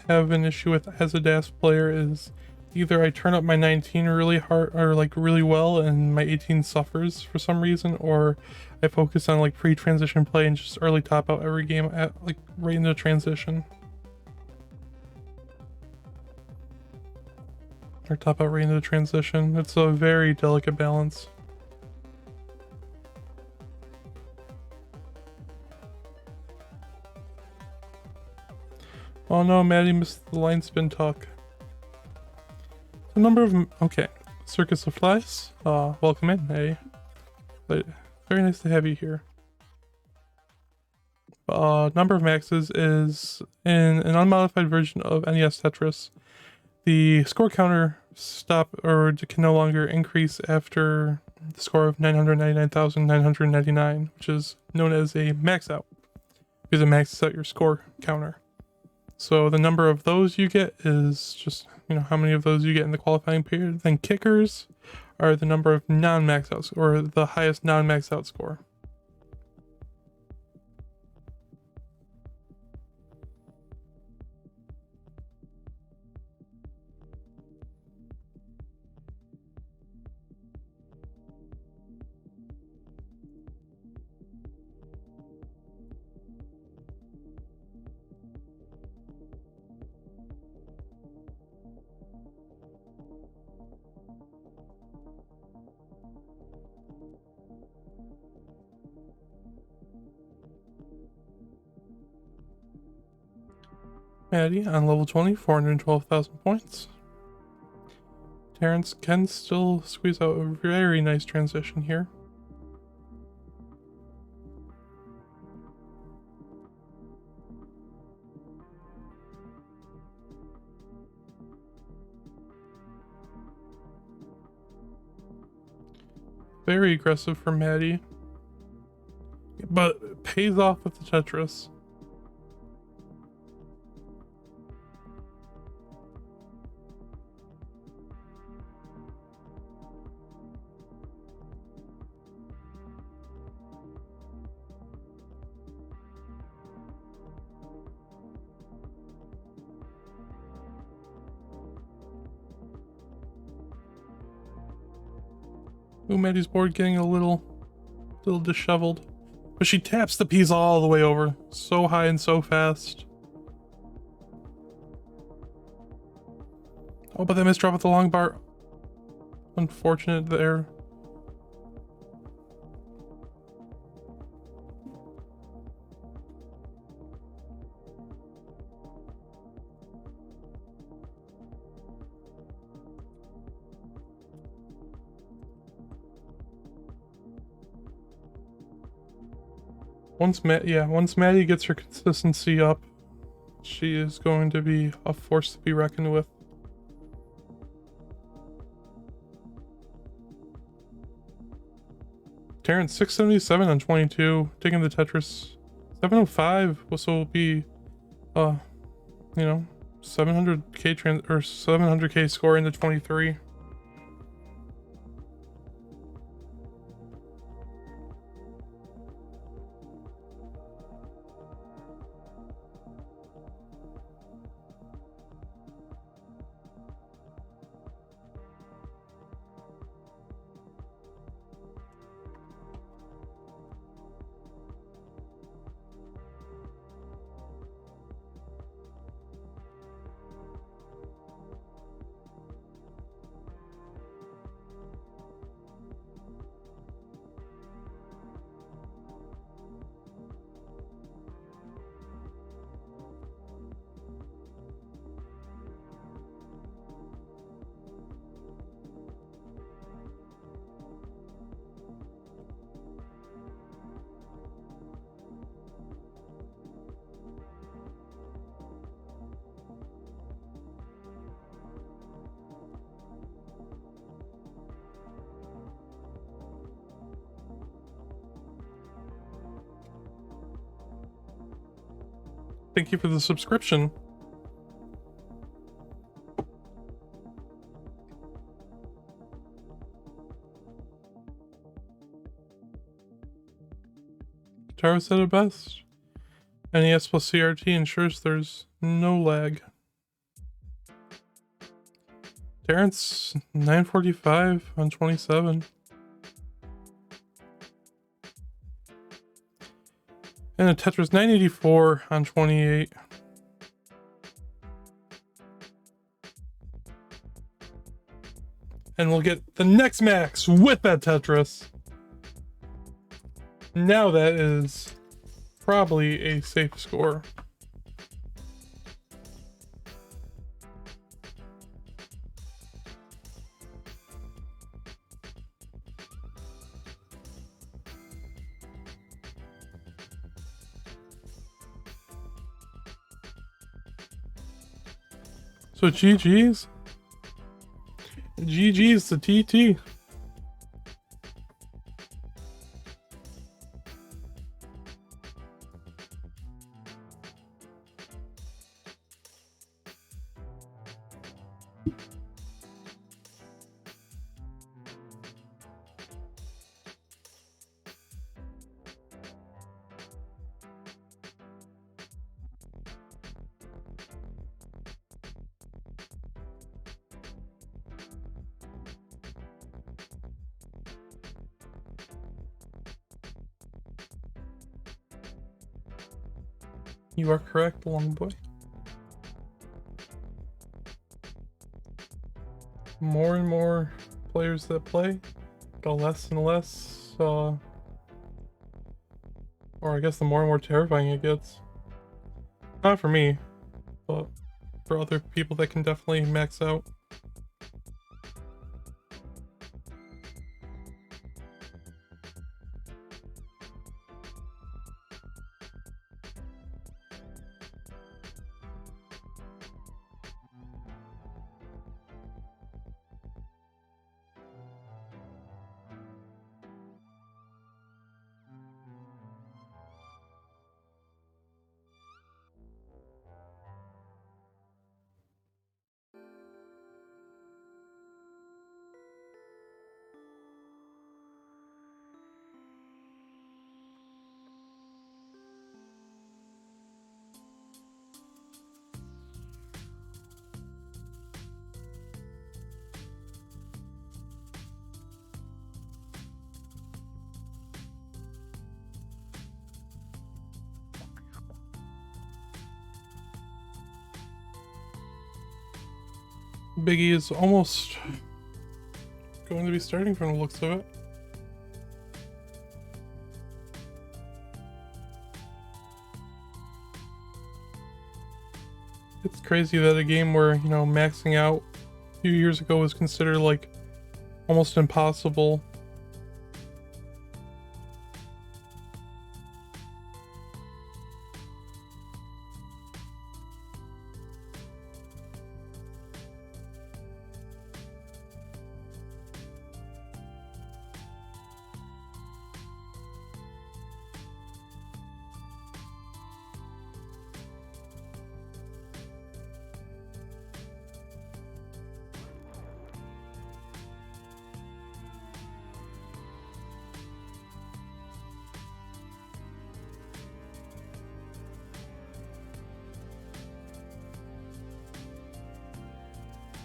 Speaker 1: have an issue with as a DAS player is either I turn up my 19 really hard or like really well and my 18 suffers for some reason, or I focus on like pre-transition play and just early top out every game at like right into transition. Or top out right into transition. It's a very delicate balance. Oh no, Maddie missed the line spin talk. The number of... Okay. Circus of Flies. Welcome in, hey. But very nice to have you here. Number of maxes is in an unmodified version of NES Tetris. The score counter can no longer increase after the score of 999,999, which is known as a max out, because it maxes out your score counter. So the number of those you get is just, you know, how many of those you get in the qualifying period. Then kickers are the number of non-max outs, or the highest non-max out score. Maddie on level 20, 412,000 points. Terrence can still squeeze out a very nice transition here. Very aggressive for Maddie, but it pays off with the Tetris. Ooh, Maddie's board getting a little disheveled. But she taps the piece all the way over. So high and so fast. Oh, but that misdrop with the long bar. Unfortunate there. Once Maddie gets her consistency up, she is going to be a force to be reckoned with. Terrence 677 on 22, taking the Tetris. 705 will be, you know, 700k 700k score into 23. Thank you for the subscription. Taro said it best. NES plus CRT ensures there's no lag. Terrence, 945 on 27. And a Tetris 984 on 28. And we'll get the next max with that Tetris. Now that is probably a safe score. So GG's. GG's to TT. You are correct, long boy. More and more players that play, the less and less, or I guess the more and more terrifying it gets. Not for me, but for other people that can definitely max out. Biggie is almost going to be starting from the looks of it. It's crazy that a game where, you know, maxing out a few years ago was considered like almost impossible.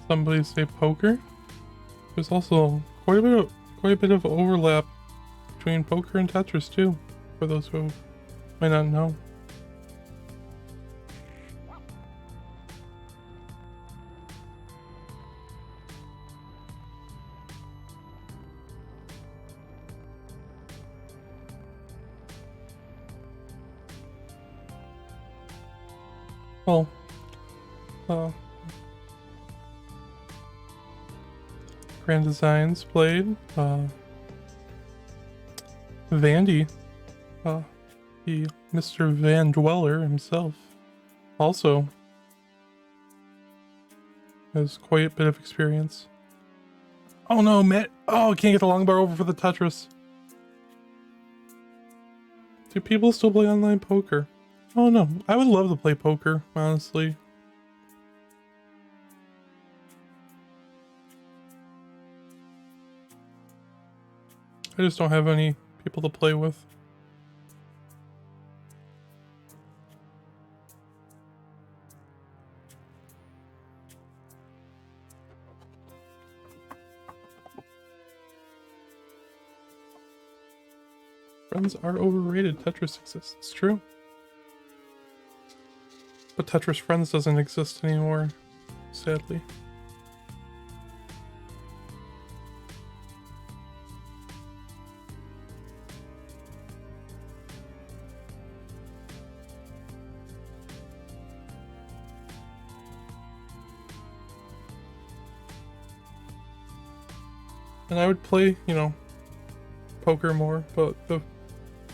Speaker 1: Somebody say poker. There's also quite a bit of overlap between poker and Tetris too, for those who might not know. Well, Grand Designs played, Vandy, the Mr. Van Dweller himself, also has quite a bit of experience. Oh no, Matt! Oh, I can't get the long bar over for the Tetris. Do people still play online poker? Oh no, I would love to play poker, honestly. I just don't have any people to play with. Friends are overrated. Tetris exists. It's true. But Tetris Friends doesn't exist anymore, sadly. And I would play, you know, poker more, but the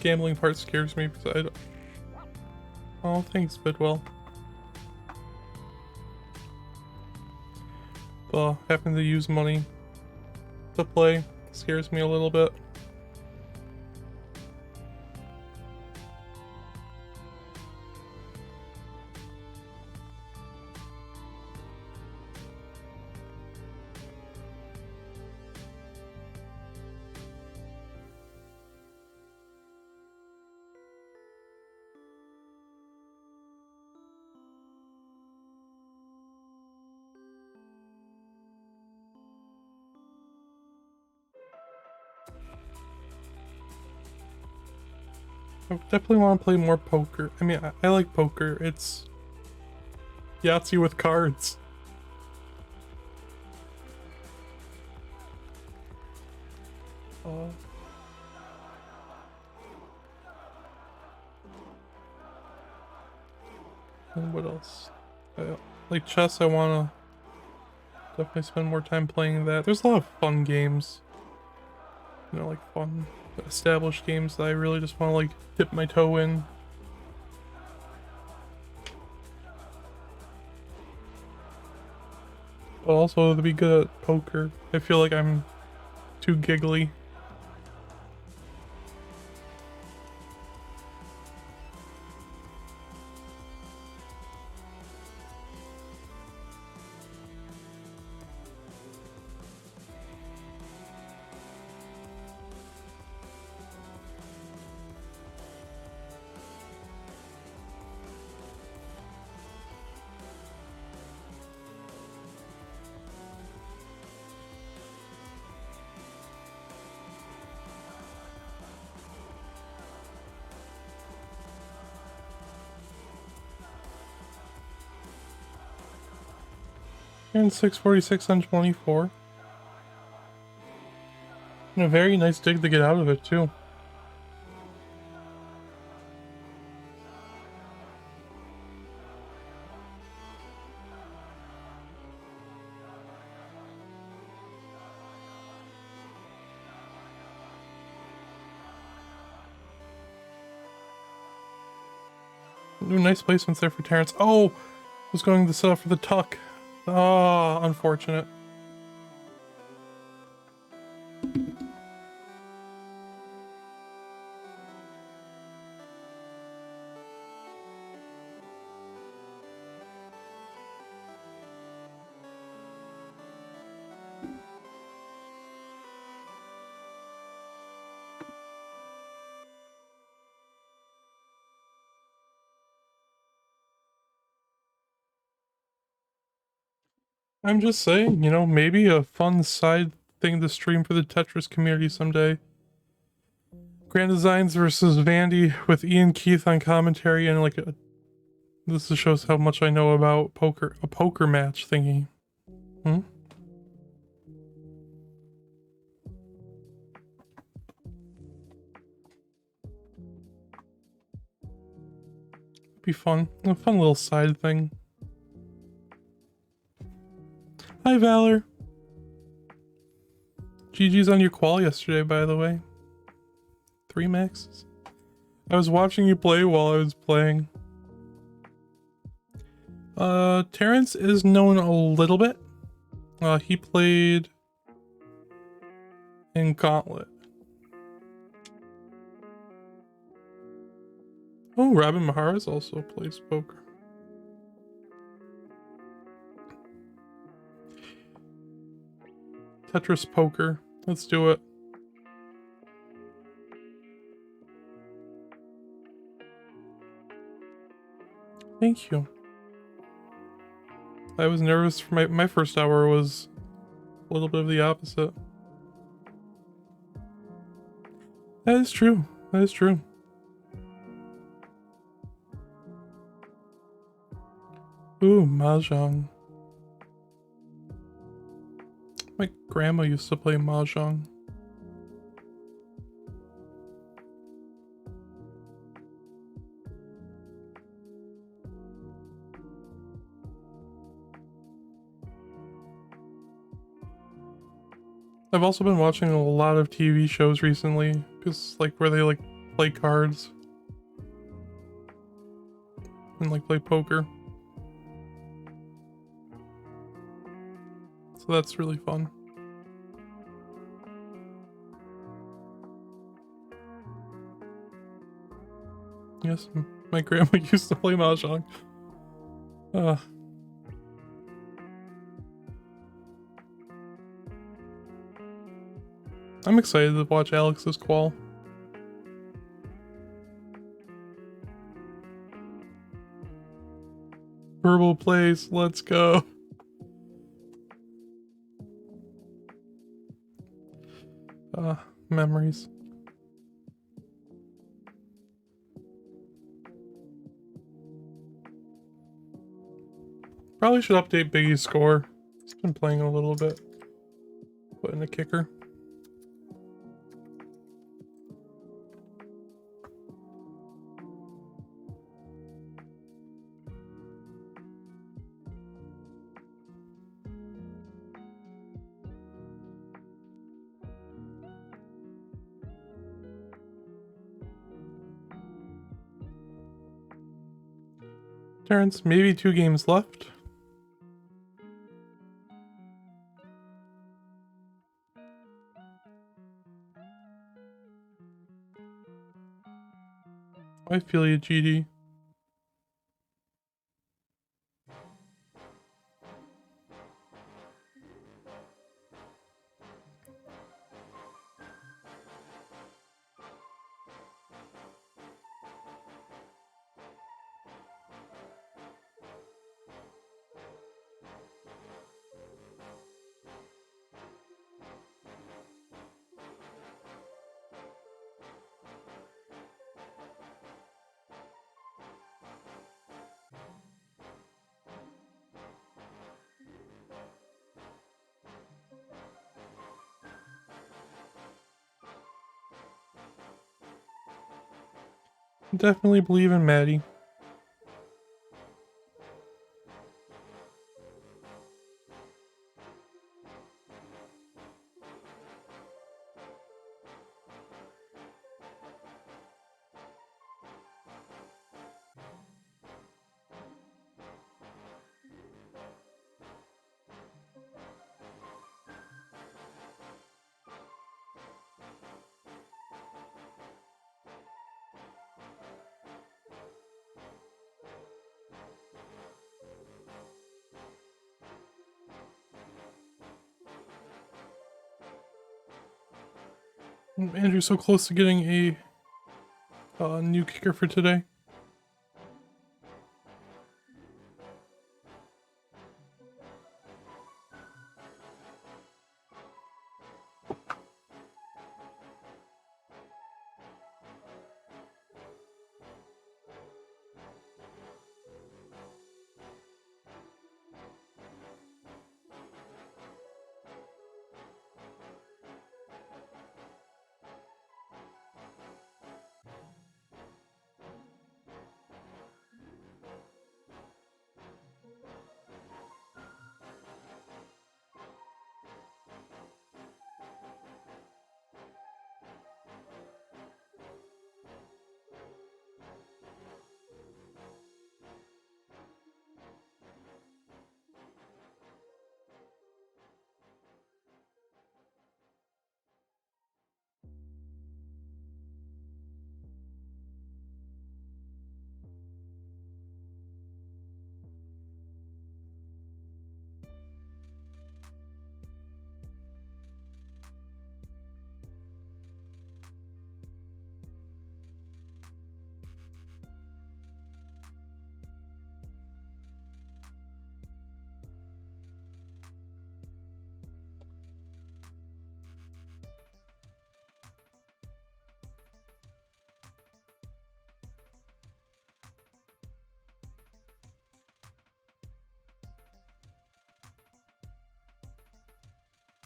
Speaker 1: gambling part scares me because I don't... Oh, thanks, Bidwell. Having to use money to play scares me a little bit. I definitely want to play more poker. I mean, I like poker. It's Yahtzee with cards. And what else? Like chess, I want to definitely spend more time playing that. There's a lot of fun games. You know, like fun, established games that I really just want to like dip my toe in. But also to be good at poker, I feel like I'm too giggly. And 646 on 24. And a very nice dig to get out of it, too. Ooh, nice placements there for Terrence. Oh! Was going to set up for the tuck. Ah, unfortunate. I'm just saying, you know, maybe a fun side thing to stream for the Tetris community someday. Grand Designs versus Vandy with Ian Keith on commentary, and like this shows how much I know about poker. A poker match thingy. Hmm? Be fun. A fun little side thing. Hi, Valor. GG's on your qual yesterday, by the way. 3 maxes. I was watching you play while I was playing. Terrence is known a little bit. He played in Gauntlet. Oh, Robin Maharas also plays poker. Tetris poker. Let's do it. Thank you. I was nervous for my first hour was a little bit of the opposite. That is true. That is true. Ooh, Mahjong. My grandma used to play Mahjong. I've also been watching a lot of TV shows recently, because like where they like play cards and like play poker. So that's really fun. Yes, my grandma used to play Mahjong. I'm excited to watch Alex's qual. Verbal plays, let's go. Memories. Probably should update Biggie's score. He's been playing a little bit. Put in a kicker. Terrence, maybe 2 games left. I feel you, GD. Definitely believe in Maddie. Andrew's so close to getting a new kicker for today.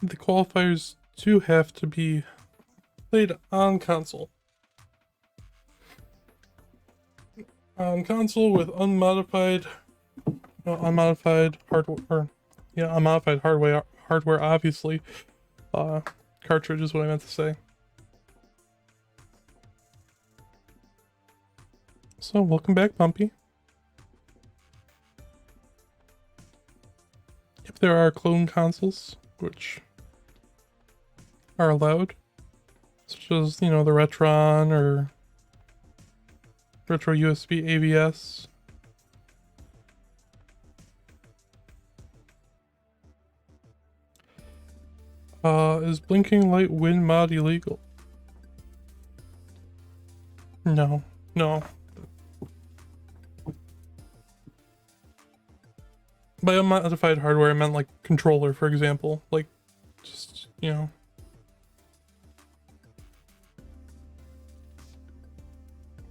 Speaker 1: The qualifiers do have to be played on console. On console with unmodified hardware, unmodified hardware, obviously. Cartridge is what I meant to say. So, welcome back, Bumpy. If there are clone consoles, which are allowed, such as, the Retron or Retro USB AVS. Is blinking light win mod illegal? No. By unmodified hardware, I meant like controller, for example. Like, just,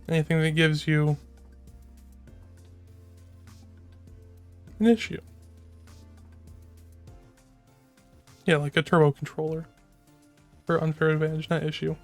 Speaker 1: anything that gives you an issue. Yeah, like a turbo controller. For unfair advantage, not issue.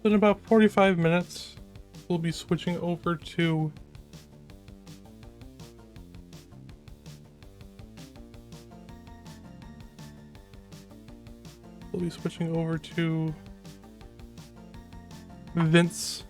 Speaker 1: In about 45 minutes, we'll be switching over to Vince.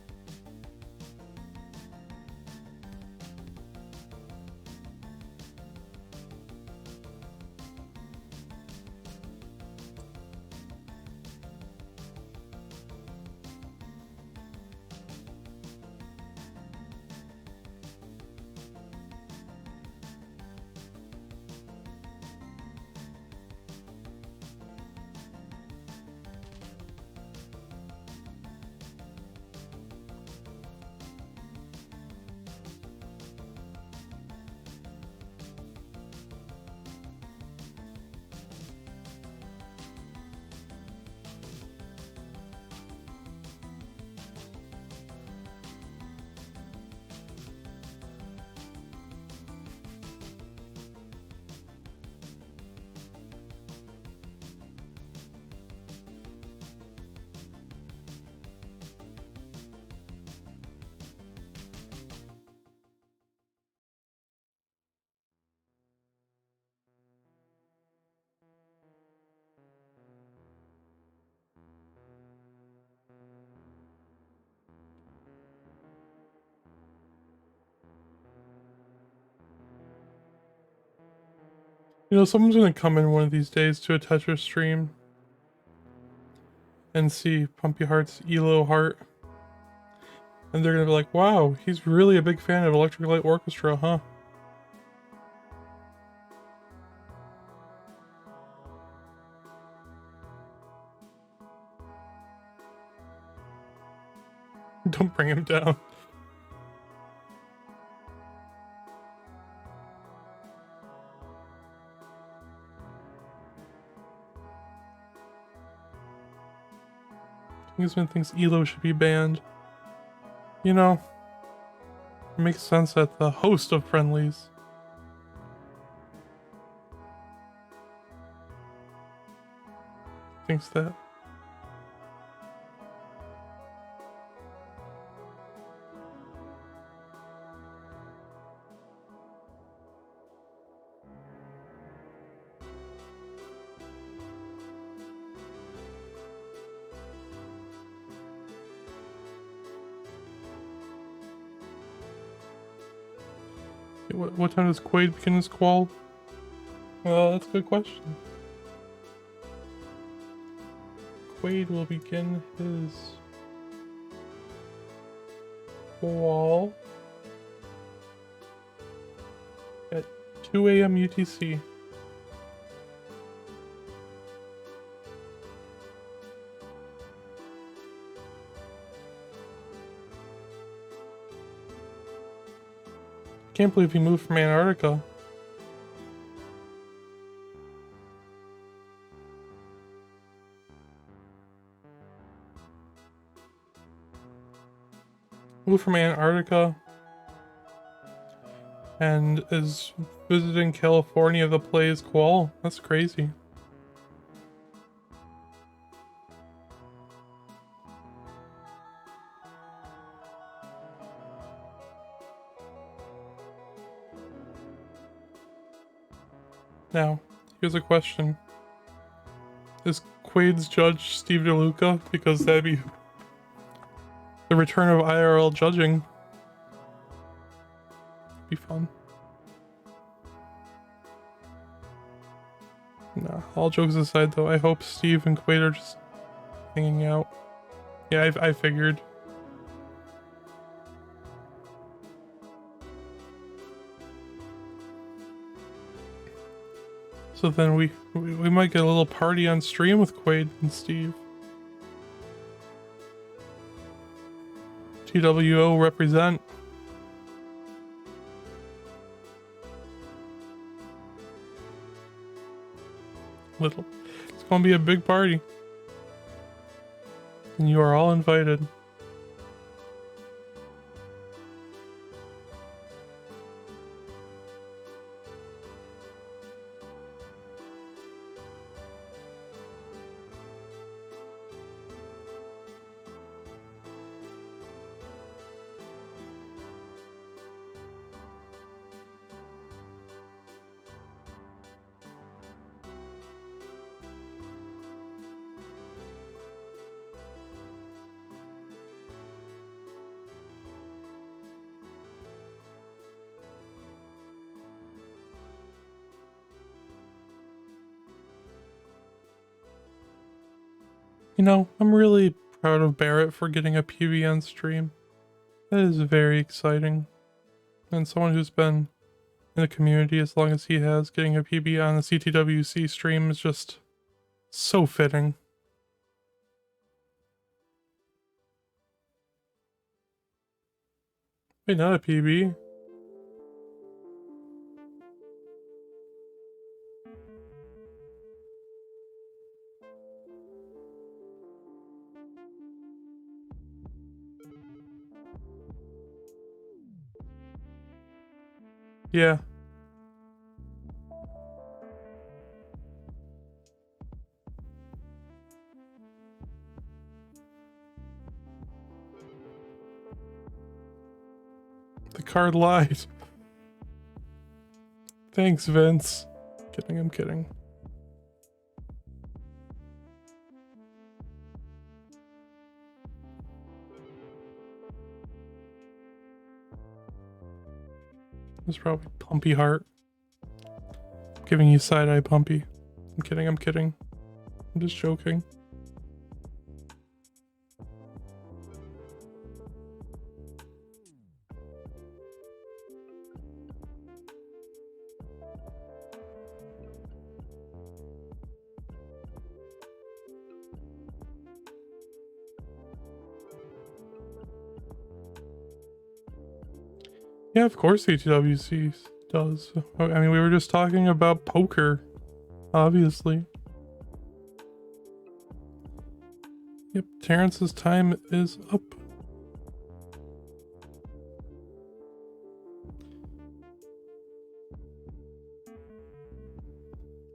Speaker 1: Someone's gonna come in one of these days to a Tetris stream and see Pumpy Heart's ELO Heart. And they're gonna be like, wow, he's really a big fan of Electric Light Orchestra, huh? Don't bring him down. Kingsman thinks ELO should be banned. It makes sense that the host of friendlies thinks that. What time does Quaid begin his qual? Well, that's a good question. Quaid will begin his qual at 2 a.m. UTC. Can't believe he moved from Antarctica. Moved from Antarctica and is visiting California to play his qual. That's crazy. Now, here's a question. Is Quaid's judge Steve DeLuca? Because that'd be the return of IRL judging. Be fun. Nah, all jokes aside though, I hope Steve and Quaid are just hanging out. Yeah, I figured. So then we might get a little party on stream with Quaid and Steve. TWO represent. Little. It's gonna be a big party. And you are all invited. You know, I'm really proud of Barrett for getting a PB on stream. That is very exciting. And someone who's been in the community as long as he has, getting a PB on the CTWC stream is just so fitting. Wait, not a PB. Yeah. The card lied. Thanks, Vince. Kidding, I'm kidding. It's probably Pumpy Heart. I'm giving you side-eye, Pumpy. I'm kidding, I'm kidding. I'm just joking. Yeah, of course CTWC does. I mean, we were just talking about poker, obviously. Yep, Terrence's time is up.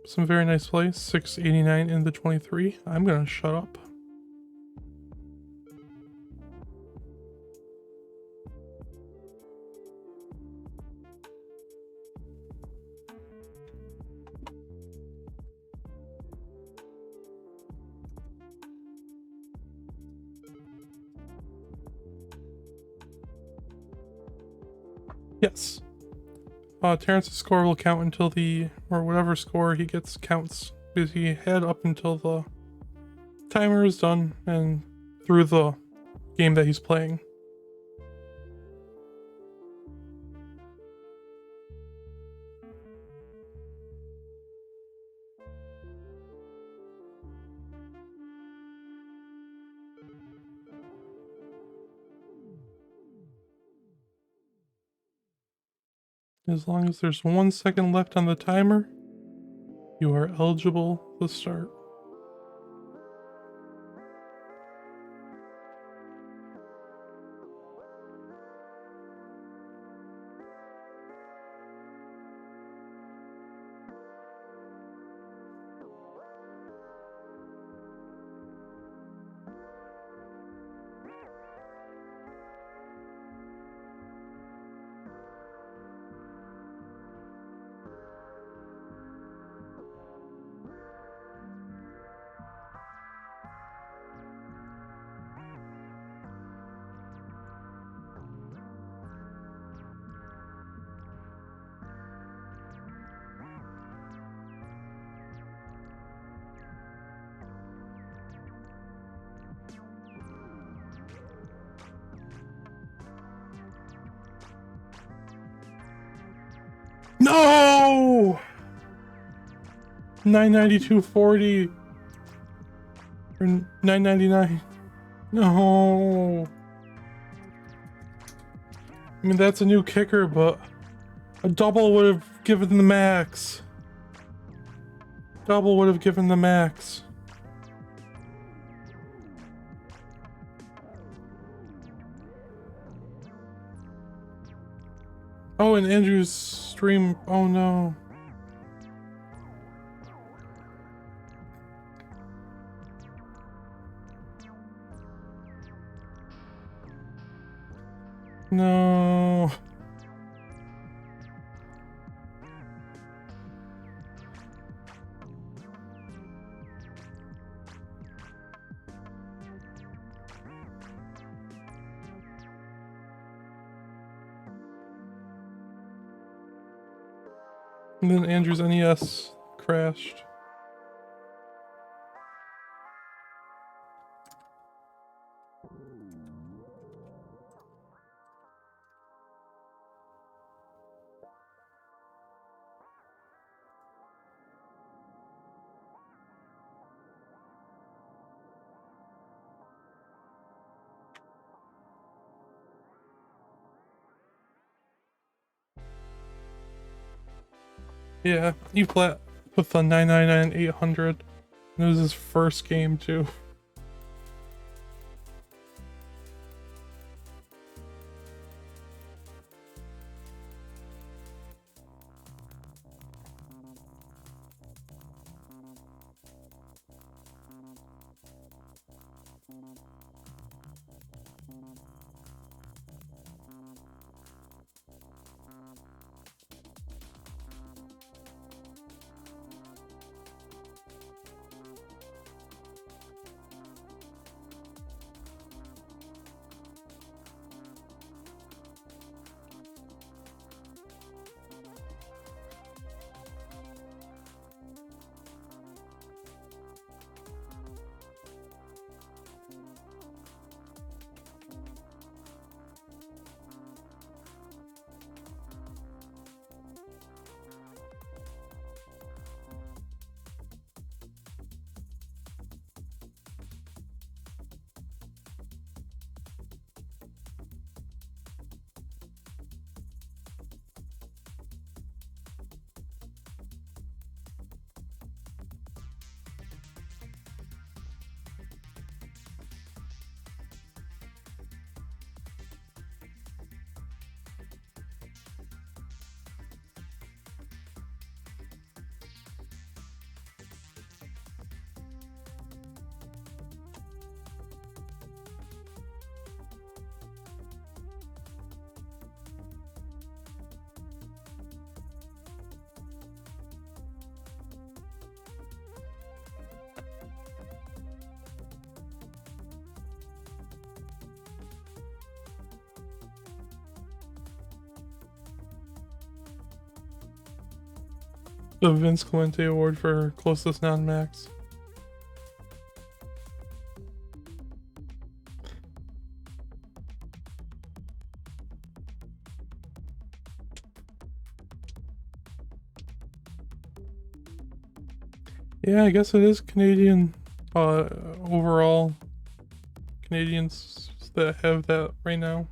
Speaker 1: Some very nice plays. 689 in the 23. I'm gonna shut up. Yes. Terrence's score will count until or whatever score he gets counts, because he had up until the timer is done and through the game that he's playing. As long as there's 1 second left on the timer, you are eligible to start. No! 992.40 or 999. No. I mean, that's a new kicker, but a double would have given the max. Double would have given the max. Oh, and Andrew's stream. Oh no. No. And then Andrew's NES crashed. Yeah, he played with the 999 800. It was his first game too. The Vince Clemente Award for closest non-max. Yeah, I guess it is Canadian, overall Canadians that have that right now.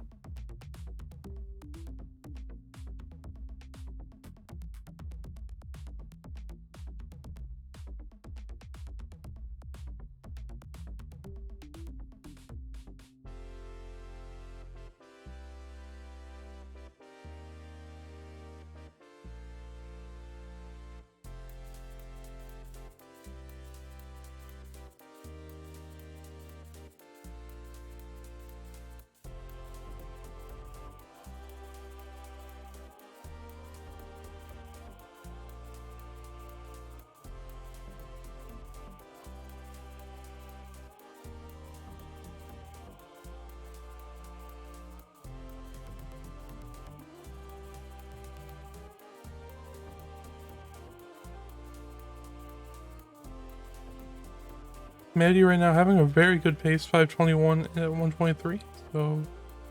Speaker 1: Maddie right now having a very good pace, 521 at 123, so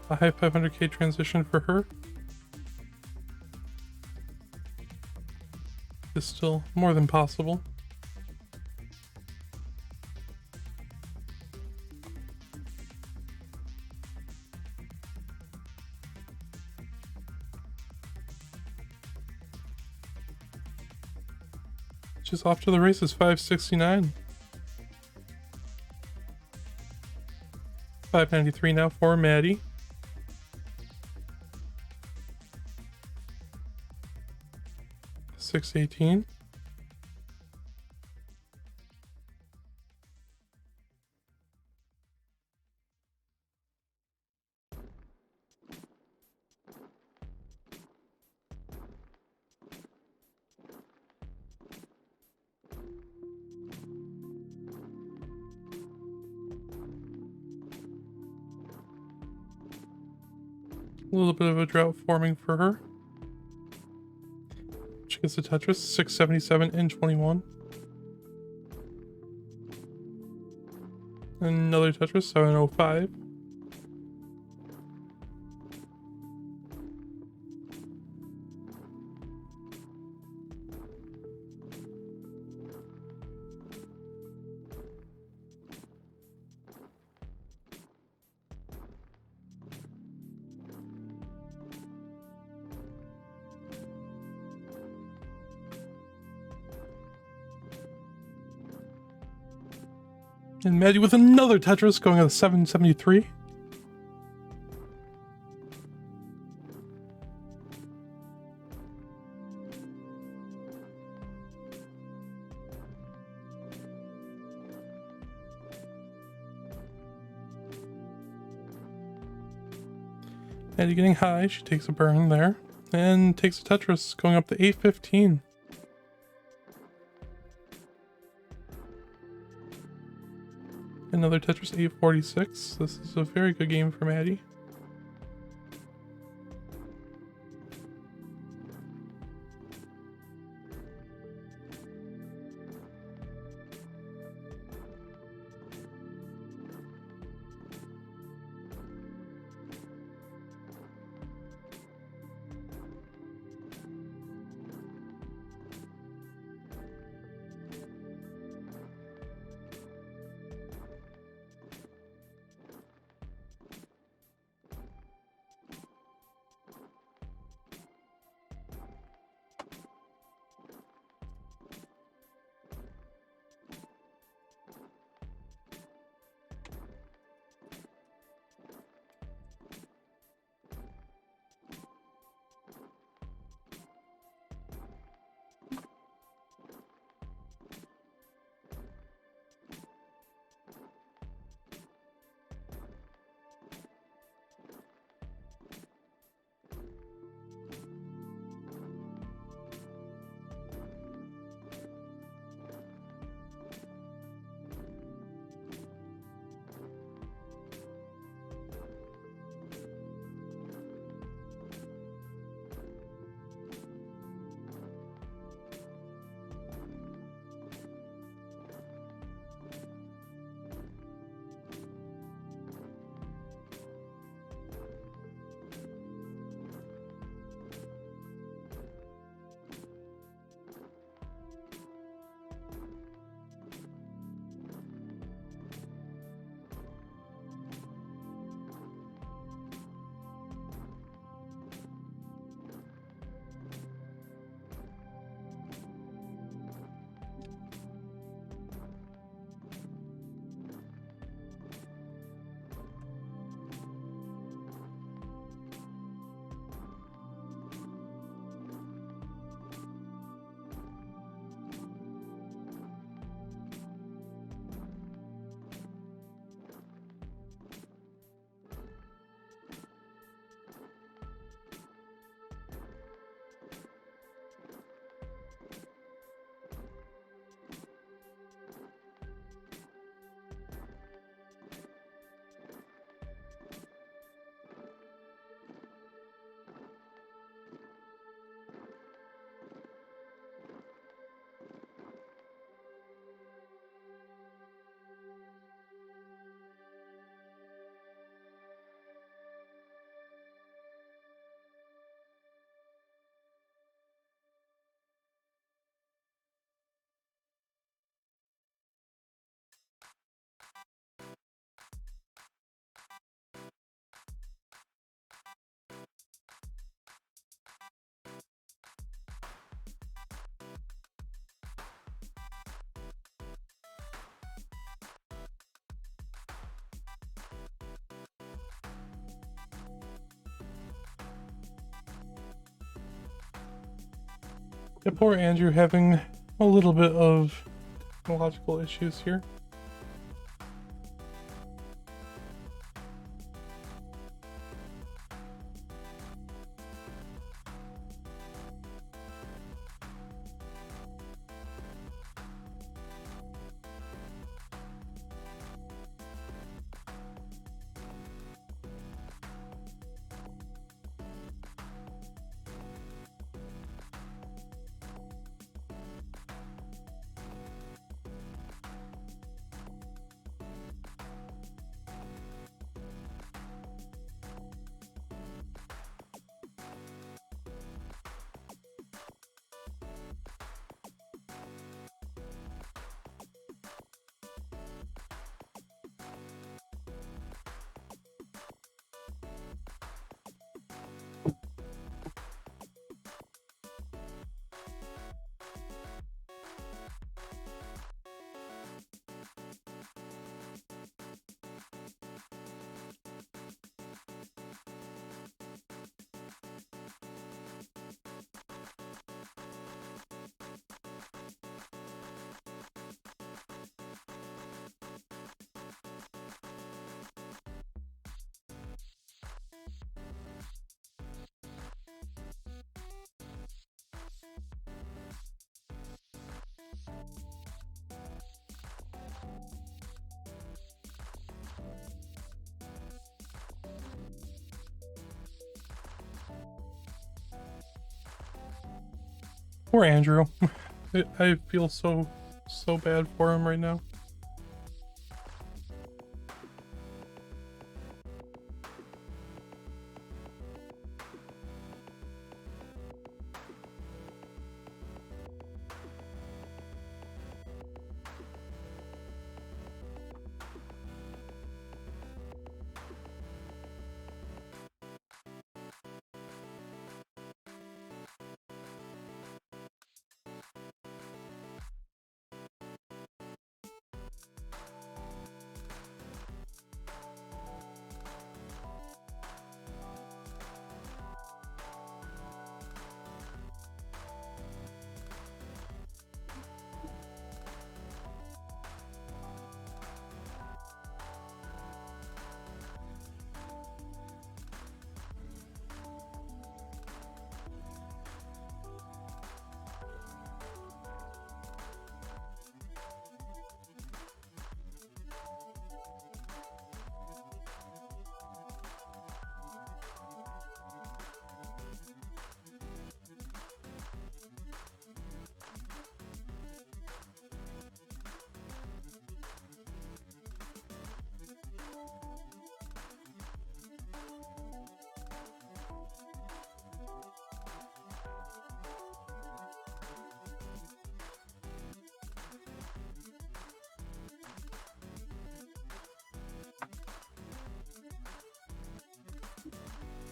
Speaker 1: a high 500k transition for her is still more than possible. She's off to the races, 569. 593 now for Maddie. $618. A little bit of a drought forming for her. She gets the Tetris, 677 in 21. Another Tetris, 705. And Maddie with another Tetris going at 773. Maddie getting high, she takes a burn there. And takes a Tetris going up to 815. Another Tetris 846. This is a very good game for Maddie. Yeah, poor Andrew having a little bit of technological issues here. Poor Andrew. I feel so bad for him right now.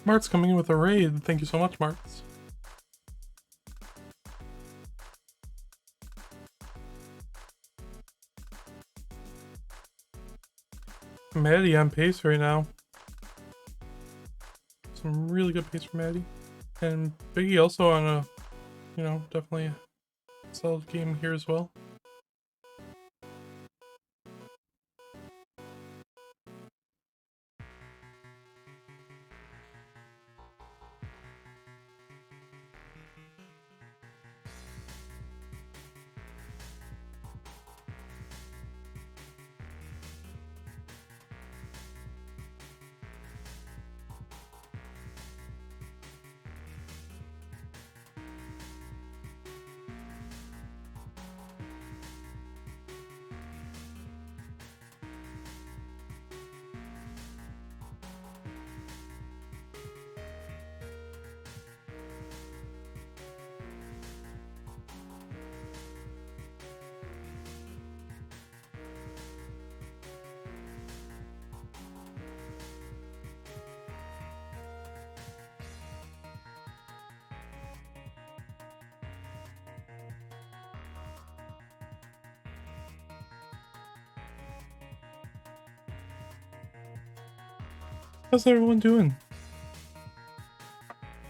Speaker 1: Mart's coming in with a raid. Thank you so much, Mart's. Maddie on pace right now. Some really good pace from Maddie. And Biggie also on a, you know, definitely a solid game here as well. How's everyone doing?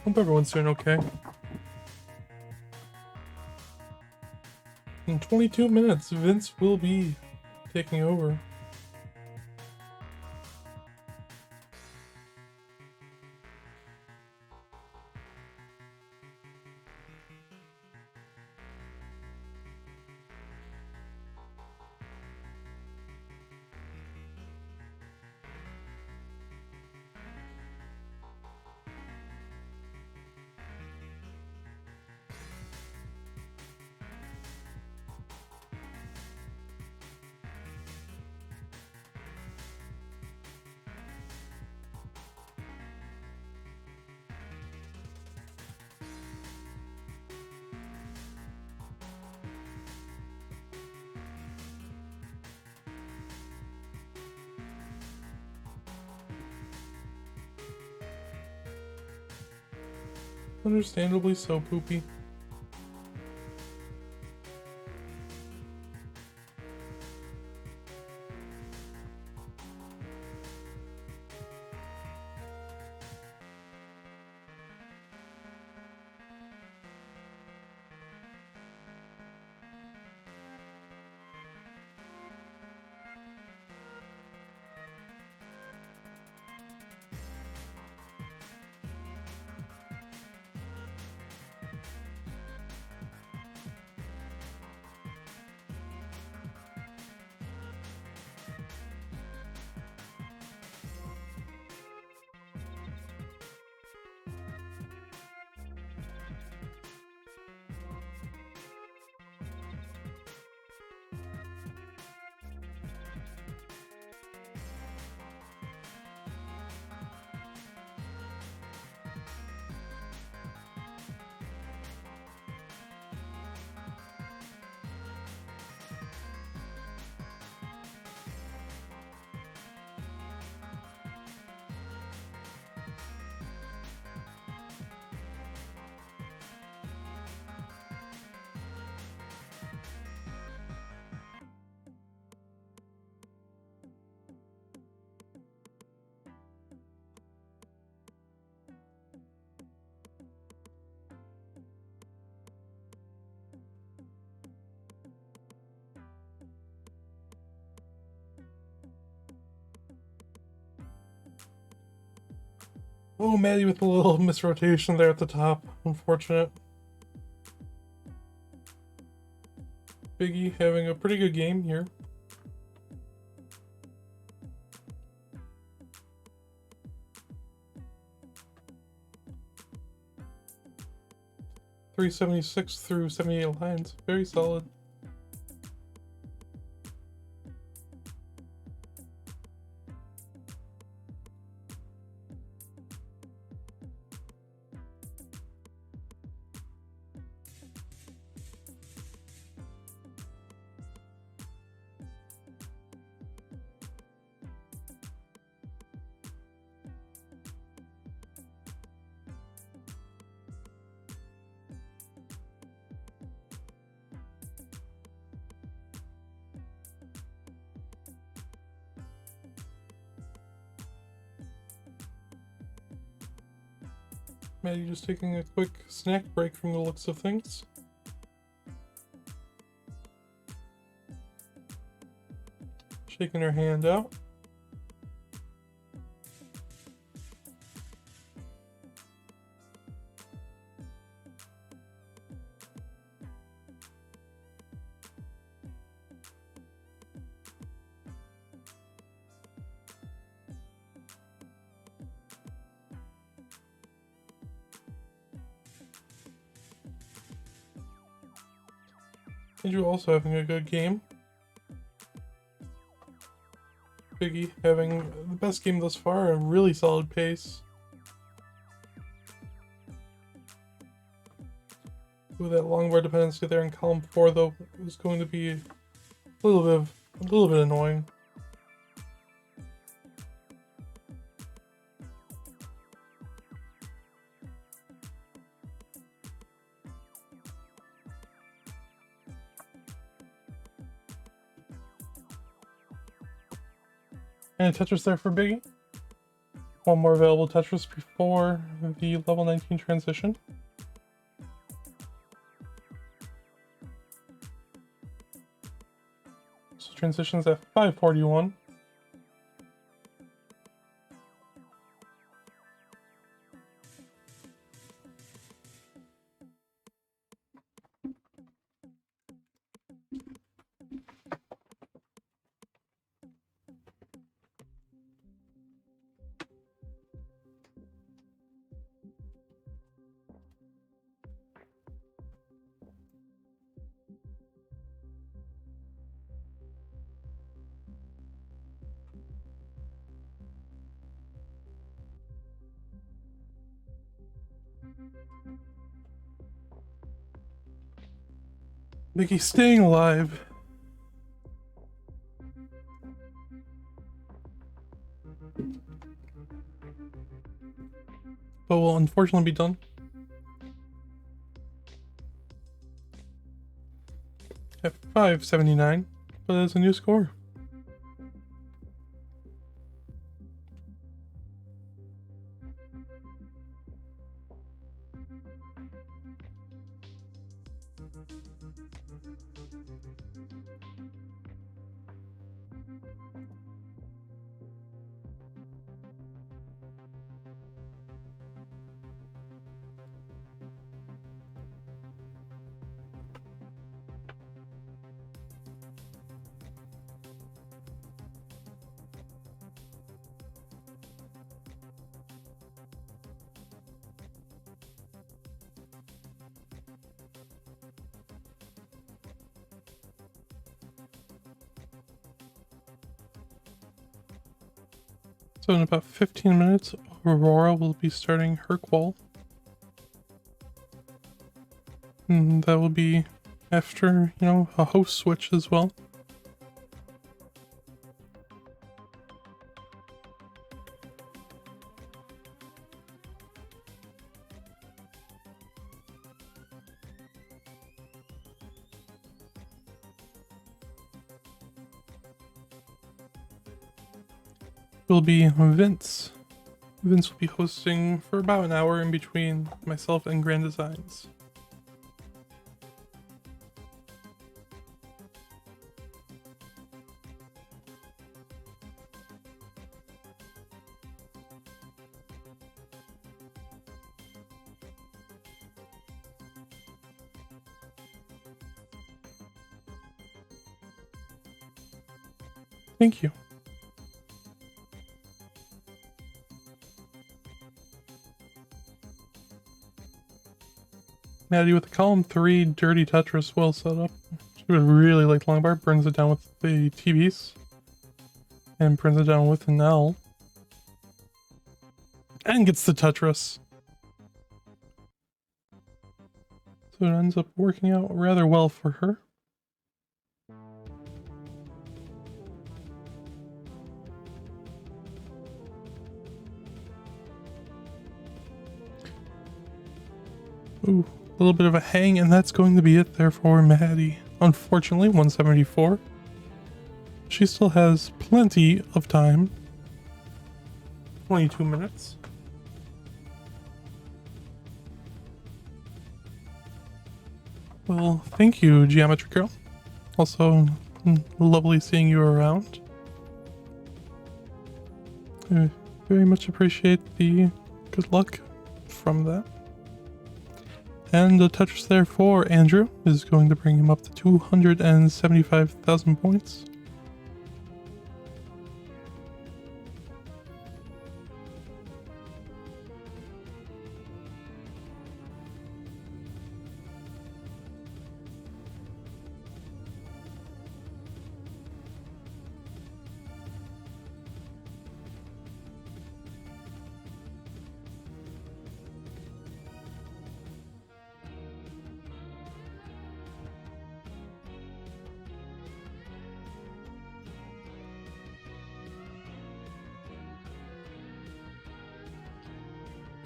Speaker 1: Hope everyone's doing okay. In 22 minutes, Vince will be taking over. Understandably so, Poopy. Oh, Maddie with a little misrotation there at the top. Unfortunate. Biggie having a pretty good game here. .376 through 78 lines. Very solid. Maddie just taking a quick snack break from the looks of things. Shaking her hand out. Andrew also having a good game. Biggie having the best game thus far, a really solid pace. Ooh, that long bar dependency there in column 4 though is going to be a little bit annoying. And a Tetris there for Biggie. One more available Tetris before the level 19 transition. transitions at 541. Mickey staying alive. But will unfortunately be done. At 579, but that's a new score. So in about 15 minutes, Aurora will be starting her qual. And that will be after, you know, a host switch as well. Will be Vince. Vince will be hosting for about an hour in between myself and Grand Designs. Thank you. Maddie with the column 3 dirty Tetris well set up. She would really like Longbar, burns it down with the TVs. And burns it down with an L. And gets the Tetris. So it ends up working out rather well for her. Ooh. A little bit of a hang, and that's going to be it there for Maddie. Unfortunately, 174. She still has plenty of time. 22 minutes. Well, thank you, Geometry Girl. Also, lovely seeing you around. I very much appreciate the good luck from that. And the Tetris there for Andrew is going to bring him up to 275,000 points.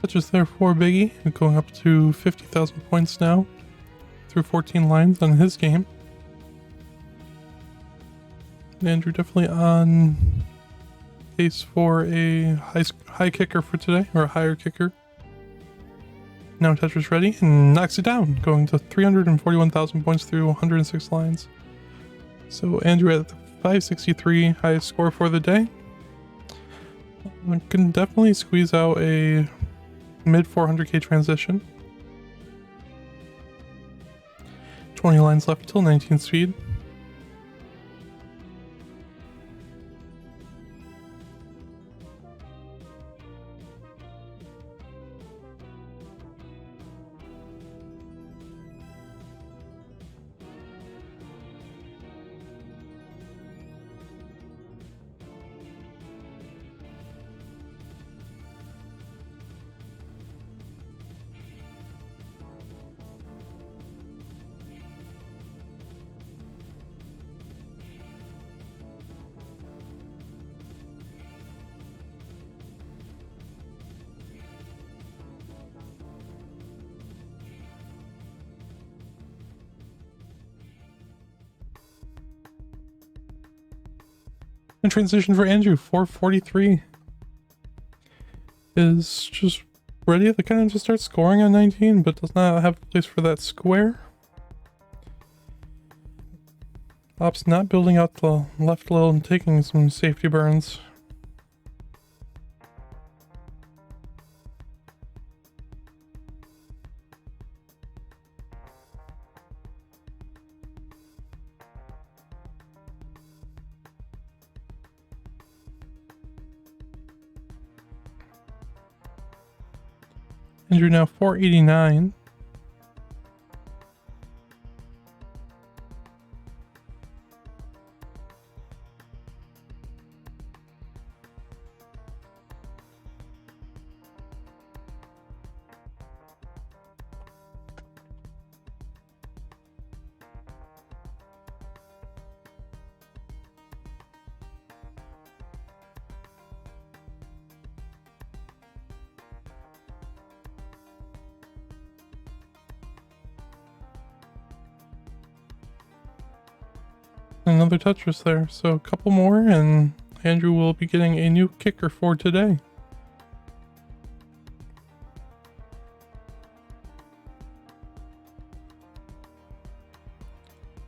Speaker 1: Tetris there for Biggie, going up to 50,000 points now through 14 lines on his game. Andrew definitely on pace for a high kicker for today, or a higher kicker. Now Tetris ready and knocks it down, going to 341,000 points through 106 lines. So Andrew at 563, highest score for the day. I can definitely squeeze out a mid 400k transition. 20 lines left till 19 speed. And transition for Andrew, 443 is just ready to kind of just start scoring on 19, but does not have a place for that square. Opts not building out the left little and taking some safety burns. Andrew now 489. Another Tetris there, so a couple more and Andrew will be getting a new kicker for today.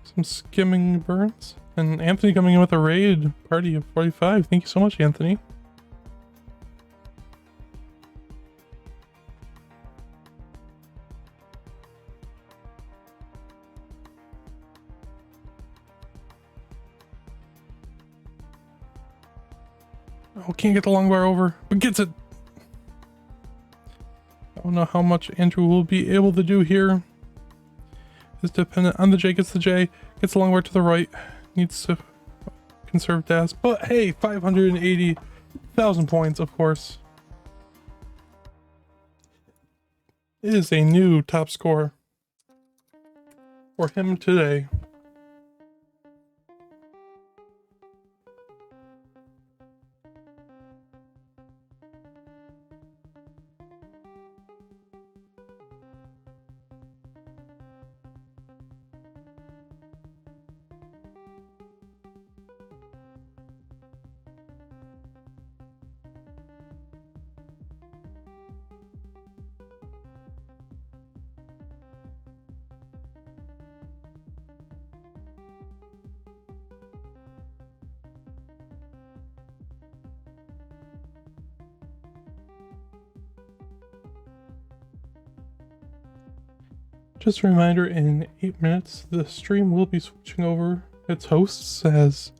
Speaker 1: Some skimming burns, and Anthony coming in with a raid party of 45. Thank you so much, Anthony. Oh, can't get the long bar over, but gets it. I don't know how much Andrew will be able to do here. Is dependent on the J, gets the J, gets the long bar to the right, needs to conserve DAS, but hey, 580,000 points, of course. It is a new top score for him today. Just a reminder, in 8 minutes, the stream will be switching over its hosts as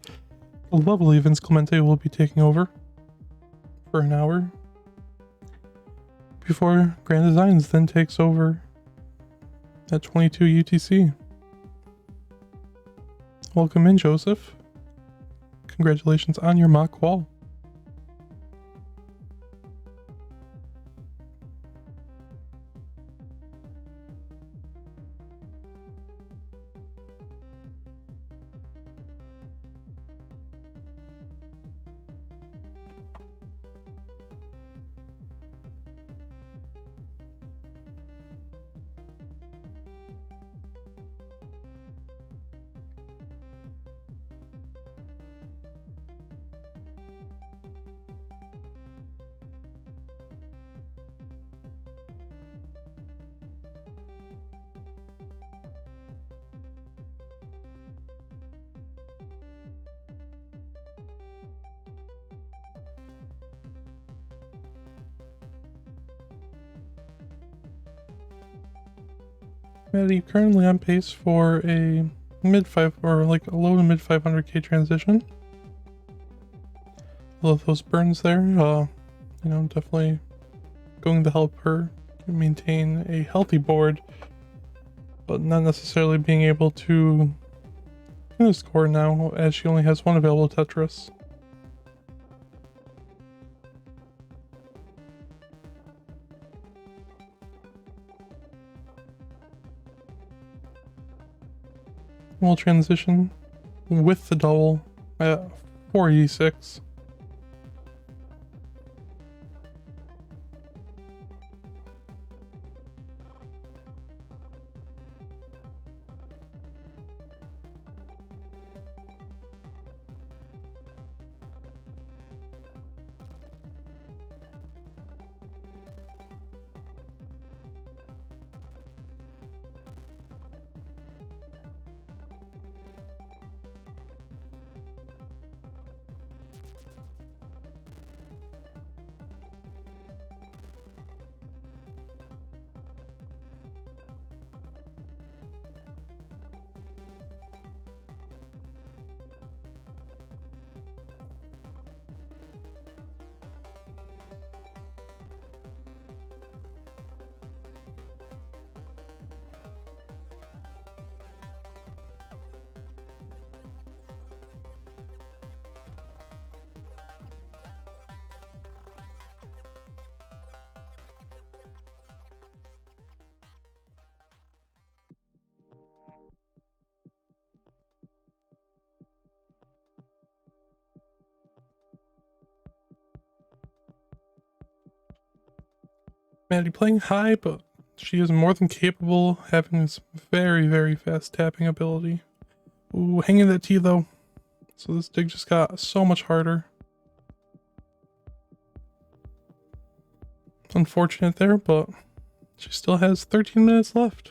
Speaker 1: the lovely Vince Clemente will be taking over for an hour before Grand Designs then takes over at 22 UTC. Welcome in, Joseph. Congratulations on your mock wall. Maddie, currently on pace for a like a low to mid 500k transition. Love those burns there. You know, definitely going to help her maintain a healthy board, but not necessarily being able to score now, as she only has one available Tetris. We'll transition with the double at 486. Maddie playing high, but she is more than capable, having this very, very fast tapping ability. Ooh, hanging that T though. So this dig just got so much harder. Unfortunate there, but she still has 13 minutes left.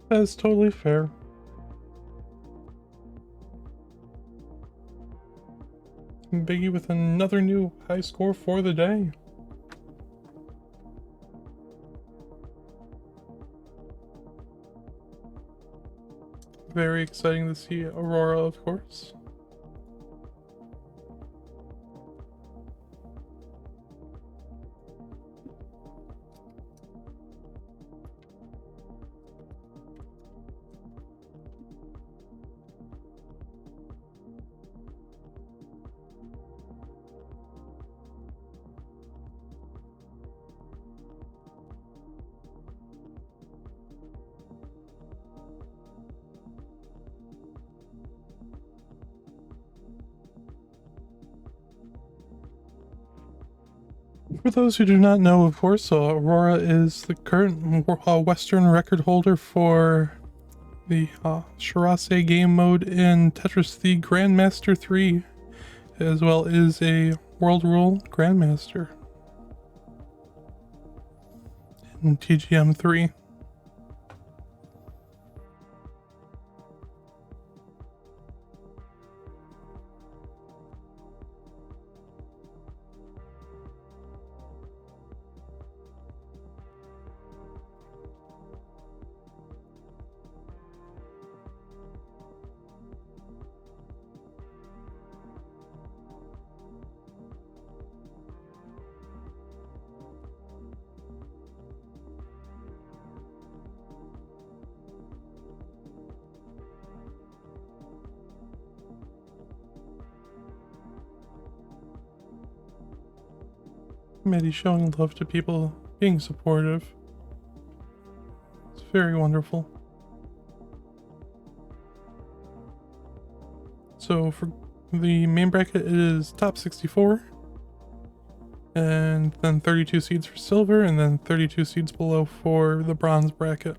Speaker 1: That is totally fair. Biggie with another new high score for the day. Very exciting to see Aurora, of course. For those who do not know, of course, Aurora is the current Western record holder for the Shirase game mode in Tetris the Grandmaster 3, as well as a World Rule Grandmaster in TGM 3. Maddie showing love to people, being supportive. It's very wonderful. So for the main bracket, it is top 64. And then 32 seeds for silver, and then 32 seeds below for the bronze bracket.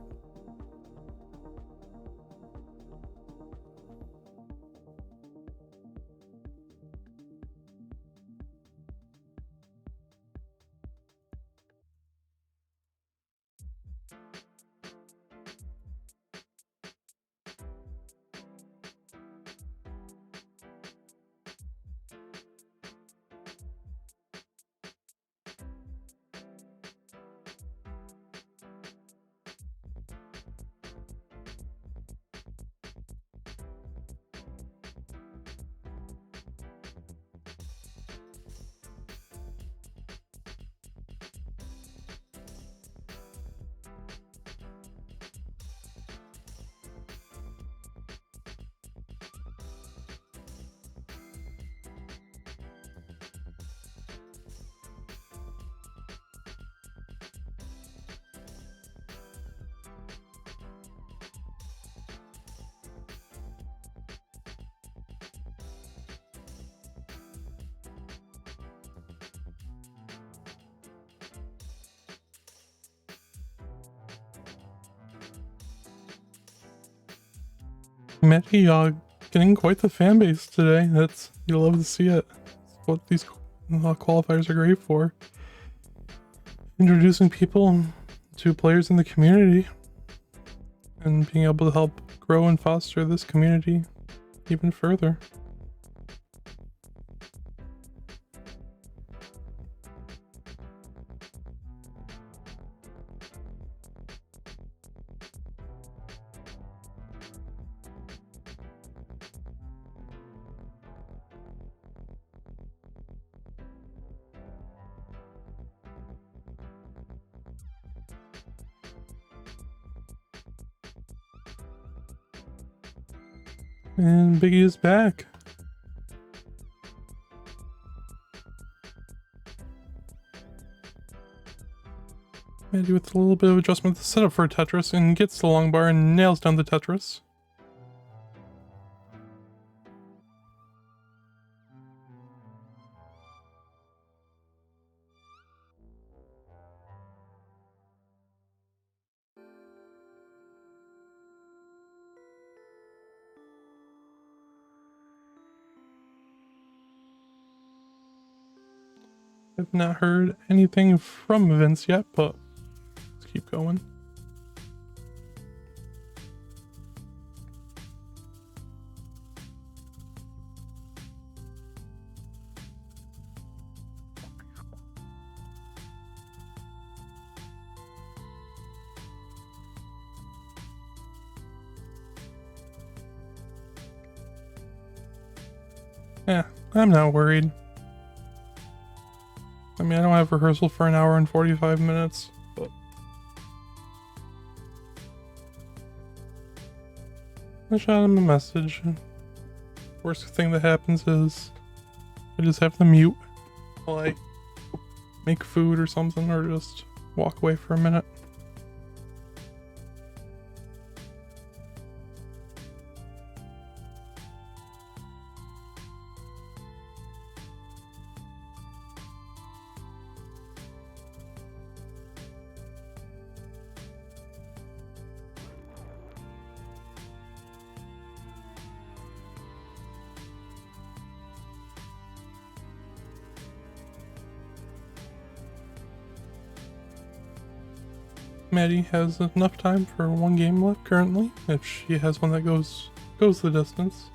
Speaker 1: Maddie, getting quite the fan base today. You love to see it. It's what these qualifiers are great for. Introducing people to players in the community and being able to help grow and foster this community even further. And Biggie is back. Maddie with a little bit of adjustment to set up for a Tetris and gets the long bar and nails down the Tetris. I've not heard anything from Vince yet, but let's keep going. Yeah, I'm not worried. I mean, I don't have rehearsal for an hour and 45 minutes, but I shot him a message. Worst thing that happens is I just have to mute while I make food or something, or just walk away for a minute. Maddie has enough time for one game left currently, if she has one that goes the distance.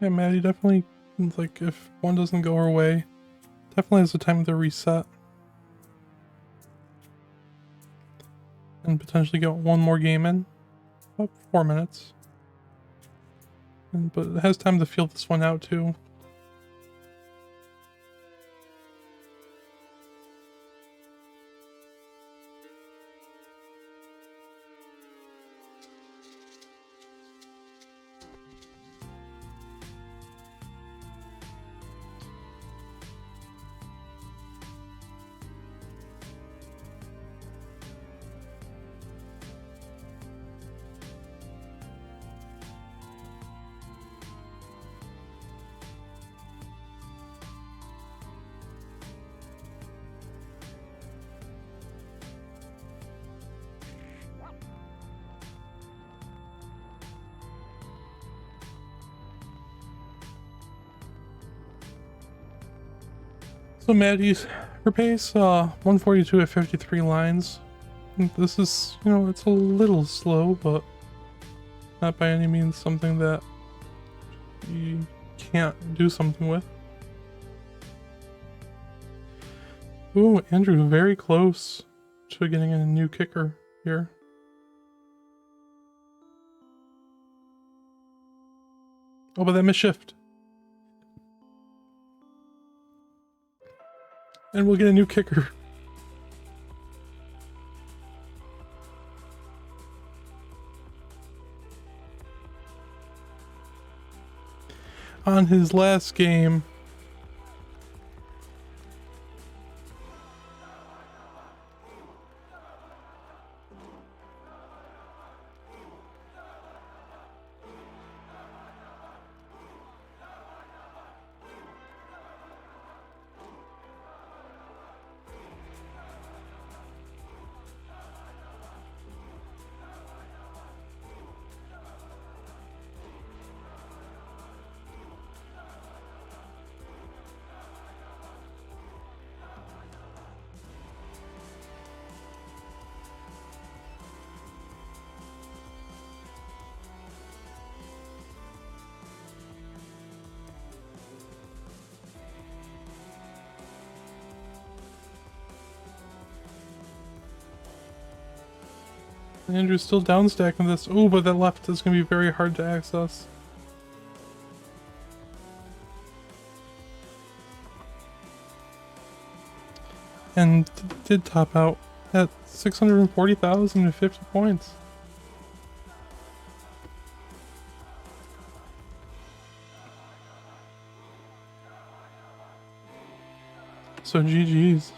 Speaker 1: Yeah, Maddie definitely, like, if one doesn't go her way, definitely has the time to reset. And potentially get one more game in. About 4 minutes. But it has time to feel this one out too. So Maddie's, her pace, 142 at 53 lines. This is, you know, it's a little slow, but not by any means something that you can't do something with. Ooh, Andrew, very close to getting a new kicker here. Oh, but that misshift. And we'll get a new kicker. On his last game. Andrew's still down stacking this. Oh, but that left is going to be very hard to access. And did top out at 640,050 points. So GG's.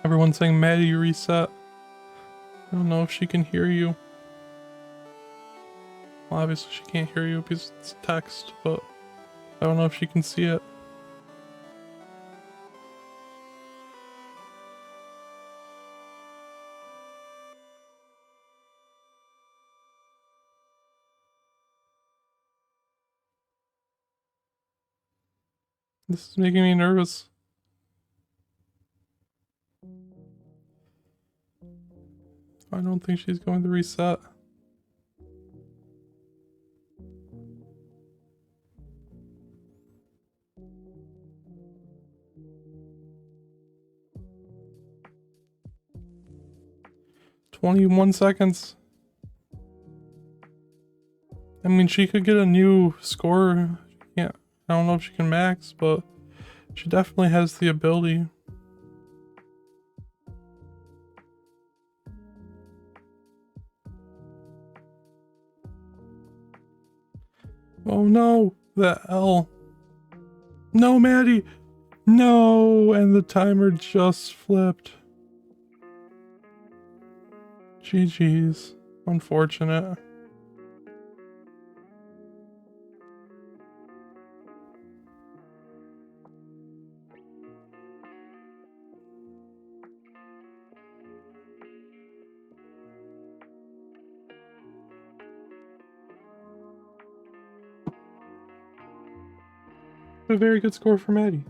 Speaker 1: Everyone's saying, Maddie, you reset. I don't know if she can hear you. Well, obviously she can't hear you because it's text, but I don't know if she can see it. This is making me nervous. I don't think she's going to reset. "21 seconds. I mean, she could get a new score. Yeah, I don't know if she can max, but she definitely has the ability. Oh no, the L. No, Maddie. No, and the timer just flipped. GG's. Unfortunate. A very good score for Maddie.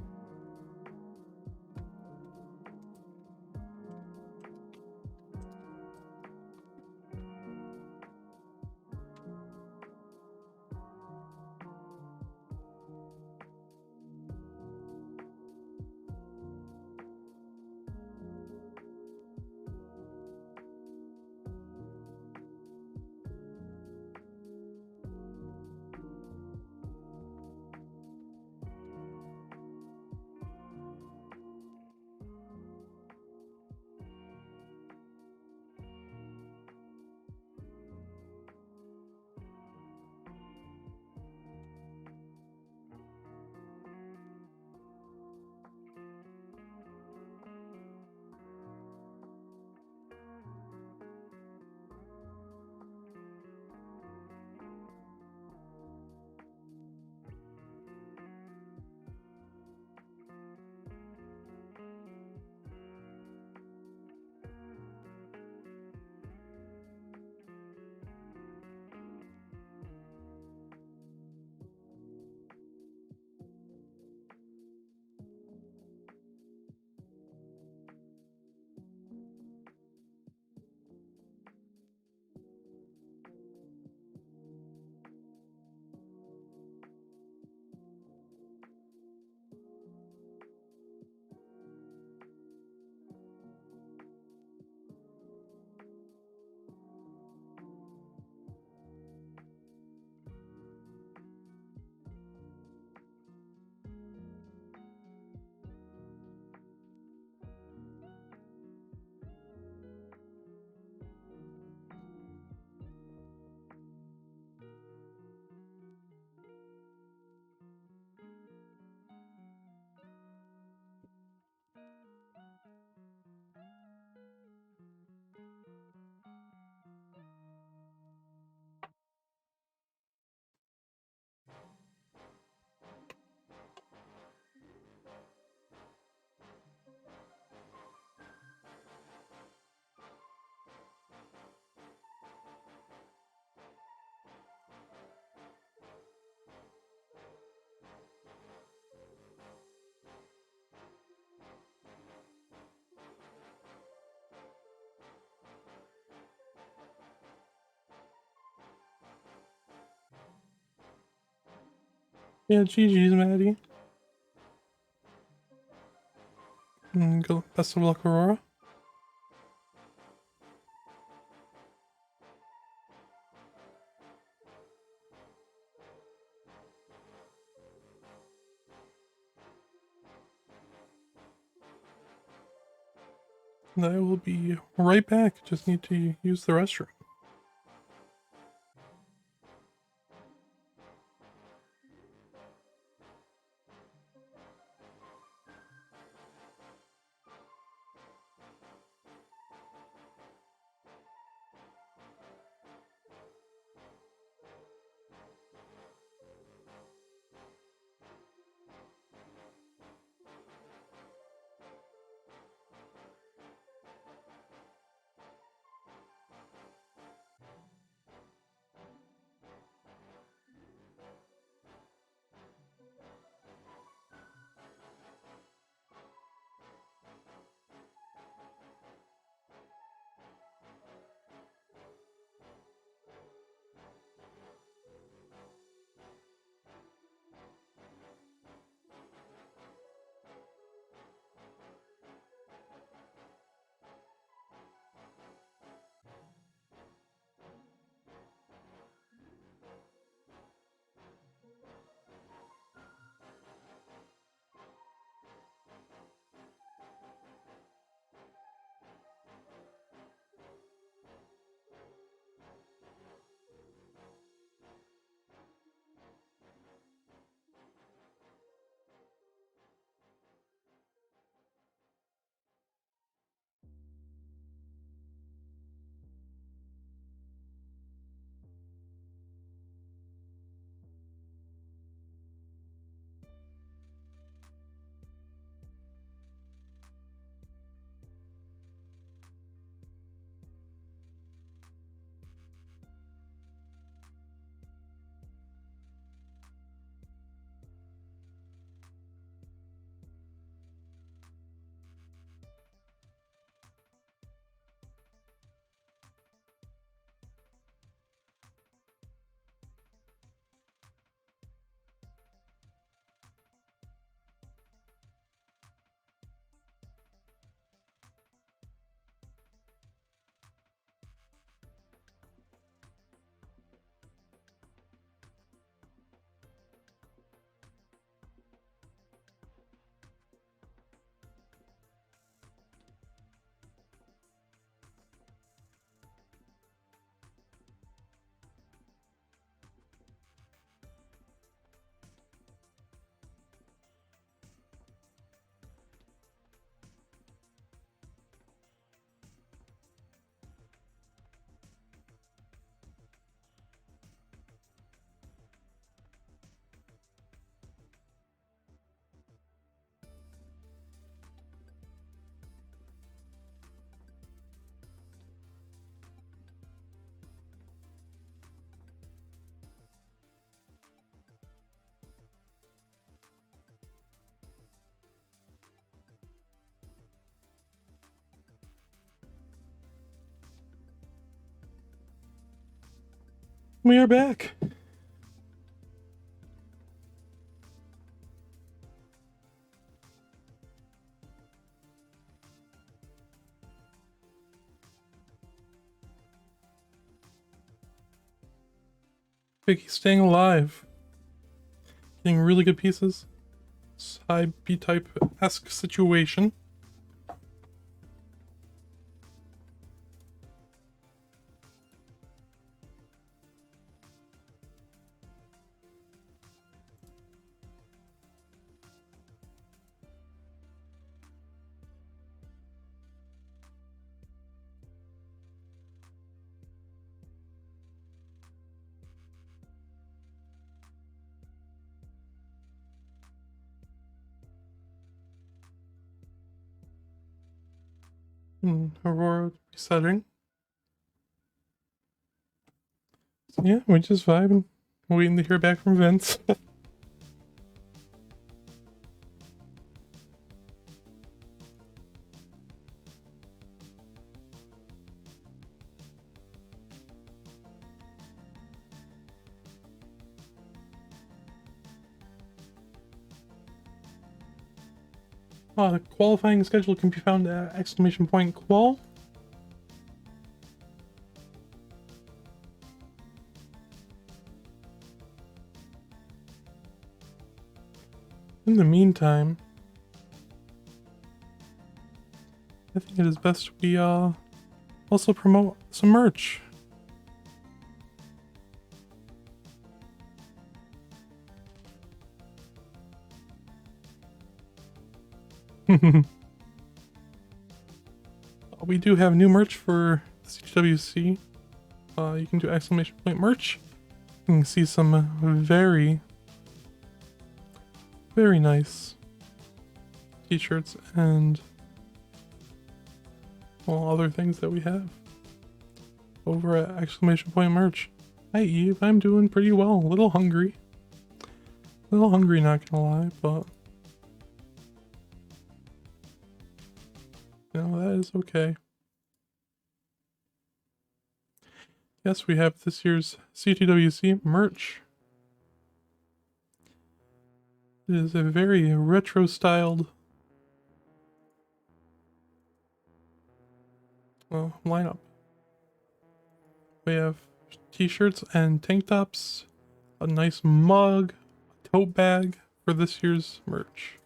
Speaker 1: Yeah, GG's, Maddie. Best of luck, Aurora. And I will be right back. Just need to use the restroom. We are back. Vicky staying alive. Getting really good pieces. High B-type-esque situation. Aurora resetting. So yeah, we just vibing. Waiting to hear back from Vince. The qualifying schedule can be found at !qual. In the meantime, I think it is best we also promote some merch. We do have new merch for CTWC. You can do ! merch. You can see some very nice t-shirts and well, other things that we have over at ! merch. Hi Eve, I'm doing pretty well. A little hungry, not gonna lie, but you know, that is okay. Yes, we have this year's CTWC merch. It is a very retro-styled lineup. We have t-shirts and tank tops, a nice mug, a tote bag for this year's merch.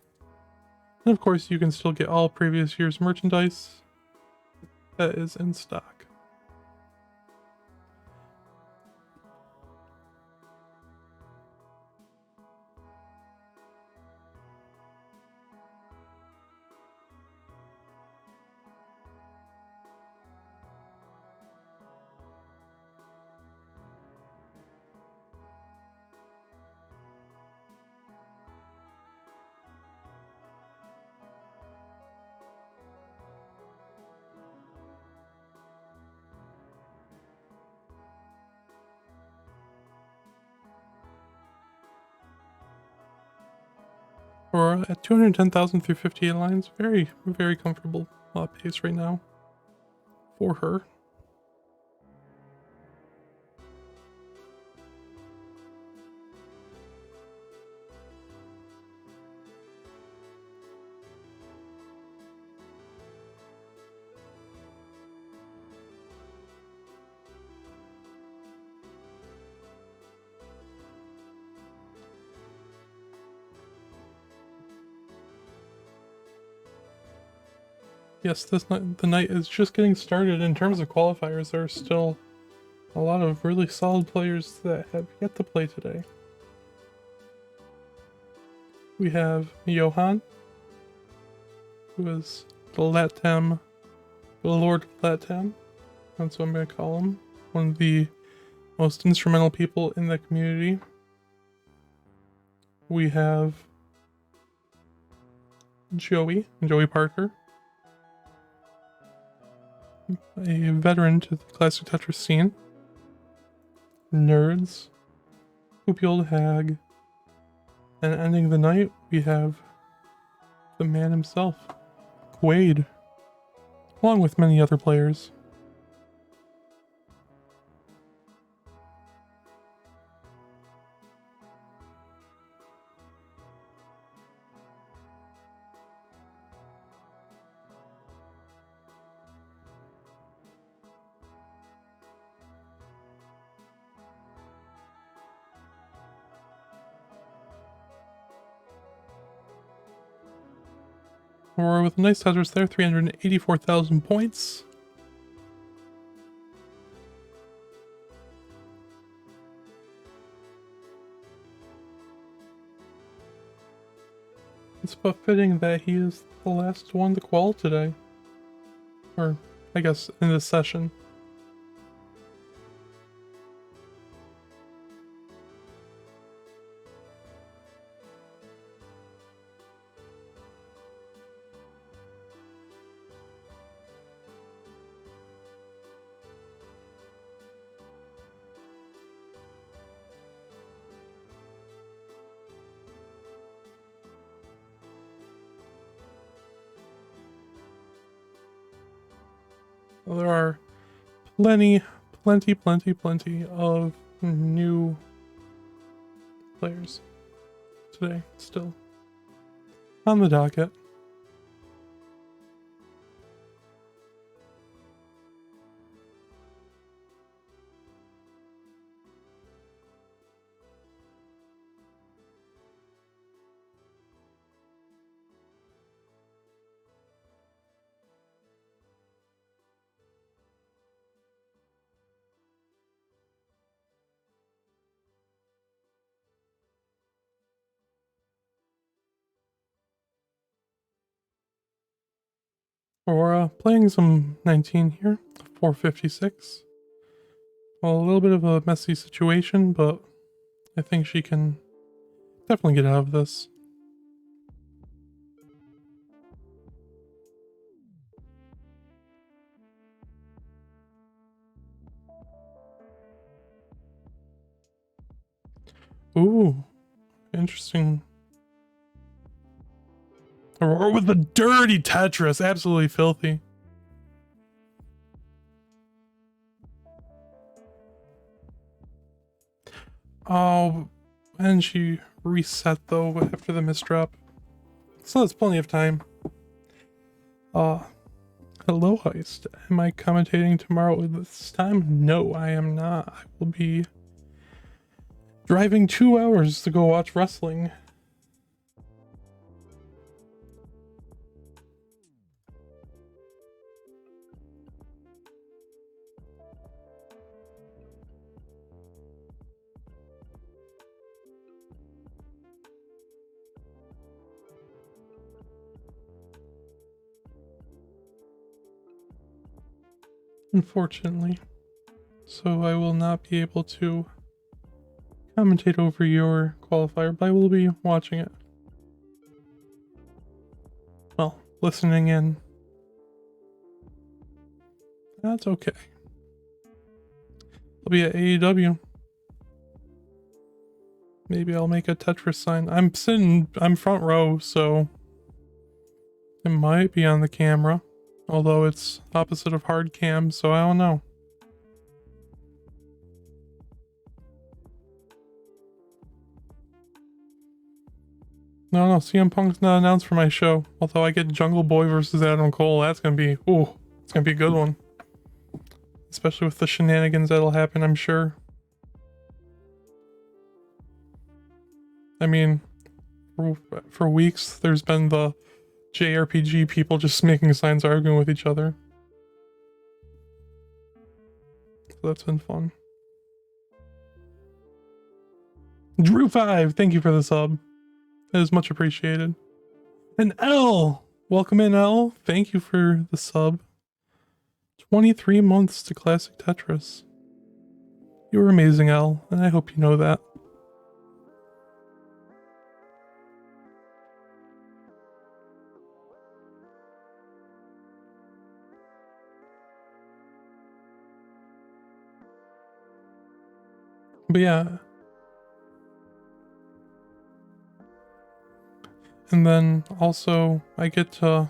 Speaker 1: And of course, you can still get all previous year's merchandise that is in stock. We're at 210,000 through 58 lines. Very, very comfortable pace right now for her. Yes, the night is just getting started. In terms of qualifiers, there are still a lot of really solid players that have yet to play today. We have Johan, who is the Lord Latam. That's what I'm going to call him. One of the most instrumental people in the community. We have Joey Parker, a veteran to the Classic Tetris scene. Nerds, Poopy Old Hag, and ending the night, we have the man himself, Quaid, along with many other players. Aurora with a nice Tetris there, 384,000 points. It's but fitting that he is the last one to qual today. Or, I guess, in this session. There are plenty of new players today, still on the docket. Aurora playing some 19 here, 456. Well, a little bit of a messy situation, but I think she can definitely get out of this. Ooh, interesting. Aurora with the dirty Tetris, absolutely filthy. Oh, and she reset though after the misdrop. So that's plenty of time. Hello Heist. Am I commentating tomorrow this time? No, I am not. I will be driving 2 hours to go watch wrestling. Unfortunately. So I will not be able to commentate over your qualifier, but I will be watching it. Well, listening in. That's okay. I'll be at AEW. Maybe I'll make a Tetris sign. I'm front row, so it might be on the camera. Although it's opposite of hard cam, so I don't know. No, CM Punk's not announced for my show. Although I get Jungle Boy versus Adam Cole. That's gonna be, ooh, it's gonna be a good one. Especially with the shenanigans that'll happen, I'm sure. I mean, for weeks, there's been the JRPG people just making signs arguing with each other. So that's been fun. Drew5, thank you for the sub. That is much appreciated. And L, welcome in L. Thank you for the sub. 23 months to Classic Tetris. You were amazing, L, and I hope you know that. But yeah. And then also I get to,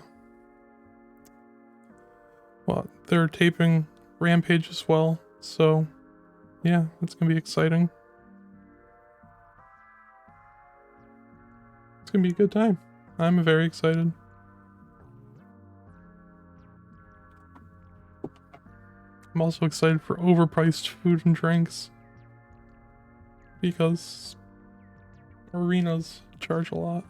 Speaker 1: well, they're taping Rampage as well. So yeah, it's gonna be exciting. It's gonna be a good time. I'm very excited. I'm also excited for overpriced food and drinks. Because arenas charge a lot.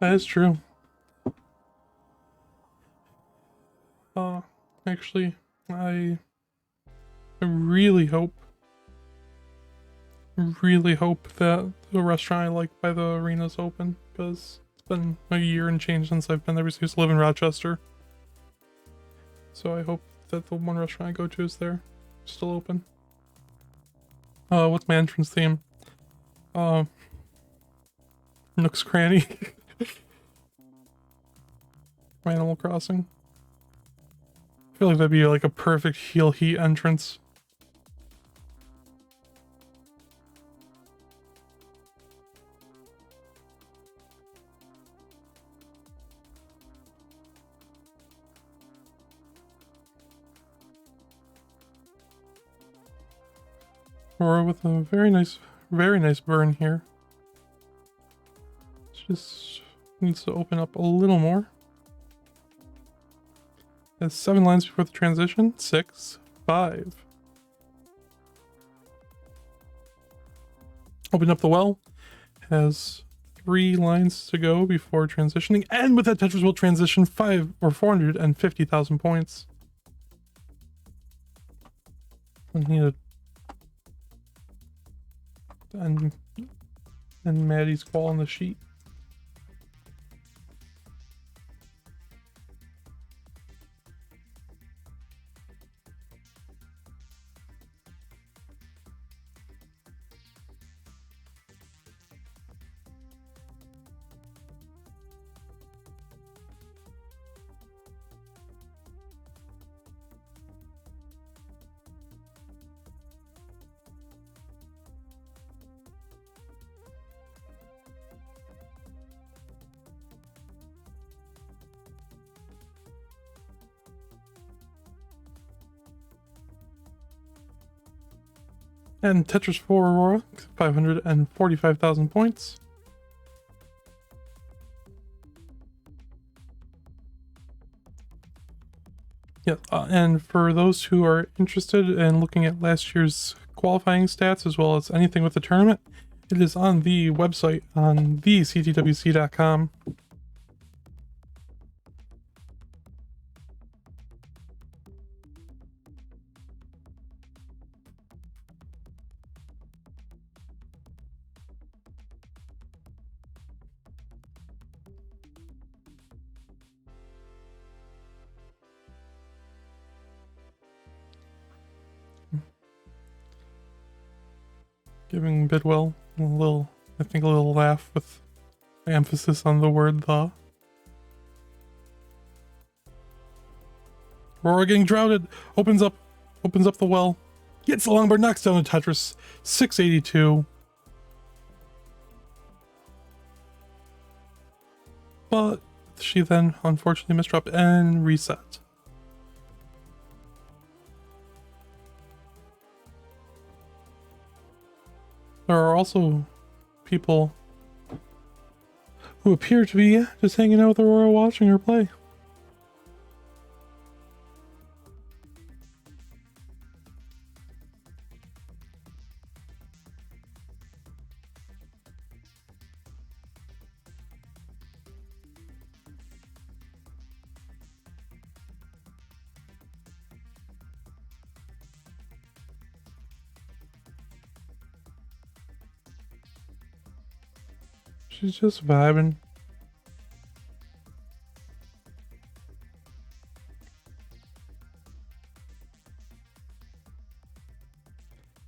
Speaker 1: That is true. Actually, I really hope that the restaurant I like by the arena's open, because it's been a year and change since I've been there. I used to live in Rochester, so I hope that the one restaurant I go to is there, still open. What's my entrance theme? Nook's Cranny. Animal Crossing. I feel like that'd be like a perfect heel heat entrance. Or with a very nice burn here. Just needs to open up a little more. Has 7 lines before the transition. 6, 5. Open up the well. Has 3 lines to go before transitioning. And with that Tetris World transition, 450,000 points. I need a... And Maddie's call on the sheet. And Tetris 4 Aurora, 545,000 points. Yeah, and for those who are interested in looking at last year's qualifying stats as well as anything with the tournament, it is on the website on the CTWC.com. Giving Bidwell a little laugh with emphasis on the word the. Aurora getting droughted, opens up the well, gets the longboard, knocks down the Tetris, 682. But she then unfortunately misdropped and reset. There are also people who appear to be just hanging out with Aurora watching her play. She's just vibing.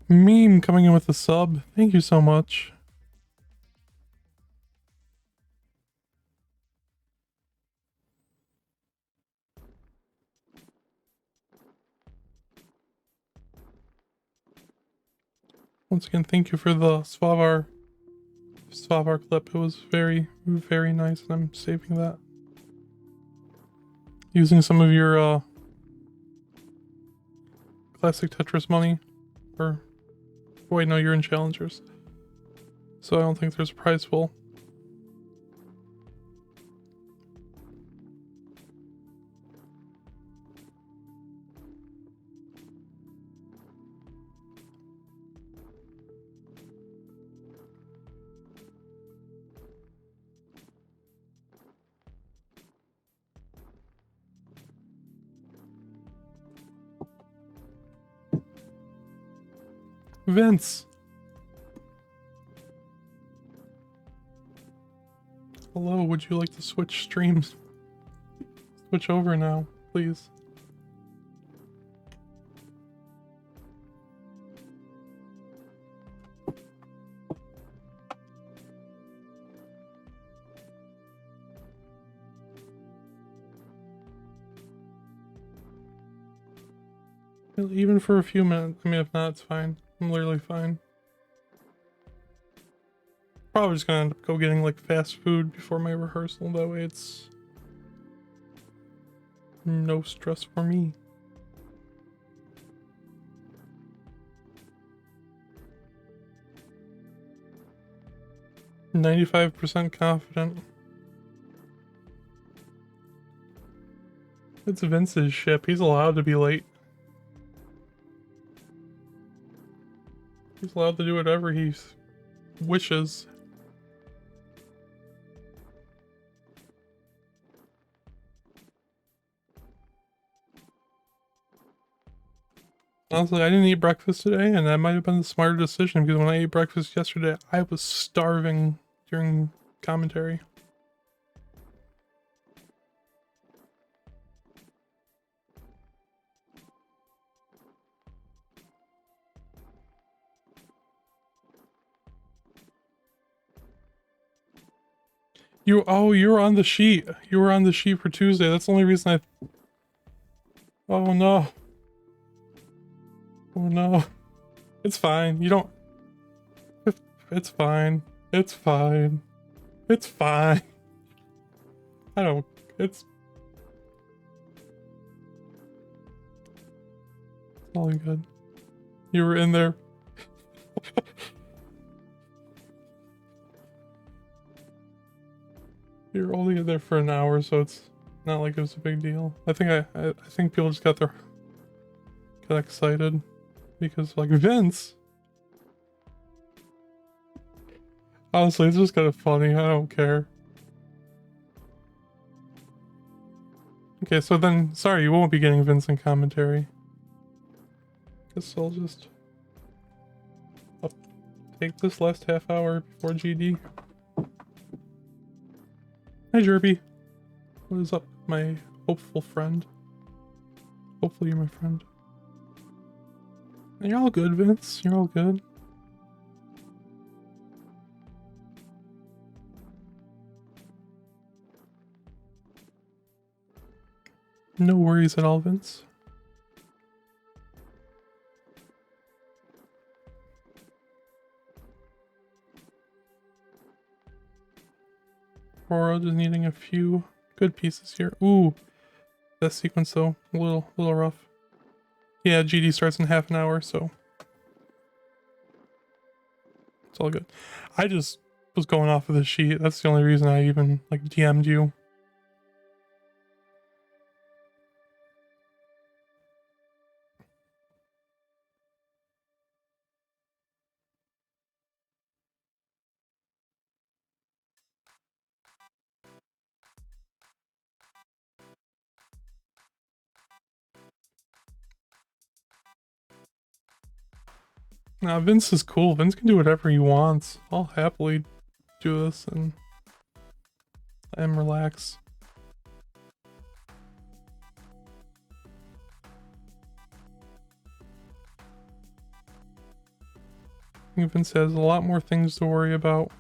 Speaker 1: Meme coming in with a sub. Thank you so much. Once again, thank you for the Svavar clip. It was very, very nice, and I'm saving that. Using some of your Classic Tetris money. Or wait, no, you're in Challengers. So I don't think there's a prize pool. Vince! Hello, would you like to switch streams? Switch over now, please. Even for a few minutes. I mean, if not, it's fine. I'm literally fine. Probably just gonna end up go getting like fast food before my rehearsal. That way it's no stress for me. %95 confident. It's Vince's ship. He's allowed to be late. He's allowed to do whatever he wishes. Honestly, I didn't eat breakfast today, and that might have been the smarter decision, because when I ate breakfast yesterday, I was starving during commentary. You were on the sheet. You were on the sheet for Tuesday. That's the only reason I... Oh no. Oh no. It's fine. You don't... It's fine. It's fine. It's fine. I don't... It's all good. You were in there. You're only in there for an hour, so it's not like it was a big deal. I think people just got excited because, like, Vince. Honestly, it's just kind of funny. I don't care. Okay, so then, sorry, you won't be getting Vince in commentary. Guess I'll just take this last half hour before GD. Hi, Jerby. What is up, my hopeful friend? Hopefully you're my friend. And you're all good, Vince. You're all good. No worries at all, Vince. Aurora just needing a few good pieces here. Ooh, that sequence though, a little rough. Yeah, GD starts in half an hour, so it's all good. I just was going off of the sheet. That's the only reason I even like DM'd you. Nah, Vince is cool. Vince can do whatever he wants. I'll happily do this and let him relax. I think Vince has a lot more things to worry about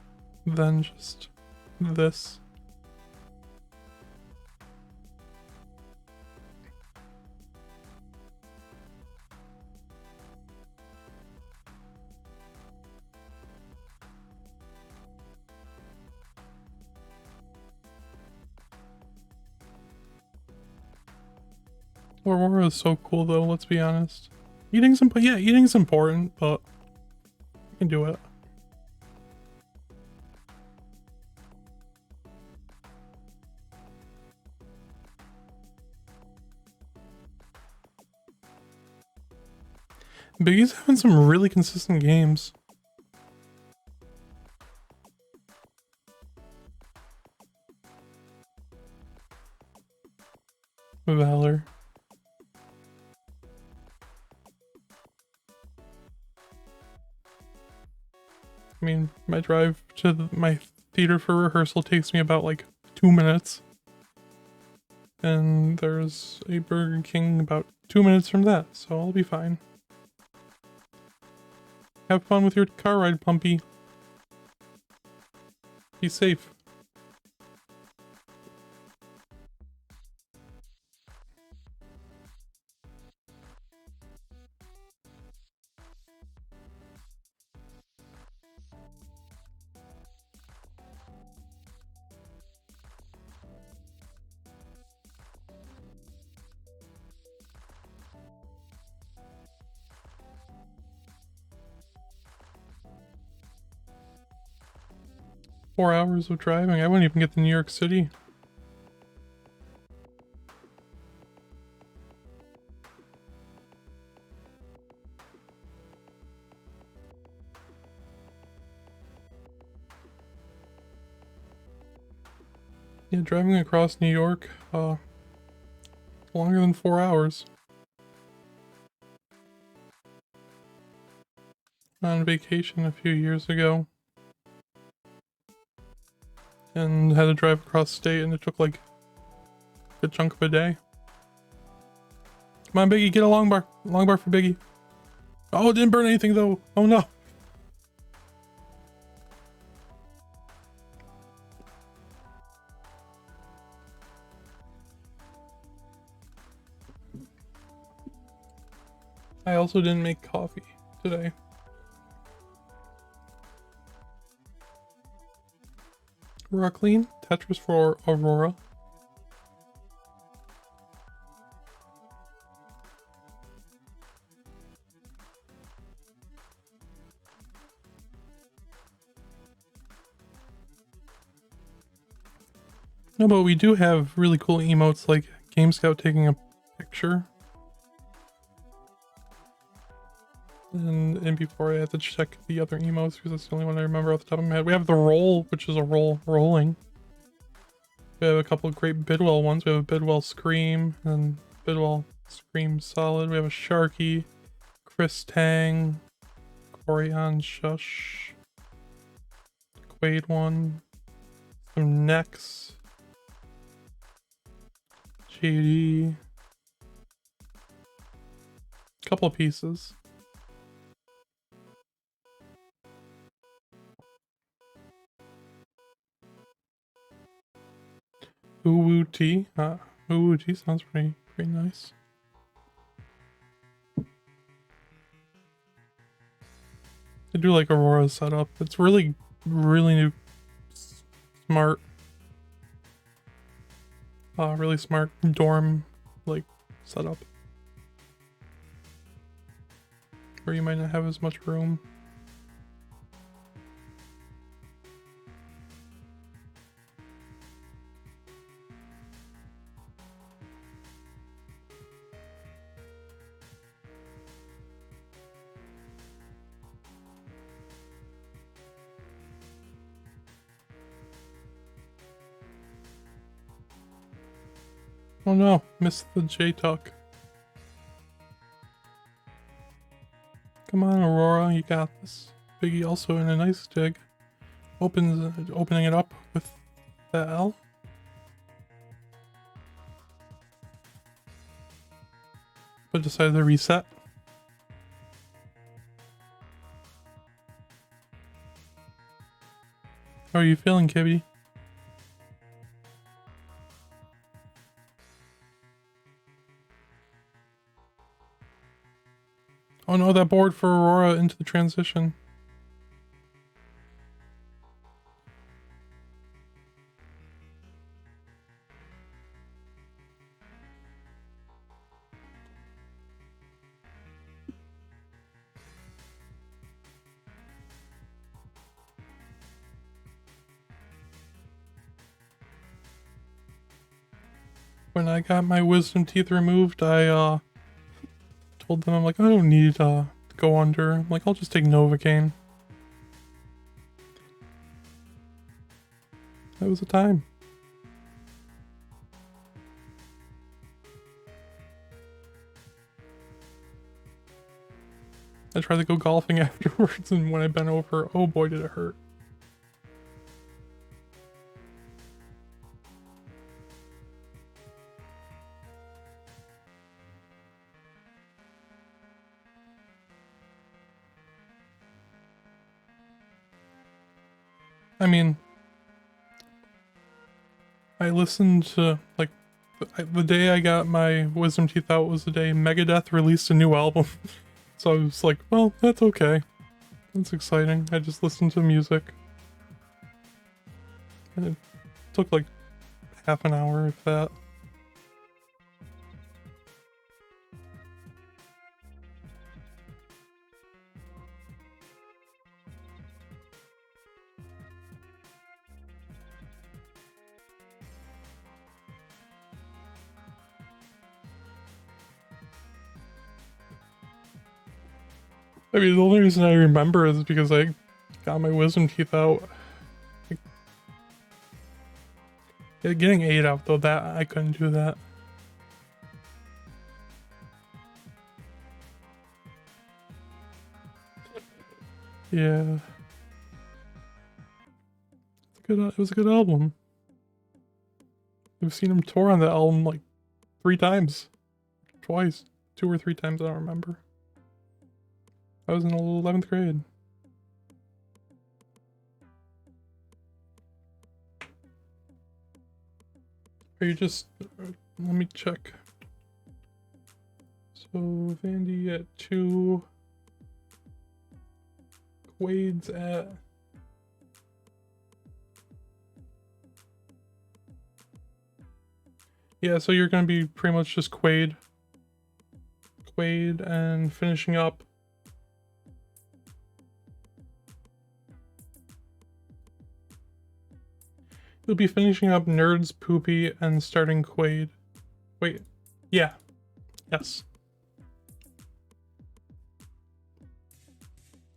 Speaker 1: than just this. Aurora is so cool though, let's be honest. Eating's important, but you can do it. Biggie's having some really consistent games. Valor. I mean, my drive to my theater for rehearsal takes me about like 2 minutes. And there's a Burger King about 2 minutes from that, so I'll be fine. Have fun with your car ride, Pumpy. Be safe. Four hours of driving. I wouldn't even get to New York City. Yeah, driving across New York, longer than 4 hours. On vacation a few years ago. And had to drive across state, and it took like a good chunk of a day. Come on, Biggie, get a long bar. Long bar for Biggie. Oh, it didn't burn anything though. Oh no. I also didn't make coffee today. Rockleen, Tetris for Aurora. No, but we do have really cool emotes like Game Scout taking a picture. And before I had to check the other emotes because that's the only one I remember off the top of my head. We have the roll, which is a rolling. We have a couple of great Bidwell ones. We have a Bidwell Scream and Bidwell Scream Solid. We have a Sharky, Chris Tang, Corian Shush, Quaid one, some Nex, JD, couple of pieces. Woo Tea. Woo Tea sounds pretty nice. I do like Aurora's setup. It's really new, smart. Really smart dorm like setup. Where you might not have as much room. Oh no, missed the J-Tuck. Come on, Aurora, you got this. Biggie also in a nice jig. Opening it up with the L. But decided to reset. How are you feeling, Kibby? Oh no, that board for Aurora into the transition. When I got my wisdom teeth removed, I told them, I'm like, I don't need to go under. I'm like, I'll just take Novocaine. That was the time. I tried to go golfing afterwards, and when I bent over, oh boy, did it hurt. I mean, I listened to, like, the day I got my wisdom teeth out was the day Megadeth released a new album. So I was like, well, that's okay. That's exciting. I just listened to music. And it took like half an hour, if that. I mean, the only reason I remember is because I got my wisdom teeth out. Like, yeah, getting 8 out though, that I couldn't do that. Yeah. It's good, it was a good album. I've seen him tour on that album like 3 times. Twice. 2 or 3 times, I don't remember. I was in 11th grade. Are you just... let me check. So, Vandy at 2. Quaid's at... yeah, so you're gonna be pretty much just Quaid. Quaid and finishing up. You'll be finishing up Nerds, Poopy, and starting Quaid. Wait. Yeah. Yes.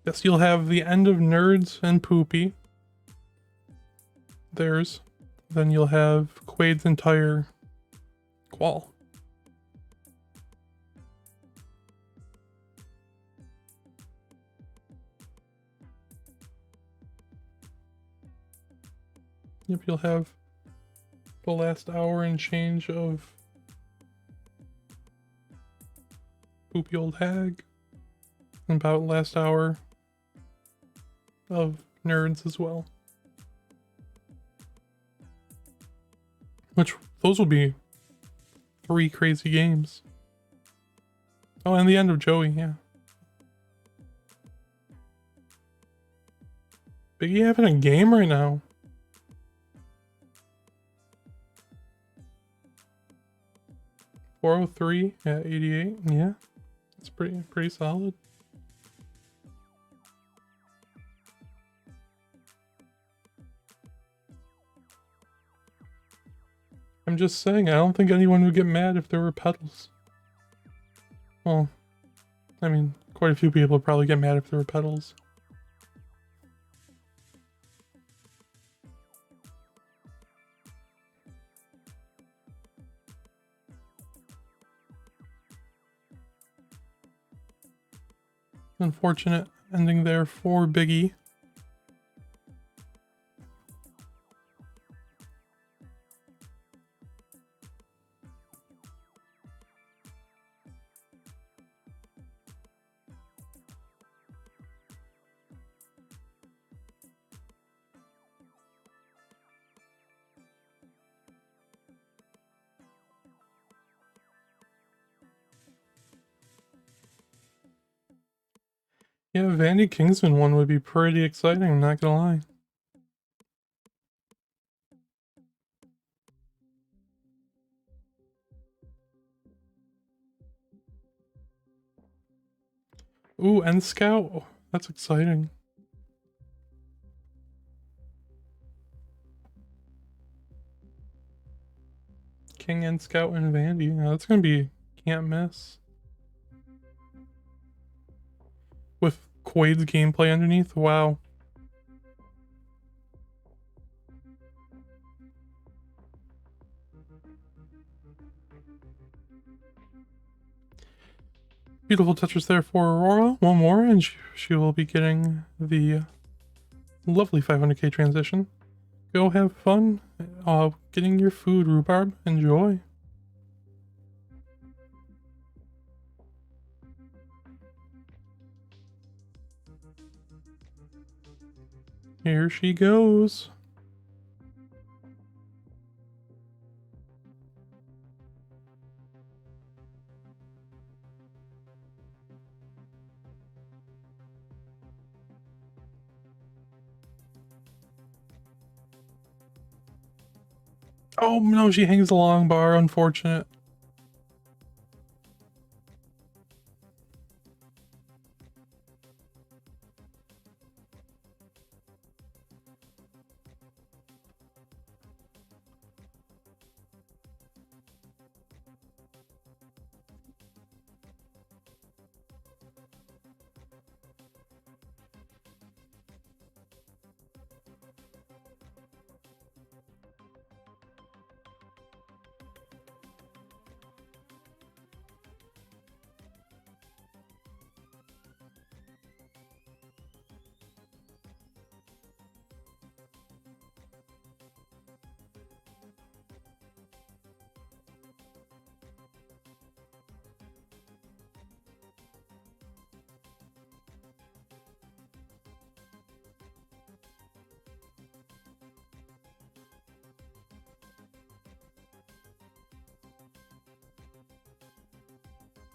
Speaker 1: Yes, you'll have the end of Nerds and Poopy. Theirs. Then you'll have Quaid's entire qual. Yep, you'll have the last hour and change of Poopy Old Hag. And about last hour of Nerds as well. Which, those will be 3 crazy games. Oh, and the end of Joey, yeah. Biggie having a game right now. .403 at 88, yeah. It's pretty solid. I'm just saying, I don't think anyone would get mad if there were pedals. Well, I mean, quite a few people would probably get mad if there were pedals. Unfortunate ending there for Biggie. Yeah, Vandy Kingsman one would be pretty exciting, I'm not gonna lie. Ooh, and Scout. Oh, that's exciting. King and Scout and Vandy. Yeah, that's gonna be can't miss. With Quaid's gameplay underneath, wow. Beautiful Tetris there for Aurora. One more, and she will be getting the lovely 500k transition. Go have fun getting your food, Rhubarb. Enjoy. Here she goes. Oh no, she hangs the long bar, unfortunate.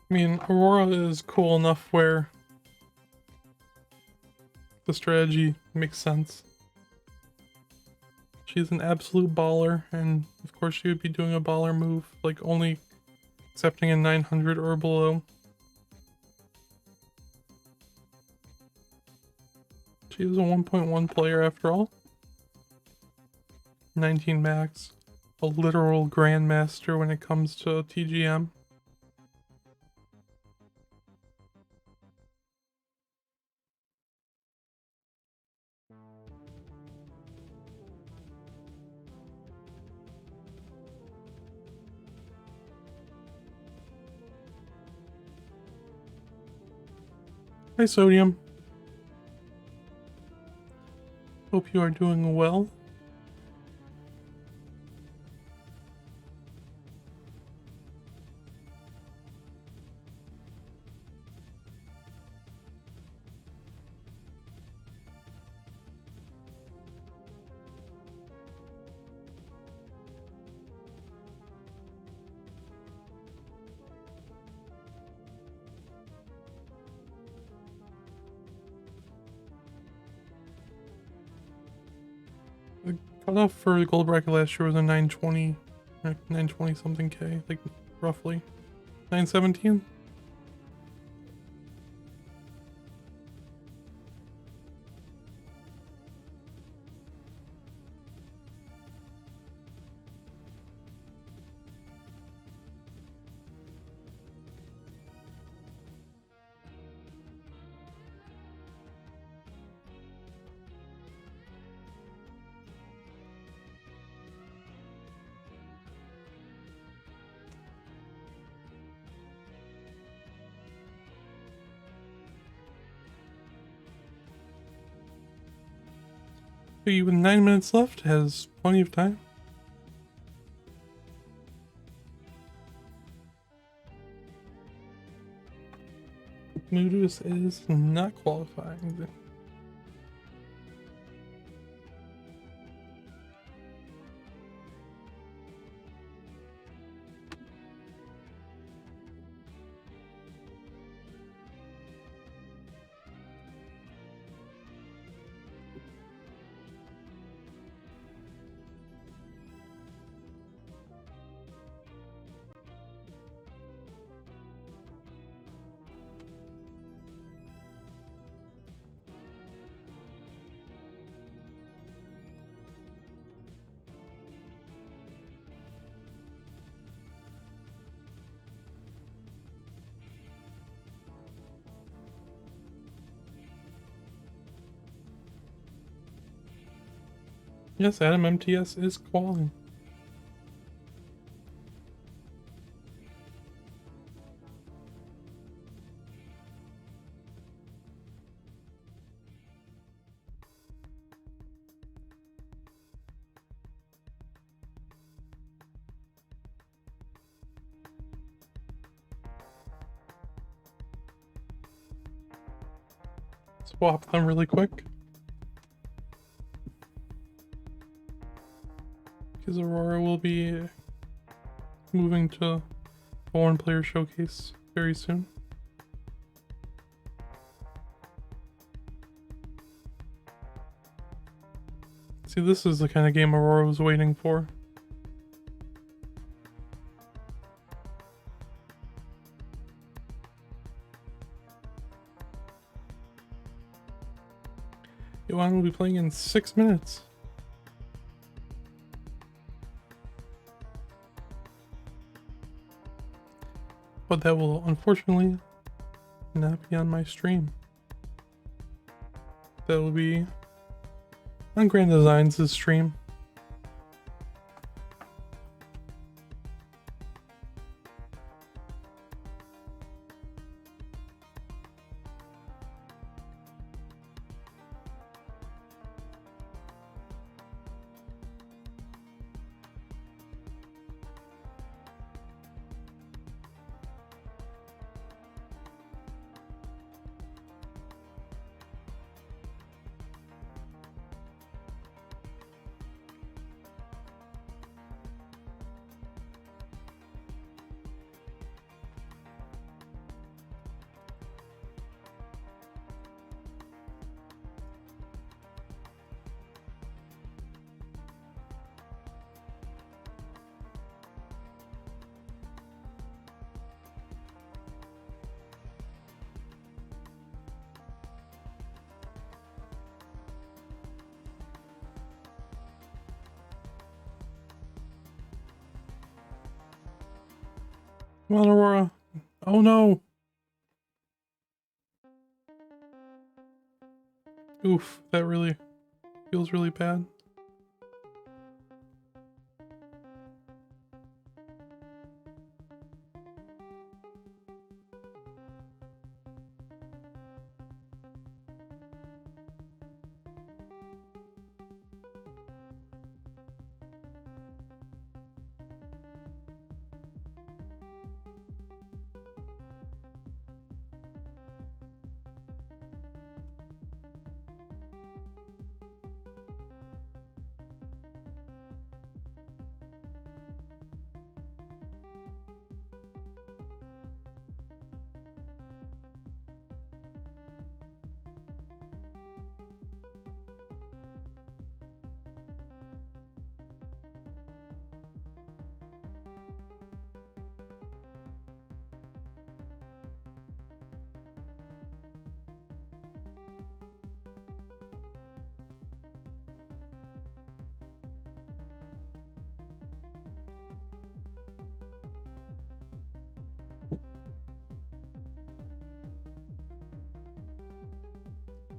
Speaker 1: I mean, Aurora is cool enough where the strategy makes sense. She's an absolute baller, and of course she would be doing a baller move, like only accepting a 900 or below. She is a 1.1 player after all. 19 max, a literal grandmaster when it comes to TGM. Hi, Sodium. Hope you are doing well. The cutoff for the gold bracket last year was a 920, or 920 something K, like roughly 917. With 9 minutes left, has plenty of time. Moodus is not qualifying. Yes, Adam MTS is qualifying. swap them really quick. Because Aurora will be moving to a one-player showcase very soon. See, this is the kind of game Aurora was waiting for. Yuan will be playing in 6 minutes. But that will unfortunately not be on my stream. That will be on Grand Designs' stream. Come on, Aurora. Oh no. Oof, that really feels really bad.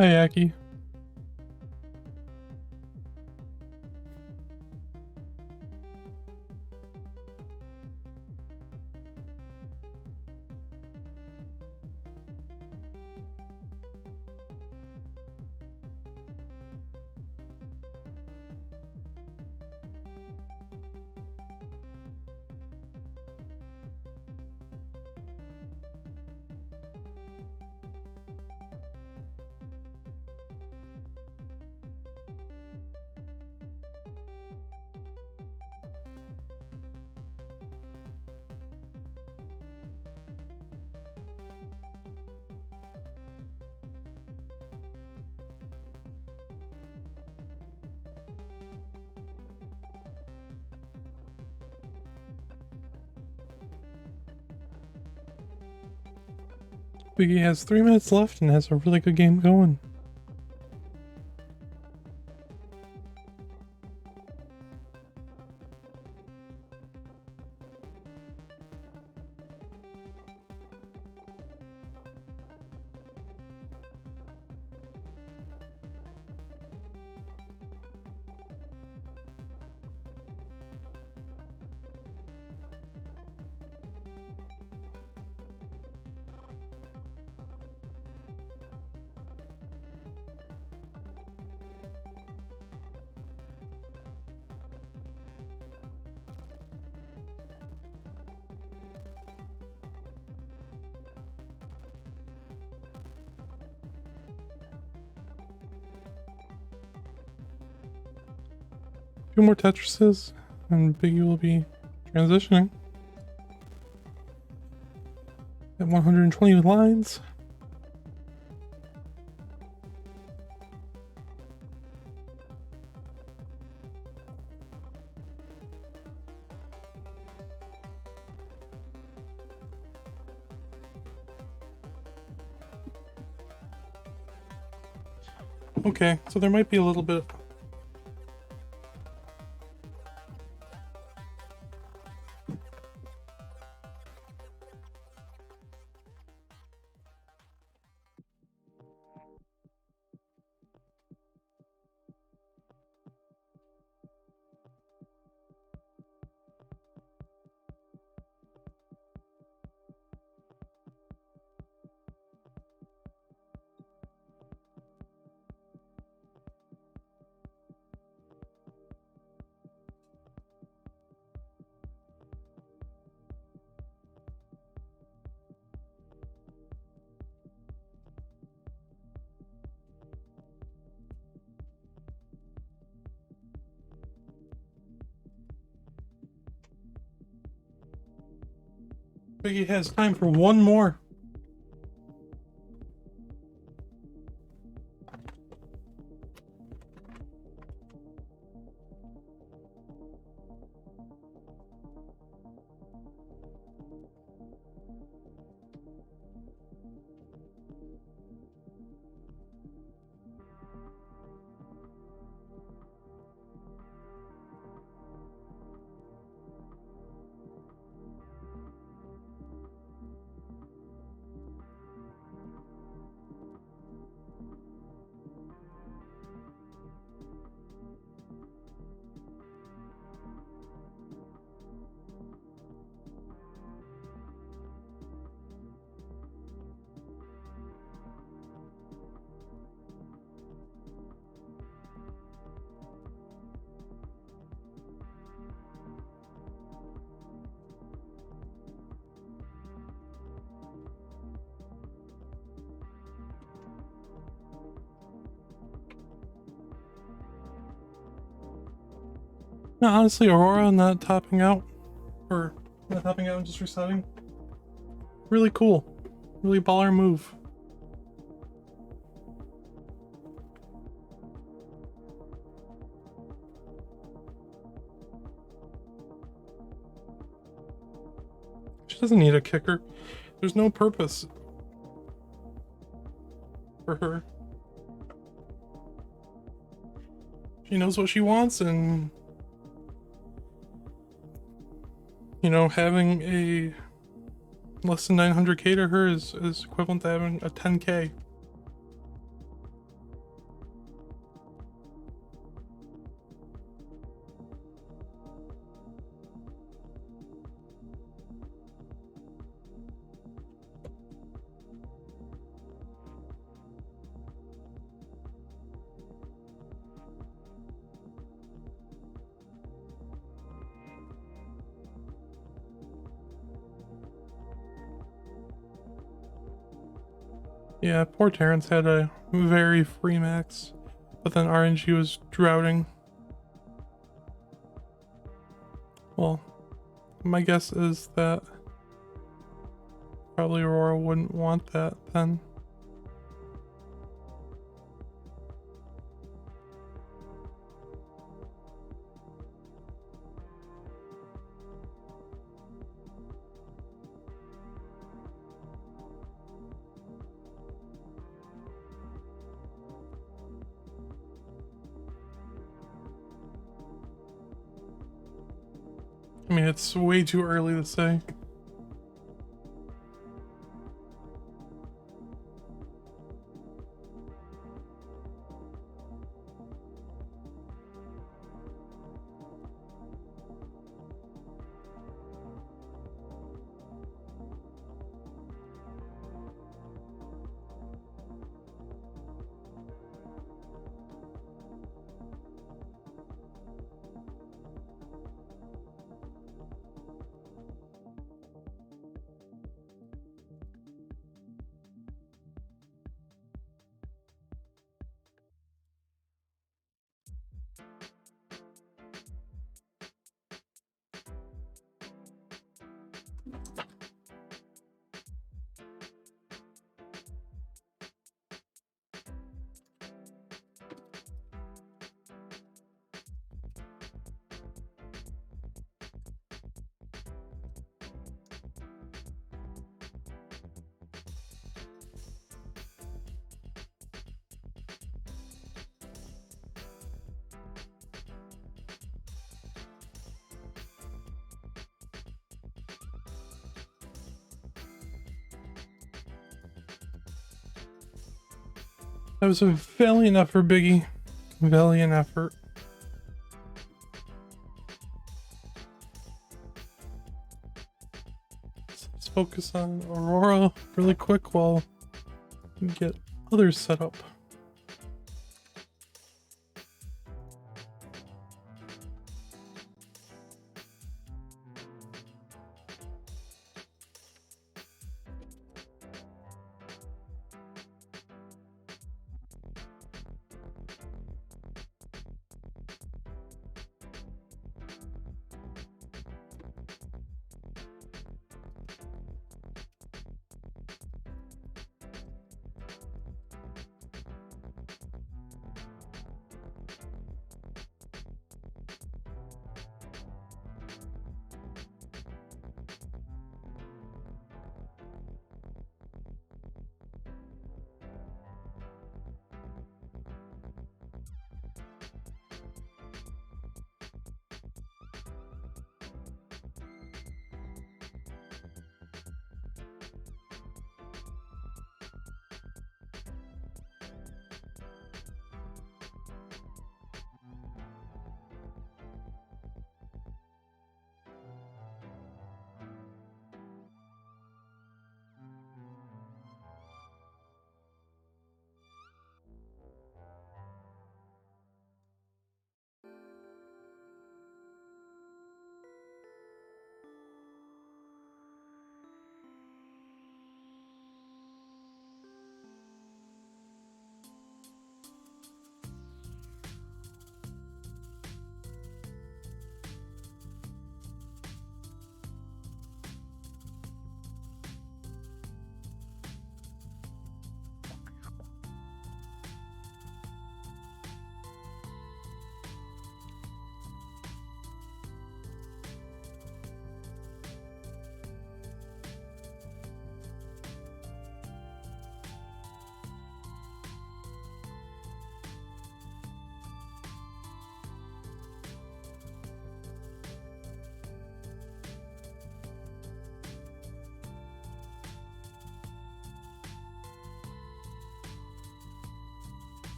Speaker 1: Hey, Aki. Biggie has 3 minutes left and has a really good game going. 2 more Tetrises, and Biggie will be transitioning at 120 lines. Okay, so there might be a little bit. Biggie has time for one more. No, honestly, Aurora not topping out, or not topping out and just resetting. Really cool. Really baller move. She doesn't need a kicker. There's no purpose for her. She knows what she wants, and you know, having a less than 900k to her is equivalent to having a 10k. Yeah, poor Terrence had a very free max, but then RNG was droughting. Well, my guess is that probably Aurora wouldn't want that then. I mean, it's way too early to say. That was a valiant effort, Biggie. Valiant effort. Let's focus on Aurora really quick while we get others set up.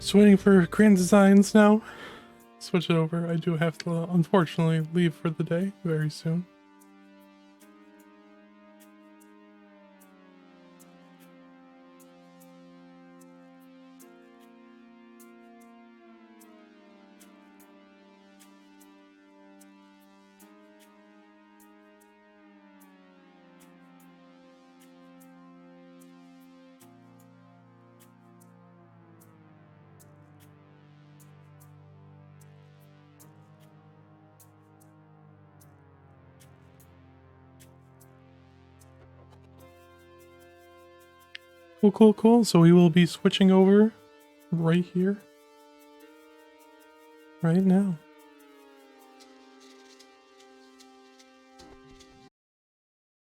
Speaker 1: Just waiting for Grand Designs now. Switch it over. I do have to, unfortunately, leave for the day very soon. Cool. So we will be switching over right here, right now.